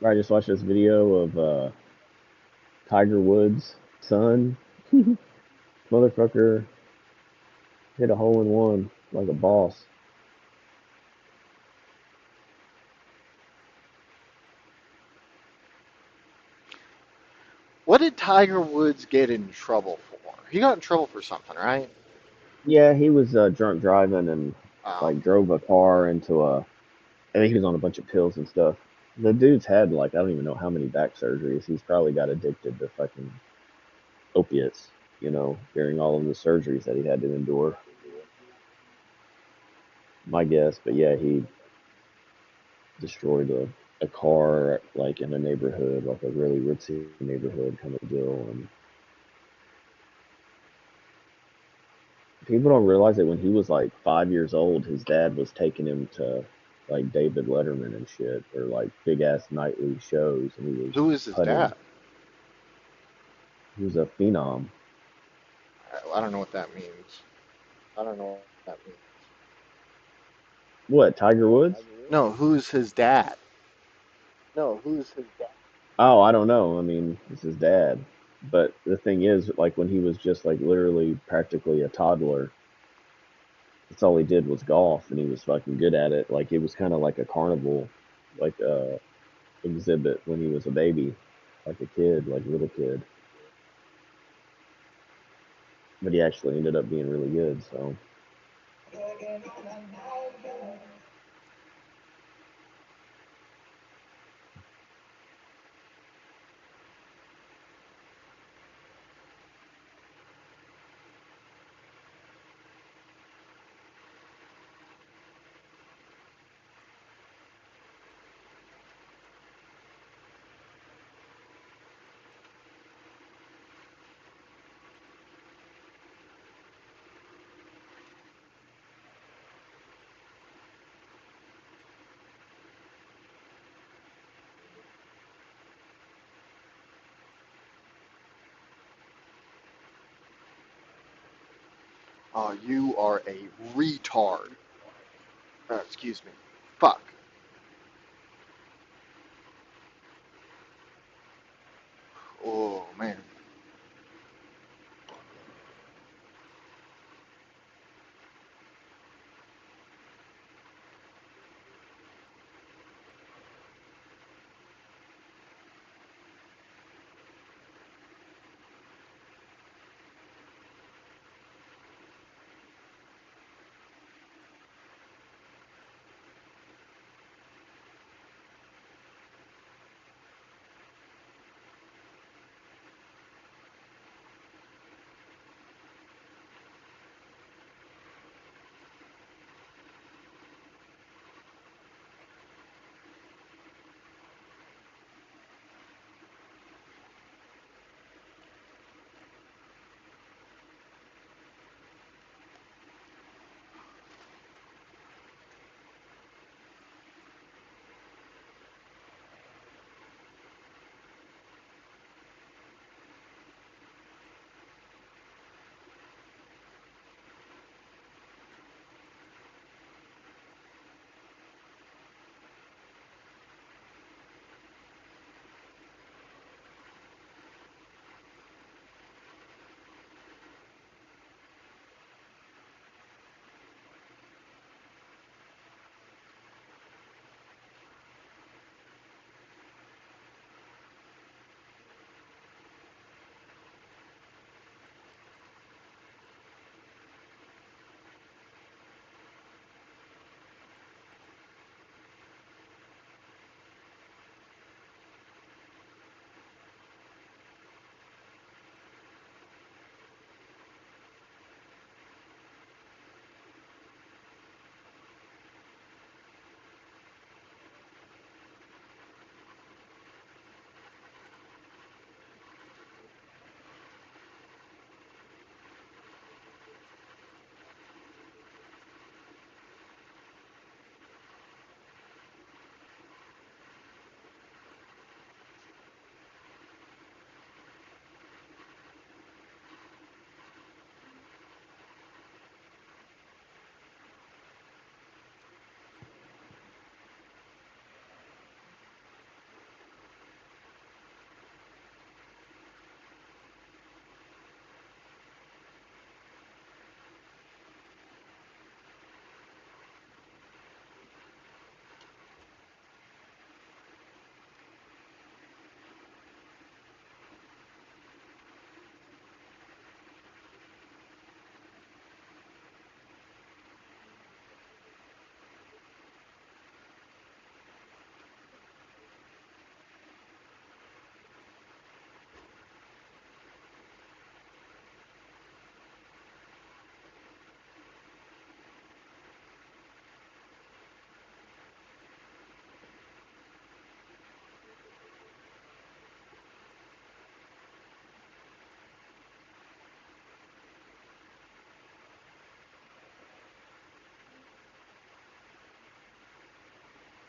I just watched this video of Tiger Woods' son. Motherfucker hit a hole in one like a boss. What did Tiger Woods get in trouble for? He got in trouble for something, right? Yeah, he was drunk driving and drove a car into I think he was on a bunch of pills and stuff. The dude's had I don't even know how many back surgeries. He's probably got addicted to fucking opiates, during all of the surgeries that he had to endure. My guess, but yeah, he destroyed a car in a neighborhood, like a really ritzy neighborhood kind of deal. And people don't realize that when he was 5 years old, his dad was taking him to David Letterman and shit, or big ass nightly shows, and he was. Who is his dad? He was a phenom. I don't know what that means. What, Tiger Woods? No, who's his dad? No, who's his dad? Oh, I don't know. I mean, it's his dad. But the thing is, like when he was just like literally practically a toddler, that's all he did was golf, and he was fucking good at it. Like it was kind of like a carnival, like exhibit when he was a baby, like a kid, like a little kid. But he actually ended up being really good. So Oh, you are a retard. Excuse me. Fuck. Oh man.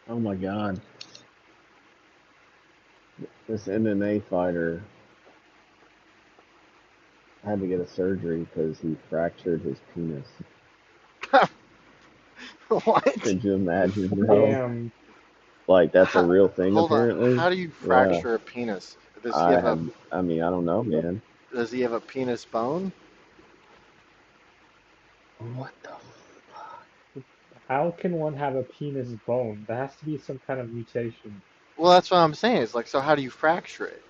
oh my god, this MMA fighter had to get a surgery because he fractured his penis. What? Could you imagine, bro? Damn. Like that's a How, real thing hold on. apparently. How do you Yeah, fracture a penis? Does he I have a have. I mean, I don't know, man. Does he have a penis bone? What the? How can one have a penis bone? There has to be some kind of mutation. Well, that's what I'm saying. It's like, so how do you fracture it?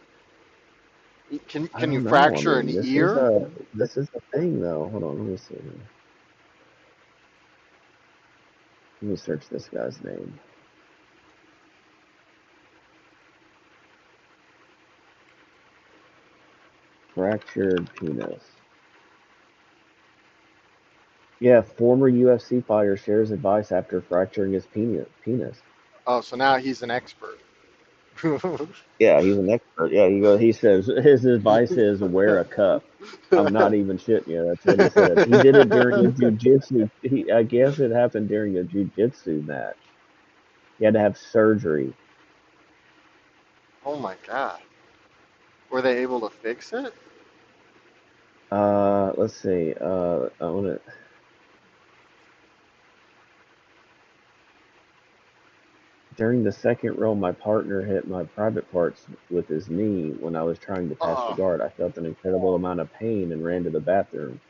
I Can you don't know. I fracture an mean, ear? this is a thing though. Hold on, let me see. Let me search this guy's name. Fractured penis. Yeah, former UFC fighter shares advice after fracturing his penis. Oh, so now he's an expert. Yeah, he's an expert. Yeah, he says his advice is wear a cup. I'm not even shitting you. That's what he said. He did it during a jujitsu. I guess it happened during a jujitsu match. He had to have surgery. Oh my God. Were they able to fix it? Let's see. I want to. During the second roll, my partner hit my private parts with his knee when I was trying to pass the Oh, guard. I felt an incredible amount of pain and ran to the bathroom.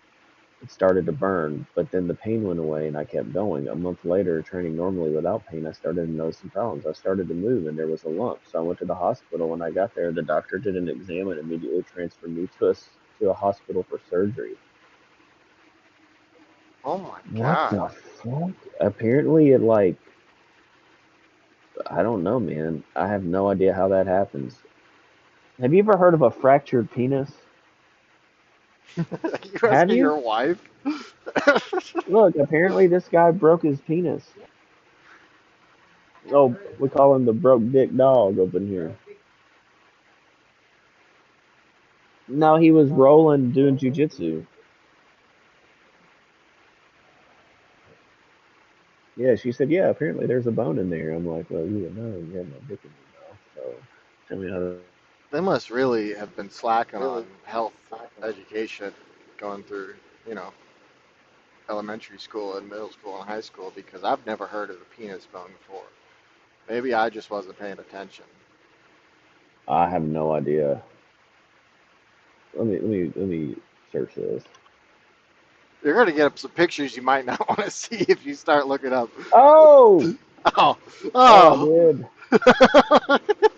It started to burn, but then the pain went away and I kept going. A month later, training normally without pain, I started to notice some problems. I started to move and there was a lump. So I went to the hospital. When I got there, the doctor did an exam and immediately transferred me to a hospital for surgery. oh my What God. the fuck? Apparently, I don't know, man. I have no idea how that happens. Have you ever heard of a fractured penis? You Have asking you? your wife? Look, apparently this guy broke his penis. Oh, we call him the broke dick dog up in here. No, he was rolling doing jujitsu. Yeah, she said, yeah, apparently there's a bone in there. I'm like, well, you would know. You had no dick in your mouth. So tell me how to. They must really have been slacking on health education going through, you know, elementary school and middle school and high school because I've never heard of the penis bone before. Maybe I just wasn't paying attention. I have no idea. Let me search this. You're going to get up some pictures you might not want to see if you start looking up. Oh, Oh, oh, I oh. did.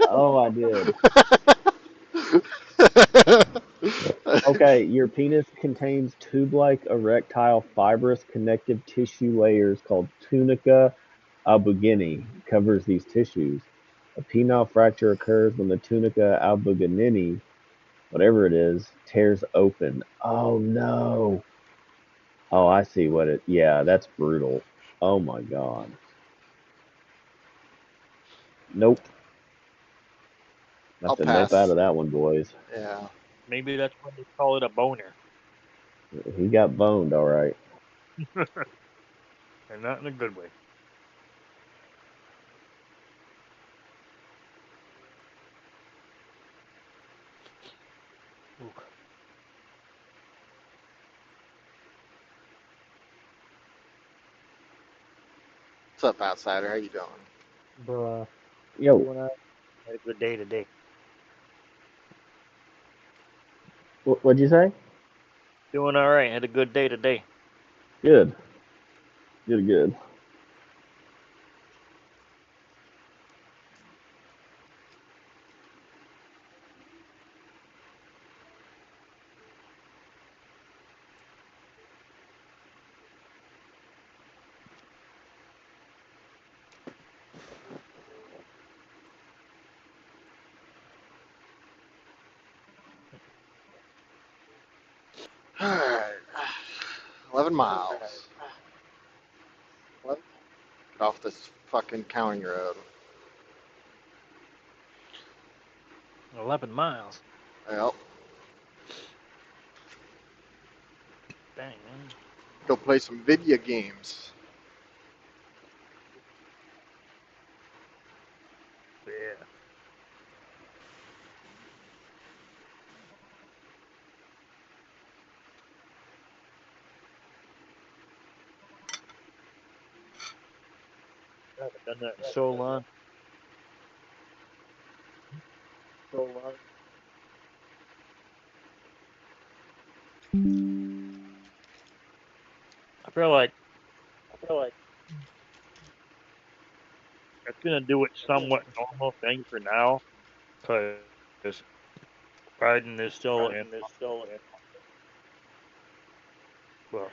Oh, I did. Okay, your penis contains tube-like erectile fibrous connective tissue layers called tunica albuginea. Covers these tissues. A penile fracture occurs when the tunica albuginea, whatever it is, tears open. Oh no. Oh, I see what it. Yeah, that's brutal. Oh my god. Nope. I'll That's a nope out pass. of that one, boys. Yeah. Maybe that's why they call it a boner, He got boned, all right. and not in a good way. Ooh. What's up, outsider? How you doing? Bruh. Yo, Doing all right. Had a good day today. what'd you say? Doing all right. Had a good day today. Good. Good, good. All right. 11 miles. Get off this fucking county road. 11 miles. Yep. Dang, man. Go play some video games. Yeah. I haven't done that in so long. I feel like it's gonna do it somewhat normal thing for now, because Biden is still in. Well,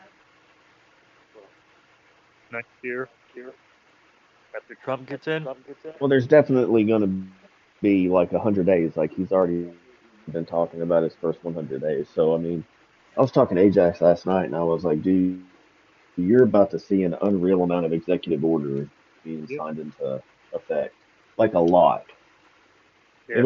next year after Trump gets in. Well, there's definitely going to be like 100 days. Like he's already been talking about his first 100 days. So I mean, I was talking to Ajax last night, and I was like, dude, you're about to see an unreal amount of executive orders being Yep. signed into effect, like a lot. Yeah.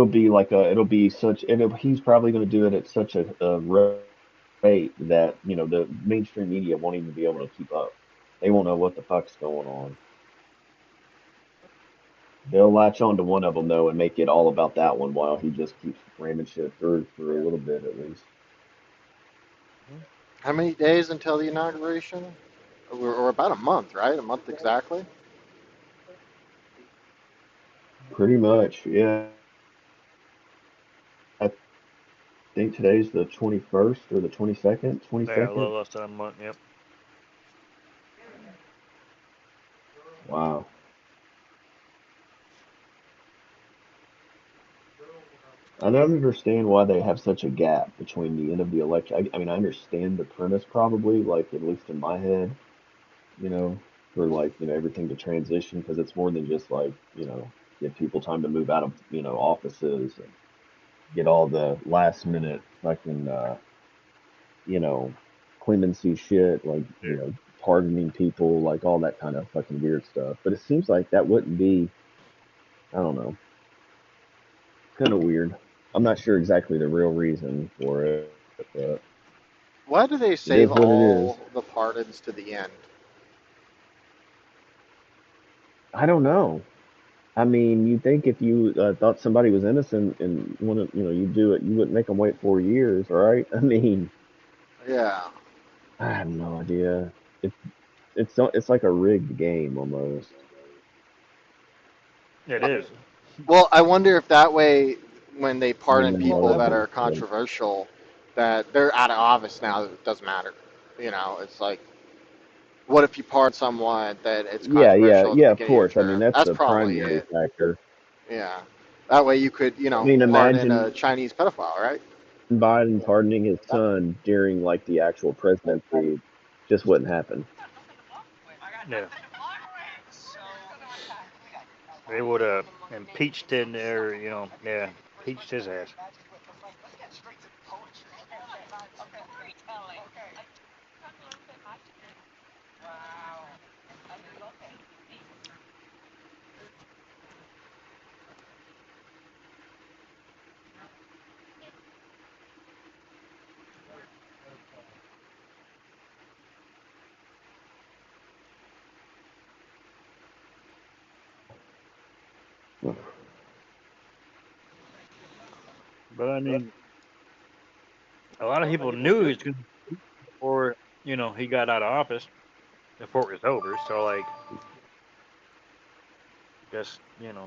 He's probably going to do it at such a rate that, you know, the mainstream media won't even be able to keep up. They won't know what the fuck's going on. They'll latch on to one of them though and make it all about that one while he just keeps ramming shit through for a little bit at least. How many days until the inauguration? Or about a month, right? A month exactly. Pretty much, yeah. I think today's the 21st or the 22nd. Yeah, a 22nd. little less than a month. Yep. Wow. I don't understand why they have such a gap between the end of the election. I mean, I understand the premise probably, like at least in my head, you know, for like, you know, everything to transition because it's more than just like, you know, give people time to move out of, you know, offices and get all the last minute fucking, you know, clemency shit, like, you know, pardoning people, like all that kind of fucking weird stuff. But it seems like that wouldn't be, I don't know, kind of weird. I'm not sure exactly the real reason for it, but Why do they it save is what it is. all the pardons to the end? I don't know. I mean, you think if you thought somebody was innocent and wanted, you know, you do it, you wouldn't make them wait 4 years, right? I mean, Yeah. I have no idea. It's like a rigged game almost. It is. Well, I wonder if that way, when they I pardon mean, I know people that, that but are controversial, that they're out of office now, it doesn't matter. You know, it's like, what if you pardon someone that it's controversial at the yeah, of beginning of your course. I mean, term? that's That's the probably primary it. factor. Yeah. That way you could, I mean, pardon a imagine Chinese pedophile, right? Biden pardoning his son during like the actual presidency, just wouldn't happen. Yeah. They would have impeached in there, yeah, impeached his ass. But I mean, a lot of people knew he was going to before, he got out of office, before it was over. So, like, just,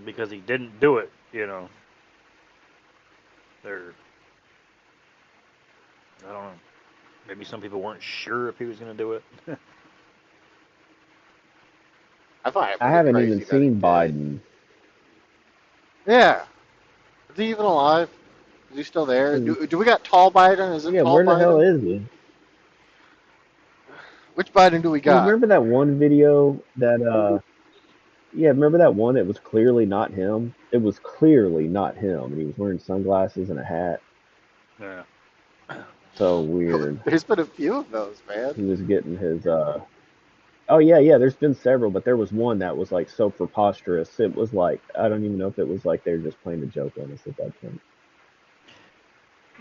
because he didn't do it, they're, I don't know. Maybe some people weren't sure if he was going to do it. I find it I pretty haven't crazy even that he seen did. Biden. Yeah. Is he even alive? Is he still there? Do we got tall Biden? Is it Yeah, tall where the hell Biden? is he? Which Biden do we Hey, got? remember that one video that yeah, remember that one? It was clearly not him. It was clearly not him, and he was wearing sunglasses and a hat. Yeah. So weird. There's been a few of those, man. He was getting his oh yeah, there's been several, but there was one that was like so preposterous. It was like I don't even know if it was like they were just playing a joke on us at that point.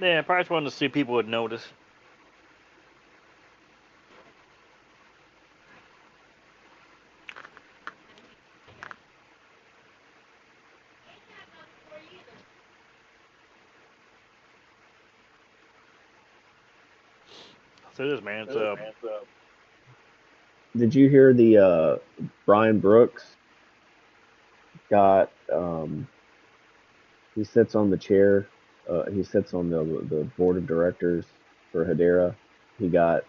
Yeah, I just wanted to see if people would notice. So it is, man. Did you hear the Brian Brooks got He sits on the chair. He sits on the board of directors for Hedera. He got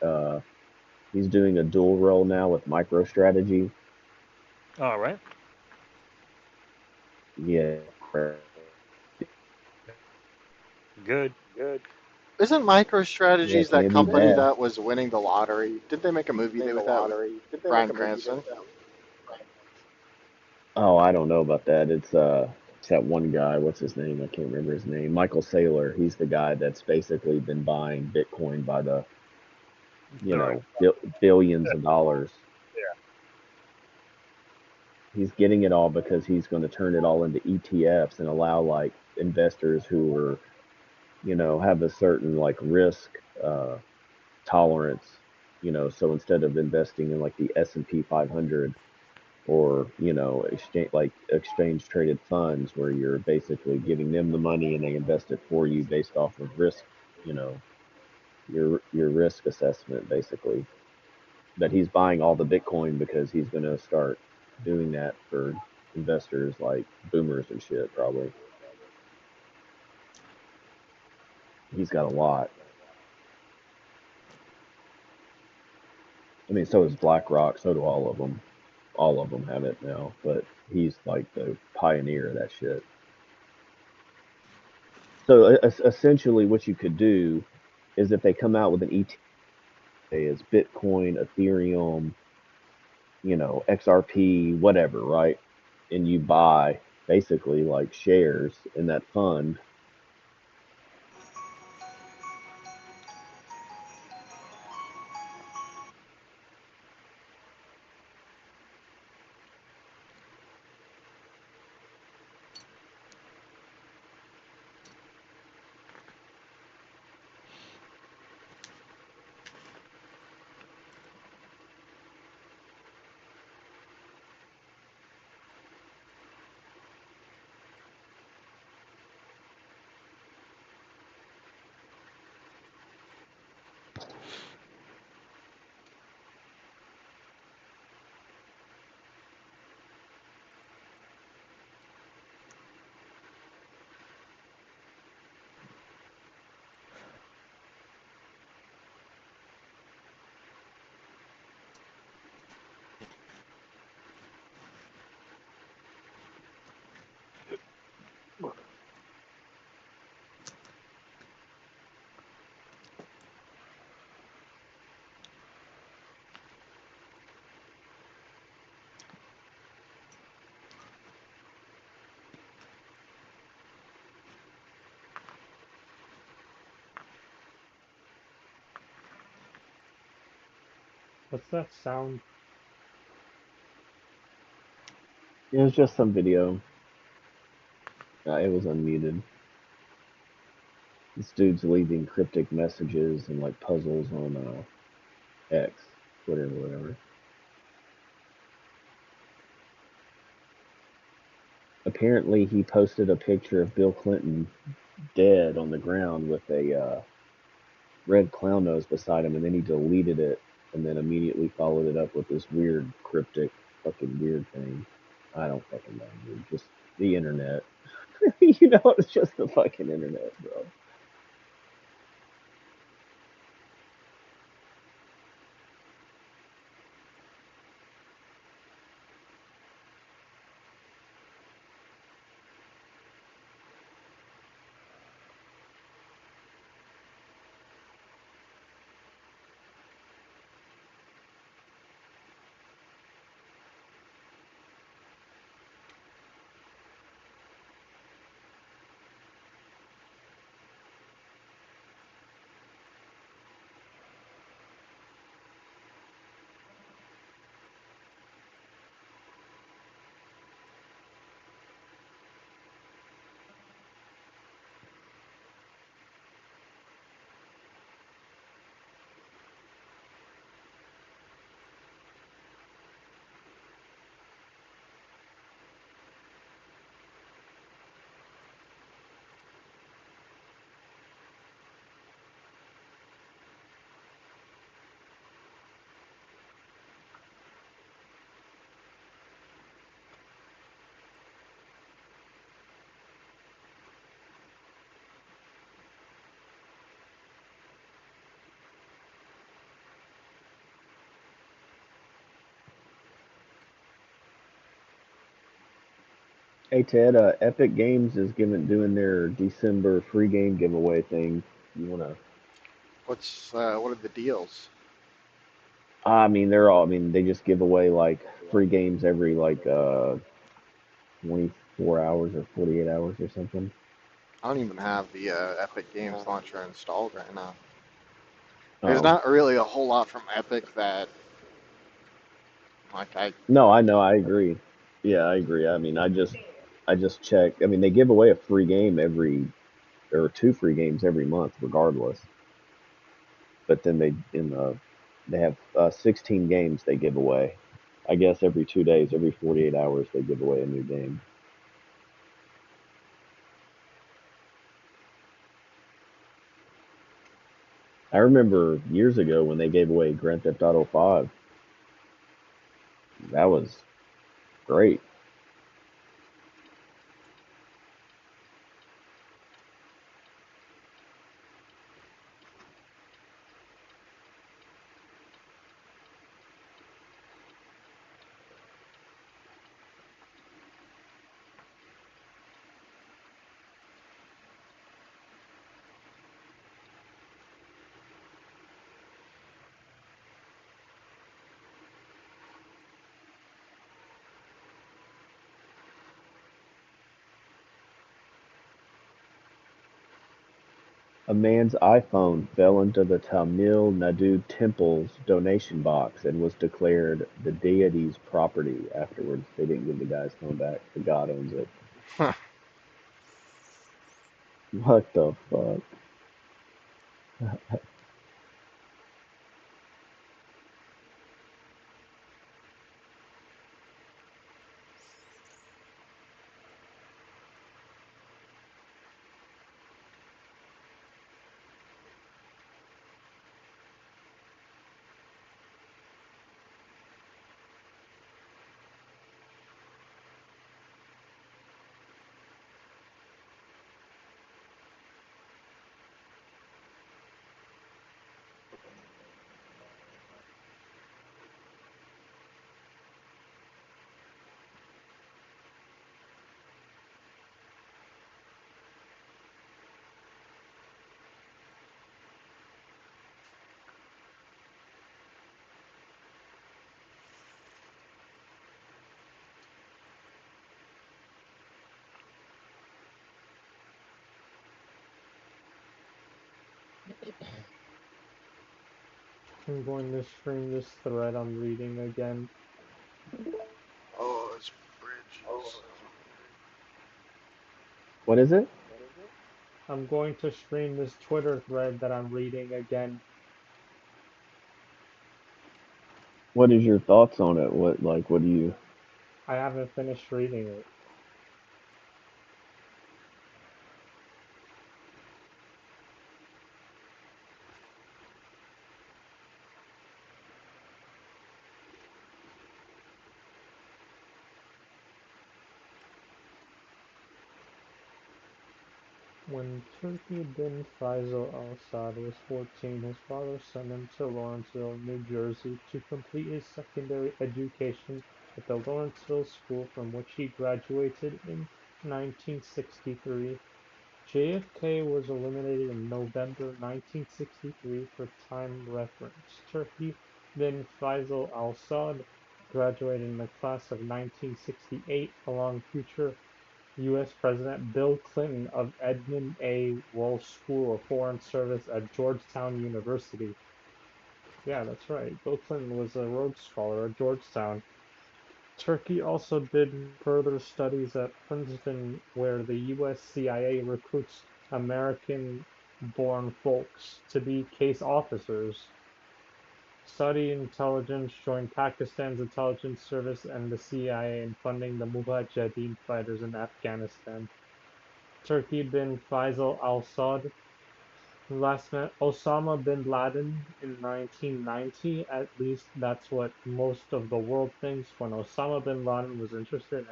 he's doing a dual role now with MicroStrategy. All right. Yeah. Good. Good. Isn't Yeah, MicroStrategies that can't be company bad. that was winning the lottery? Did they make a movie with that with Bryan Cranston? Oh, I don't know about that. It's that one guy. What's his name? I can't remember his name. Michael Saylor. He's the guy that's basically been buying Bitcoin by the Right. billions of dollars. Yeah. He's getting it all because he's going to turn it all into ETFs and allow like investors who are have a certain like risk tolerance. So instead of investing in like the S&P 500 or exchange traded funds where you're basically giving them the money and they invest it for you based off of risk, you know, your risk assessment basically. But he's buying all the Bitcoin because he's going to start doing that for investors like boomers and shit probably. He's got a lot. I mean, so does BlackRock, so do all of them. All of them have it now, but he's like the pioneer of that shit. So essentially, what you could do is if they come out with an ETF, is Bitcoin, Ethereum, XRP, whatever, right? And you buy basically like shares in that fund. What's that sound? It was just some video. It was unmuted. This dude's leaving cryptic messages and like puzzles on X, Twitter, whatever. Apparently, he posted a picture of Bill Clinton dead on the ground with a red clown nose beside him, and then he deleted it, and then immediately followed it up with this weird, cryptic, fucking weird thing. I don't fucking know, dude. Just the internet. It's just the fucking internet, bro. Hey Ted, Epic Games is doing their December free game giveaway thing. You wanna? What are the deals? I mean, they're all. I mean, they just give away like free games every like 24 hours or 48 hours or something. I don't even have the Epic Games launcher installed right now. There's Oh not really a whole lot from Epic that like I. no, I know, I agree. Yeah, I agree. I mean, I just checked. I mean, they give away a free game every or two free games every month, regardless. But then they have 16 games they give away. I guess every 2 days, every 48 hours, they give away a new game. I remember years ago when they gave away Grand Theft Auto 5. That was great. A man's iPhone fell into the Tamil Nadu temple's donation box and was declared the deity's property afterwards. They didn't give the guy's phone back. The god owns it. Huh. What the fuck? I'm going to stream this thread I'm reading again. Oh, it's bridges. What is it? I'm going to stream this Twitter thread that I'm reading again. What is your thoughts on it? What do you? I haven't finished reading it. When Turki bin Faisal al-Assad was 14, his father sent him to Lawrenceville, New Jersey to complete his secondary education at the Lawrenceville School, from which he graduated in 1963. JFK was eliminated in November 1963 for time reference. Turki bin Faisal al-Assad graduated in the class of 1968 along future U.S. President Bill Clinton of Edmund A. Walsh School of Foreign Service at Georgetown University. Yeah, that's right. Bill Clinton was a Rhodes Scholar at Georgetown. Turki also did further studies at Princeton, where the U.S. CIA recruits American-born folks to be case officers. Studied intelligence, joined Pakistan's intelligence service and the CIA in funding the Mujahideen fighters in Afghanistan. Turki bin Faisal al-Assad last met Osama bin Laden in 1990. At least that's what most of the world thinks. When Osama bin Laden was interested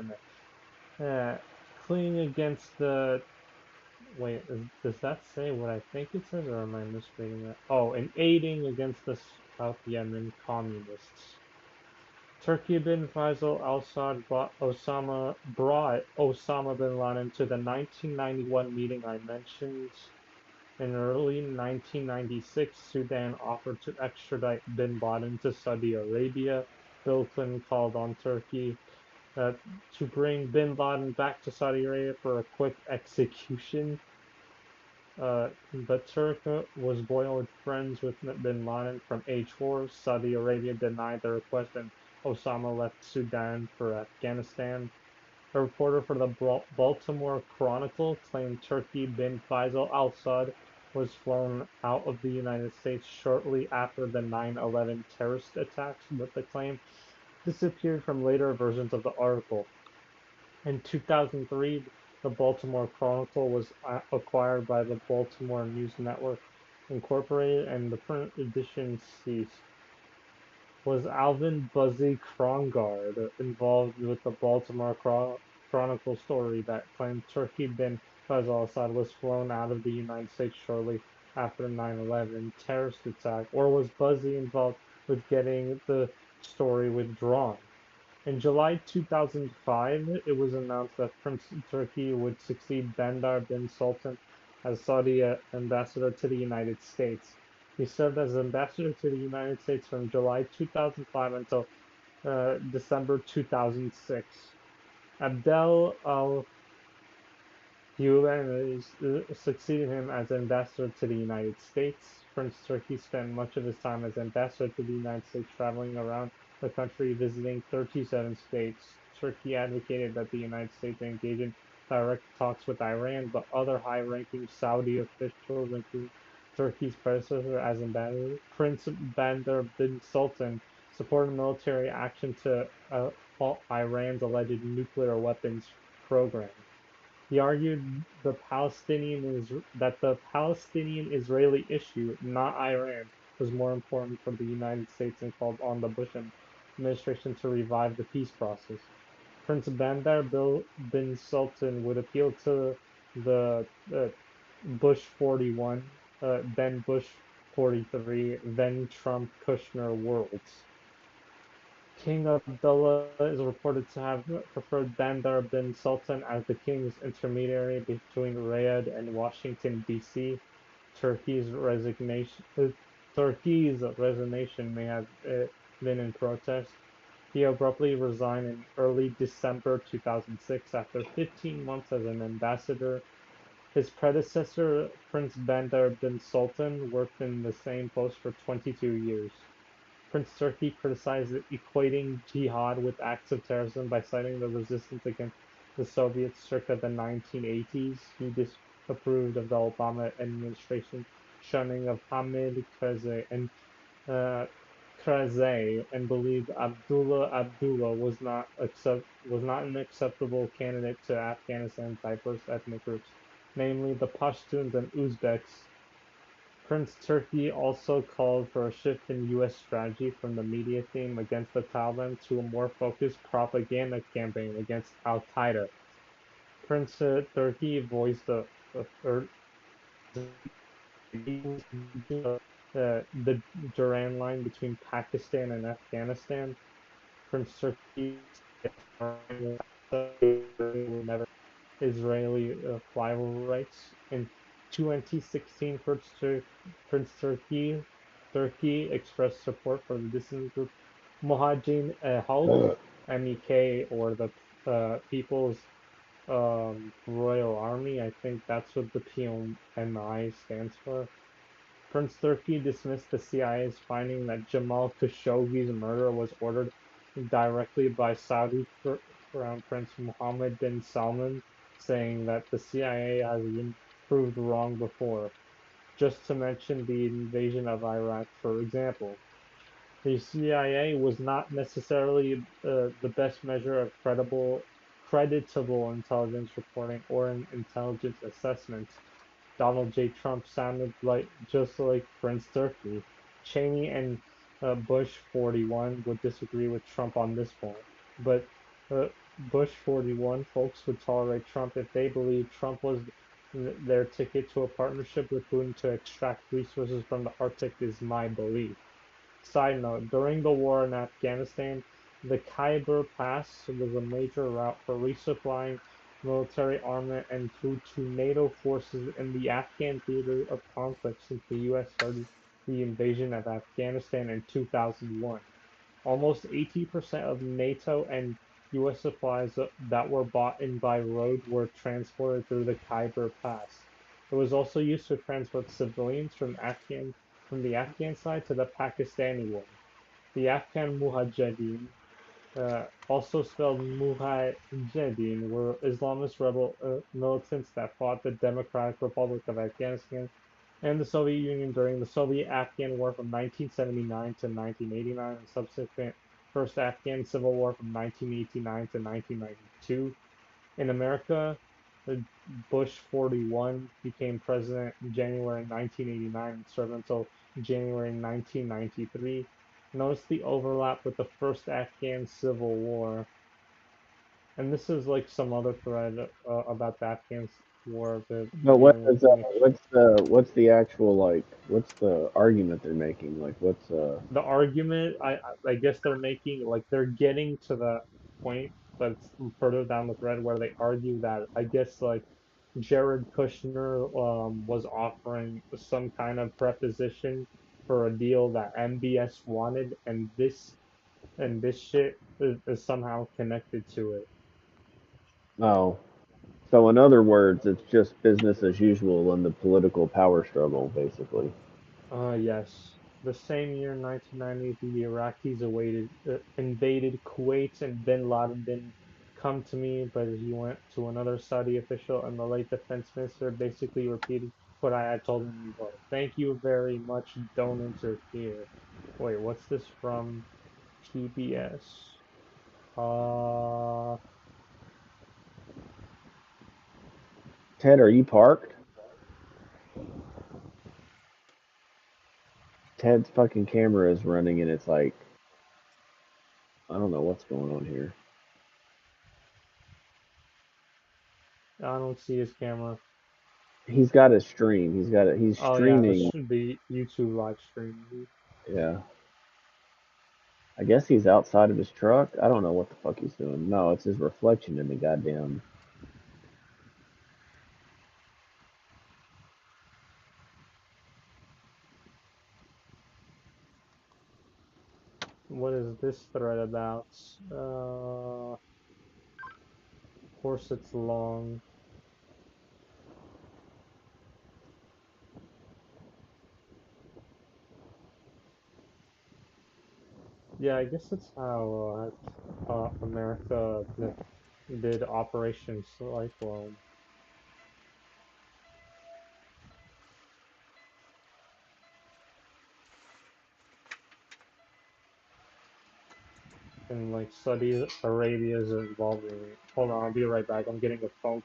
in fleeing against the... Wait, does that say what I think it says, or am I misreading that? Oh, and aiding against the South Yemen communists. Turkey bin Faisal al-Assad brought Osama bin Laden to the 1991 meeting I mentioned. In early 1996, Sudan offered to extradite bin Laden to Saudi Arabia. Bill Clinton called on Turkey to bring bin Laden back to Saudi Arabia for a quick execution. But Turkey was boiled friends with bin Laden from age 4. Saudi Arabia denied the request and Osama left Sudan for Afghanistan. A reporter for the Baltimore Chronicle claimed Turkey bin Faisal al-Assad was flown out of the United States shortly after the 9/11 terrorist attacks, but the claim disappeared from later versions of the article. In 2003, the Baltimore Chronicle was acquired by the Baltimore News Network Incorporated, and the print edition ceased. Was Alvin Buzzy Krongard involved with the Baltimore Chronicle story that claimed Turkey bin Faisal al-Assad was flown out of the United States shortly after 9/11 terrorist attack, or was Buzzy involved with getting the story withdrawn? In July 2005, it was announced that Prince Turkey would succeed Bandar bin Sultan as Saudi ambassador to the United States. He served as ambassador to the United States from July 2005 until December 2006. Abdel al-Hulain succeeded him as ambassador to the United States. Prince Turkey spent much of his time as ambassador to the United States, traveling around the country visiting 37 states. Turkey advocated that the United States engage in direct talks with Iran, but other high-ranking Saudi officials, including Turkey's predecessor as ambassador, Prince Bandar bin Sultan, supported military action to halt Iran's alleged nuclear weapons program. He argued that the Palestinian-Israeli issue, not Iran, was more important for the United States and called on the Bush administration to revive the peace process. Prince Bandar bin Sultan would appeal to the Bush 41, then Bush 43, then Trump Kushner worlds. King Abdullah is reported to have preferred Bandar bin Sultan as the king's intermediary between Riyadh and Washington, D.C. Turkey's resignation may have been in protest. He abruptly resigned in early December 2006 after 15 months as an ambassador. His predecessor, Prince Bandar bin Sultan, worked in the same post for 22 years. Prince Turkey criticized equating jihad with acts of terrorism by citing the resistance against the Soviets circa the 1980s. He disapproved of the Obama administration's shunning of Hamid Karzai and believed Abdullah was not an acceptable candidate to Afghanistan's diverse ethnic groups, namely the Pashtuns and Uzbeks. Prince Turkey also called for a shift in U.S. strategy from the media theme against the Taliban to a more focused propaganda campaign against Al-Qaeda. Prince Turkey voiced the Durand line between Pakistan and Afghanistan. Prince Turkey will never Israeli flyover rights. In 2016, Prince Turkey expressed support for the dissident group Mojahedin Halk, MEK, or the People's Royal Army. I think that's what the PMI stands for. Prince Turkey dismissed the CIA's finding that Jamal Khashoggi's murder was ordered directly by Saudi Crown Prince Mohammed bin Salman, saying that the CIA has been proved wrong before. Just to mention the invasion of Iraq, for example. The CIA was not necessarily the best measure of creditable intelligence reporting or intelligence assessment. Donald J. Trump sounded just like Prince Turkey. Cheney and Bush 41 would disagree with Trump on this point, but Bush 41 folks would tolerate Trump if they believed Trump was their ticket to a partnership with Putin to extract resources from the Arctic, is my belief. Side note, during the war in Afghanistan, The Khyber Pass was a major route for resupplying military armament and food to NATO forces in the Afghan theater of conflict since the U.S. started the invasion of Afghanistan in 2001. Almost 80% of NATO and U.S. supplies that were bought in by road were transported through the Khyber Pass. It was also used to transport civilians from the Afghan side to the Pakistani one. The Afghan Mujahideen, also spelled Mujahideen, were Islamist rebel militants that fought the Democratic Republic of Afghanistan and the Soviet Union during the Soviet-Afghan War from 1979 to 1989 and subsequent First Afghan Civil War from 1989 to 1992. In America, Bush 41 became president in January 1989 and served until January 1993. Notice the overlap with the First Afghan Civil War. And this is like some other thread about the Afghan War. But what's the argument they're making? Like, what's the argument? I guess they're making, like, they're getting to the point, but it's further down the thread where they argue that, I guess, like, Jared Kushner was offering some kind of preposition for a deal that MBS wanted, and this shit is somehow connected to it. oh? So in other words, it's just business as usual in the political power struggle, basically. Yes. The same year, 1990, the Iraqis invaded Kuwait, and bin Laden didn't come to me, but he went to another Saudi official, and the late defense minister basically repeated what I had told him before. Thank you very much, don't interfere. Wait, what's this from? TBS. Ted, are you parked? Ted's fucking camera is running, and it's like, I don't know what's going on here. I don't see his camera. He's got a stream. He's streaming. Yeah, the YouTube live stream. Yeah. I guess he's outside of his truck. I don't know what the fuck he's doing. No, it's his reflection in the goddamn. What is this thread about? Of course it's long. Yeah, I guess that's how America did Operation Cyclone. And like Saudi Arabia is involved in it. Hold on, I'll be right back. I'm getting a phone.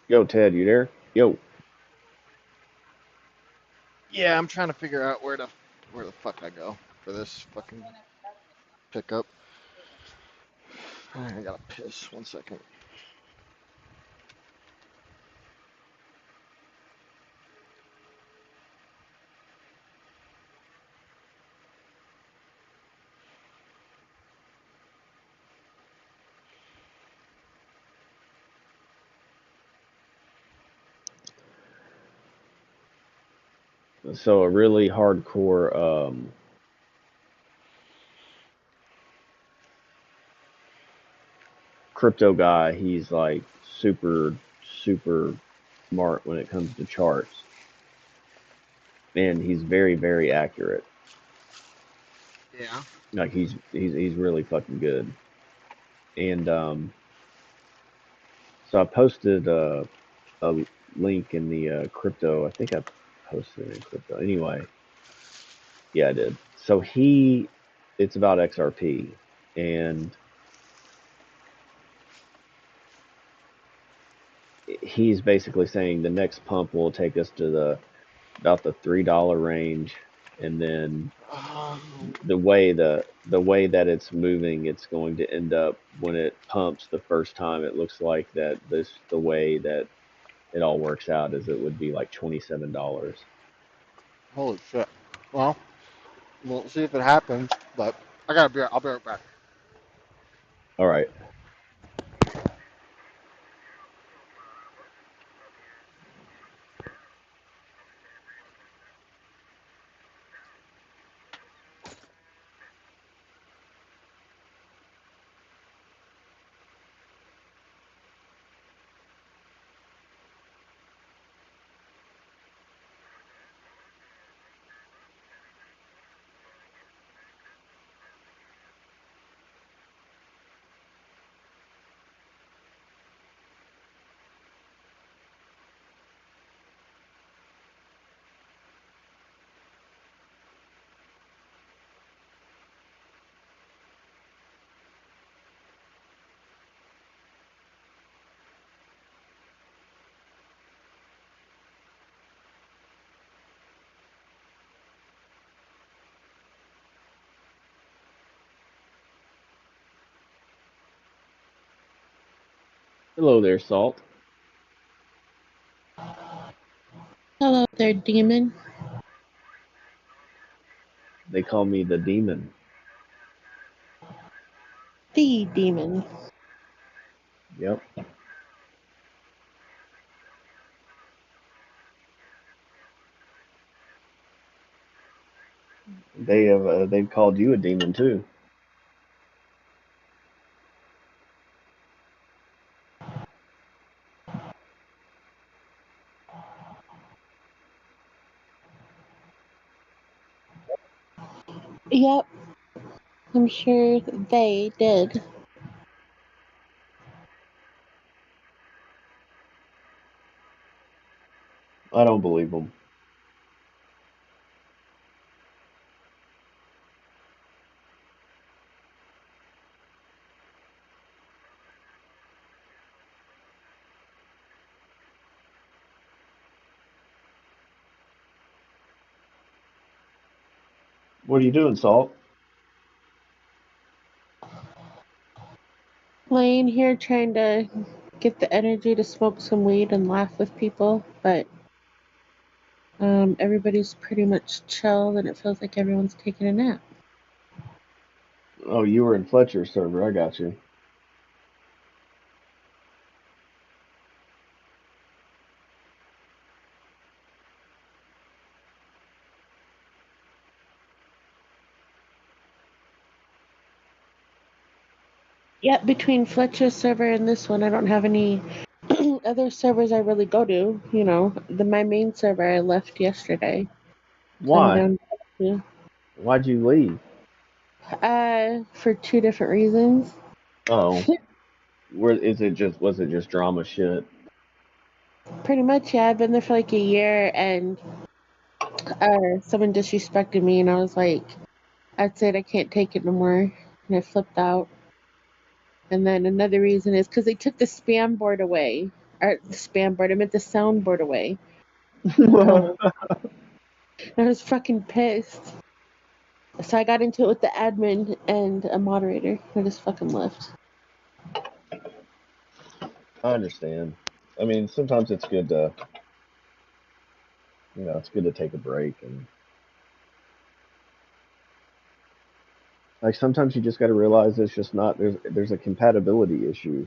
Yo, Ted, you there? Yo. Yeah, I'm trying to figure out where the fuck I go for this fucking pickup. I gotta piss. 1 second. So a really hardcore crypto guy. He's like super smart when it comes to charts, and he's very accurate. Yeah. Like he's really fucking good. And so I posted a link in the crypto. I think I posted it in crypto. Anyway, yeah, I did. So it's about XRP, and he's basically saying the next pump will take us to about the $3 range, and then the way that it's moving, it's going to end up when it pumps the first time. It looks like that the way that it all works out is it would be like $27. Holy shit. Well, we'll see if it happens, but I'll be right back. All right. Hello there, Salt. Hello there, demon. They call me the demon. The demon. Yep. They've called you a demon too. Yep, I'm sure they did. I don't believe them. What are you doing, Salt? Laying here trying to get the energy to smoke some weed and laugh with people, but everybody's pretty much chill and it feels like everyone's taking a nap. Oh, you were in Fletcher's server. I got you. Yep, between Fletcher's server and this one, I don't have any other servers I really go to. You know, my main server I left yesterday. So I'm Why? down to Why'd you leave? for 2 different reasons. Oh, was it just drama shit? Pretty much, yeah. I've been there for like a year, and someone disrespected me, and I was like, I said I can't take it no more, and I flipped out. And then another reason is because they took the spam board away, Or the spam board. I meant the soundboard away. I was fucking pissed. So I got into it with the admin and a moderator. I just fucking left. I understand. I mean, sometimes it's good to, it's good to take a break, and like sometimes you just got to realize it's just not there's a compatibility issue,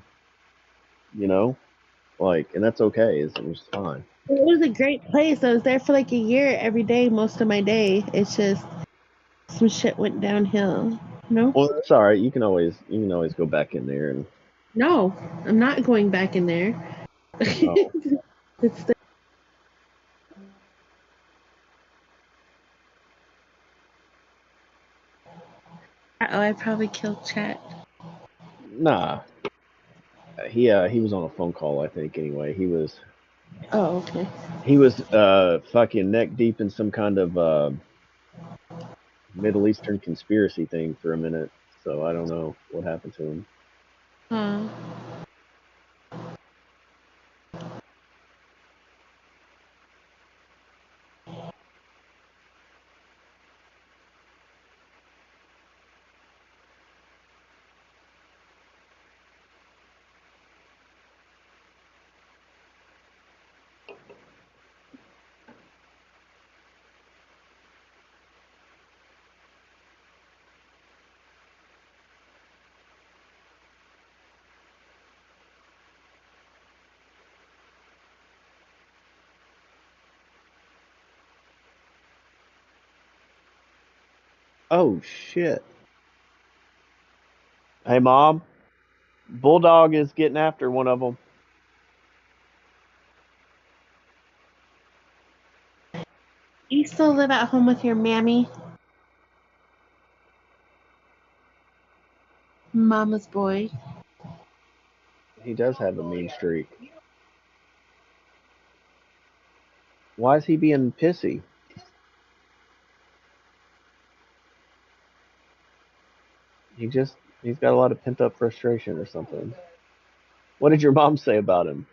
like, and that's okay. It's fine. It was a great place. I was there for like a year every day, most of my day. It's just some shit went downhill. No? Well, that's all right. You can always go back in there and. No, I'm not going back in there. Oh. It's the... Oh, I probably killed chat. Nah. He was on a phone call, I think. Anyway, he was. Oh, okay. He was fucking neck deep in some kind of Middle Eastern conspiracy thing for a minute. So I don't know what happened to him. Huh. Oh shit! Hey mom, Bulldog is getting after one of them. You still live at home with your mammy? Mama's boy. He does have a mean streak. Why is he being pissy? He's got a lot of pent up frustration or something. What did your mom say about him?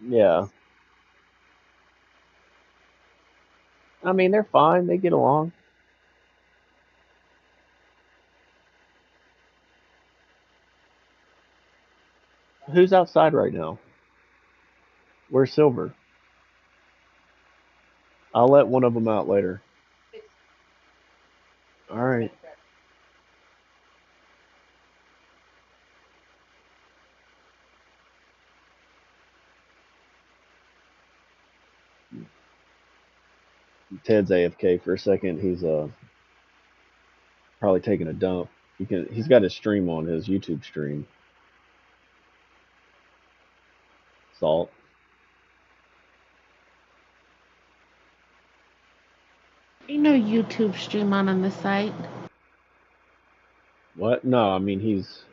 Yeah. I mean, they're fine. They get along. Who's outside right now? Where's Silver? I'll let one of them out later. All right. Ted's AFK for a second. He's probably taking a dump. He's got his stream on, his YouTube stream. Salt. Ain't no YouTube stream on this site. What? No, I mean he's.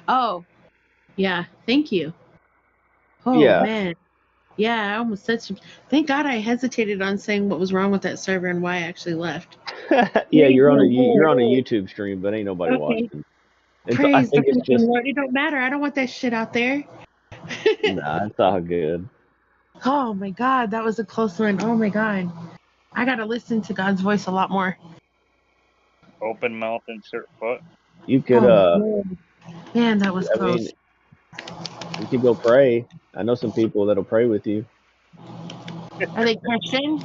Oh, yeah. Thank you. Oh Yeah. man. Yeah, I almost said some. Thank God I hesitated on saying what was wrong with that server and why I actually left. Yeah, you're on a YouTube stream, but ain't nobody watching. Praise I think the it's just. Lord. It don't matter. I don't want that shit out there. Nah, it's all good. Oh my God, that was a close one. Oh my God, I gotta listen to God's voice a lot more. Open mouth, insert foot. You could man, that was close. mean, you could go pray. I know some people that'll pray with you. Are they Christian?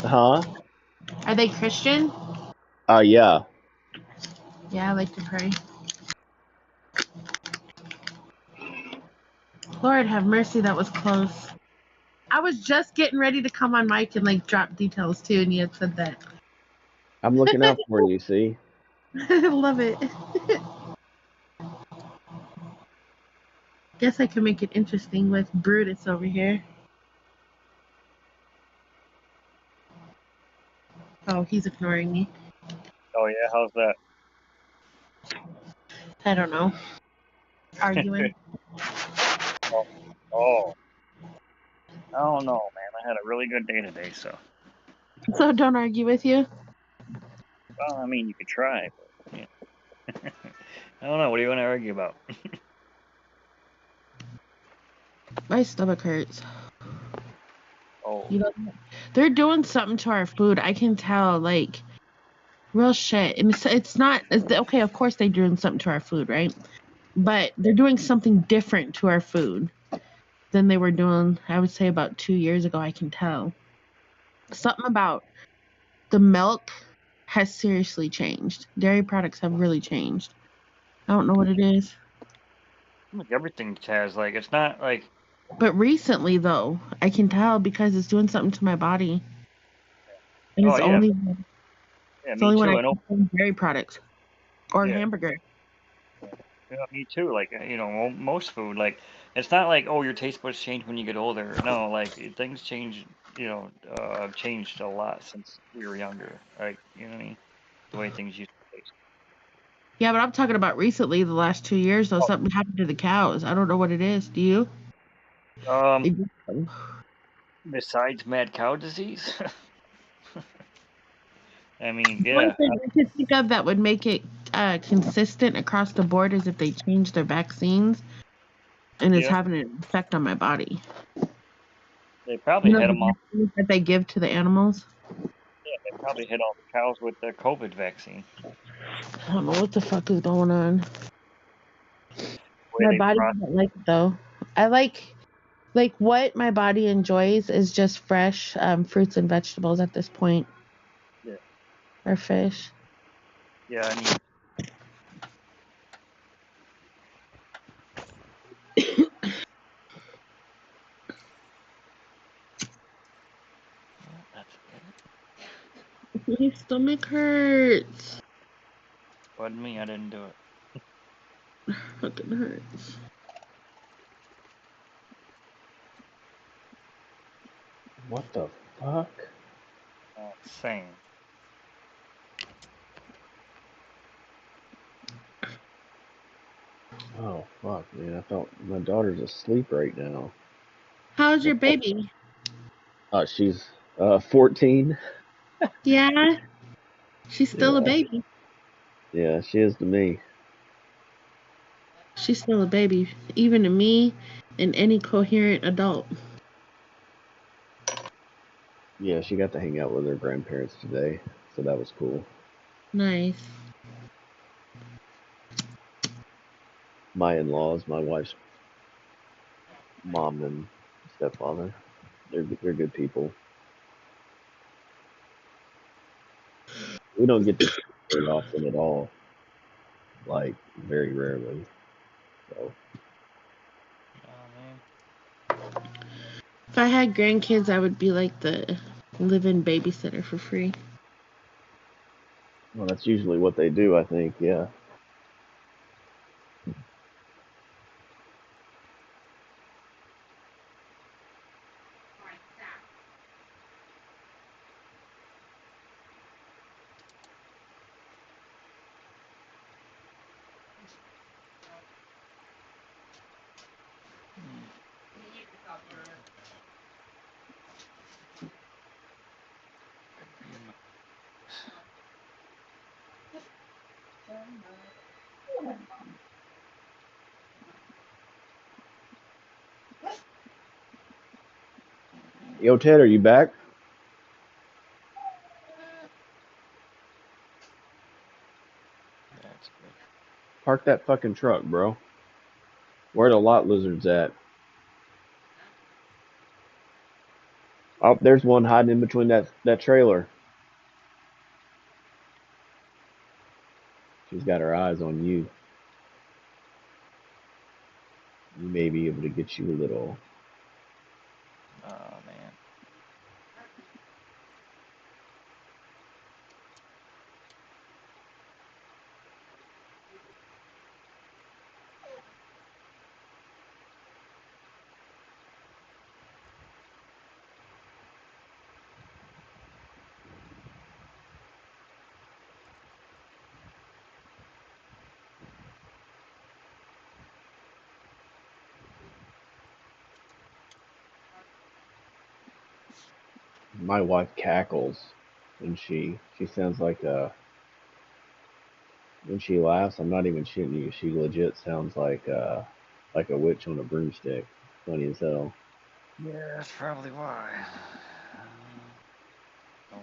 Huh? Are they Christian? Yeah. Yeah, I like to pray. Lord have mercy, that was close. I was just getting ready to come on mic and like drop details too, and you had said that. I'm looking out for you, see? I love it. Guess I can make it interesting with Brutus over here. Oh, he's ignoring me. Oh yeah, how's that? I don't know. Arguing. Oh. I don't know, man. I had a really good day today, so. So don't argue with you. Well, I mean, you could try, but yeah. I don't know. What do you want to argue about? My stomach hurts. Oh, You know, they're doing something to our food. I can tell, like, real shit. And it's not okay. Of course, they're doing something to our food, right? But they're doing something different to our food than they were doing. I would say about 2 years ago. I can tell something about the milk has seriously changed. Dairy products have really changed. I don't know what it is. like everything has like it's not like But recently, though, I can tell because it's doing something to my body. And oh it's yeah, only yeah, it's me only when too. I I know. consume dairy products or Yeah, hamburger. yeah, me too. Like most food, like it's not like oh your taste buds change when you get older. No, like things change. Have changed a lot since we were younger. Like you know what I mean? The way things used to taste. Yeah, but I'm talking about recently, the last 2 years, though, something happened to the cows. I don't know what it is. Do you? Um, They do something. besides mad cow disease, I mean, The only yeah, thing I can think of that would make it consistent across the board is if they change their vaccines and it's yeah. having an effect on my body. They probably You know hit the them all. vaccines that they give to the animals? Yeah, they probably hit all the cows with the COVID vaccine. I don't know what the fuck is going on. The way My they body process. doesn't like it, though. I like what my body enjoys is just fresh fruits and vegetables at this point, Yeah, or fish. yeah. I mean, that's it. My stomach hurts. Wasn't me. I didn't do it. Fucking hurts. What the fuck? Same. Oh fuck, man! I thought my daughter's asleep right now. How's your baby? She's 14. Yeah, she's still a Yeah, baby. yeah, she is to me. She's still a baby, even to me and any coherent adult. Yeah, she got to hang out with her grandparents today, so that was cool. Nice. My in-laws, my wife's mom and stepfather, they're good people. We don't get to see them very often at all, like very rarely. So If I had grandkids, I would be like the live-in babysitter for free. well, that's usually what they do, I think. Yeah. Yo, Ted, are you back? That's good. Park that fucking truck, bro. Where are the lot lizards at? Oh, there's one hiding in between that trailer. She's got her eyes on you. You may be able to get you a little. Oh man. My wife cackles when she sounds like when she laughs. I'm not even shitting you. She legit sounds like a witch on a broomstick. Funny as hell. Yeah, that's probably why. Oh,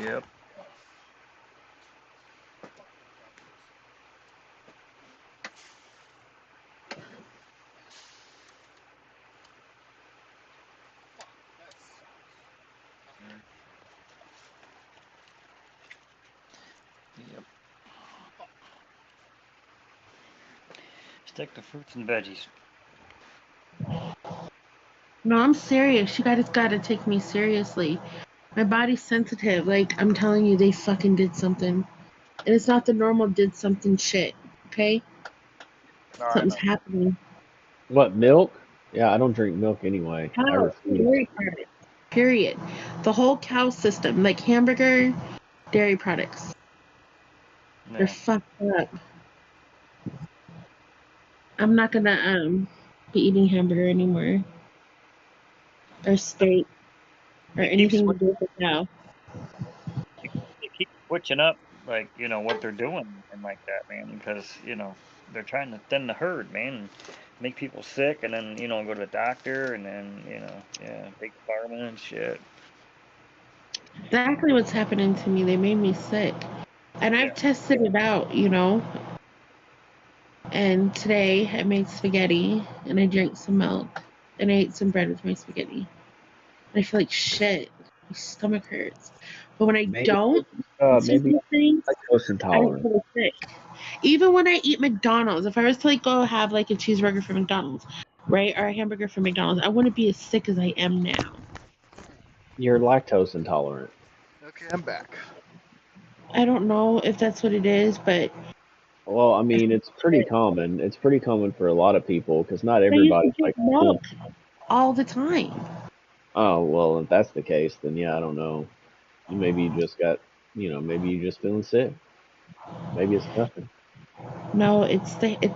yep. Yep. Stick to fruits and veggies. No, I'm serious. You guys gotta take me seriously. My body's sensitive. Like, I'm telling you, they fucking did something. And it's not the normal did something shit, okay? No, I Something's know. happening. What, milk? Yeah, I don't drink milk anyway. I Cow, refuse. dairy products, period. The whole cow system, like hamburger, dairy products, they're Yeah. fucked up. I'm not gonna be eating hamburger anymore, or steak, or They keep anything to switching. do with the cow. They keep switching up, like what they're doing and like that, man. Because they're trying to thin the herd, man, and make people sick, and then go to the doctor, and then yeah, big pharma and shit. Exactly what's happening to me. They made me sick, and I've Yeah. tested it out, And today I made spaghetti, and I drank some milk, and I ate some bread with my spaghetti. And I feel like shit. My stomach hurts. But when I Maybe don't eat maybe these things, lactose I intolerant. feel sick. Even when I eat McDonald's, if I was to go have like a cheeseburger from McDonald's, right, or a hamburger from McDonald's, I wouldn't be as sick as I am now. You're lactose intolerant. Okay, I'm back. I don't know if that's what it is, but Well, I mean, it's pretty common. It's pretty common for a lot of people because not I used to everybody's drink like milk all the time. Oh, well, if that's the case, then yeah, I don't know. Maybe you just got, maybe you just feeling sick. Maybe it's nothing. No, it's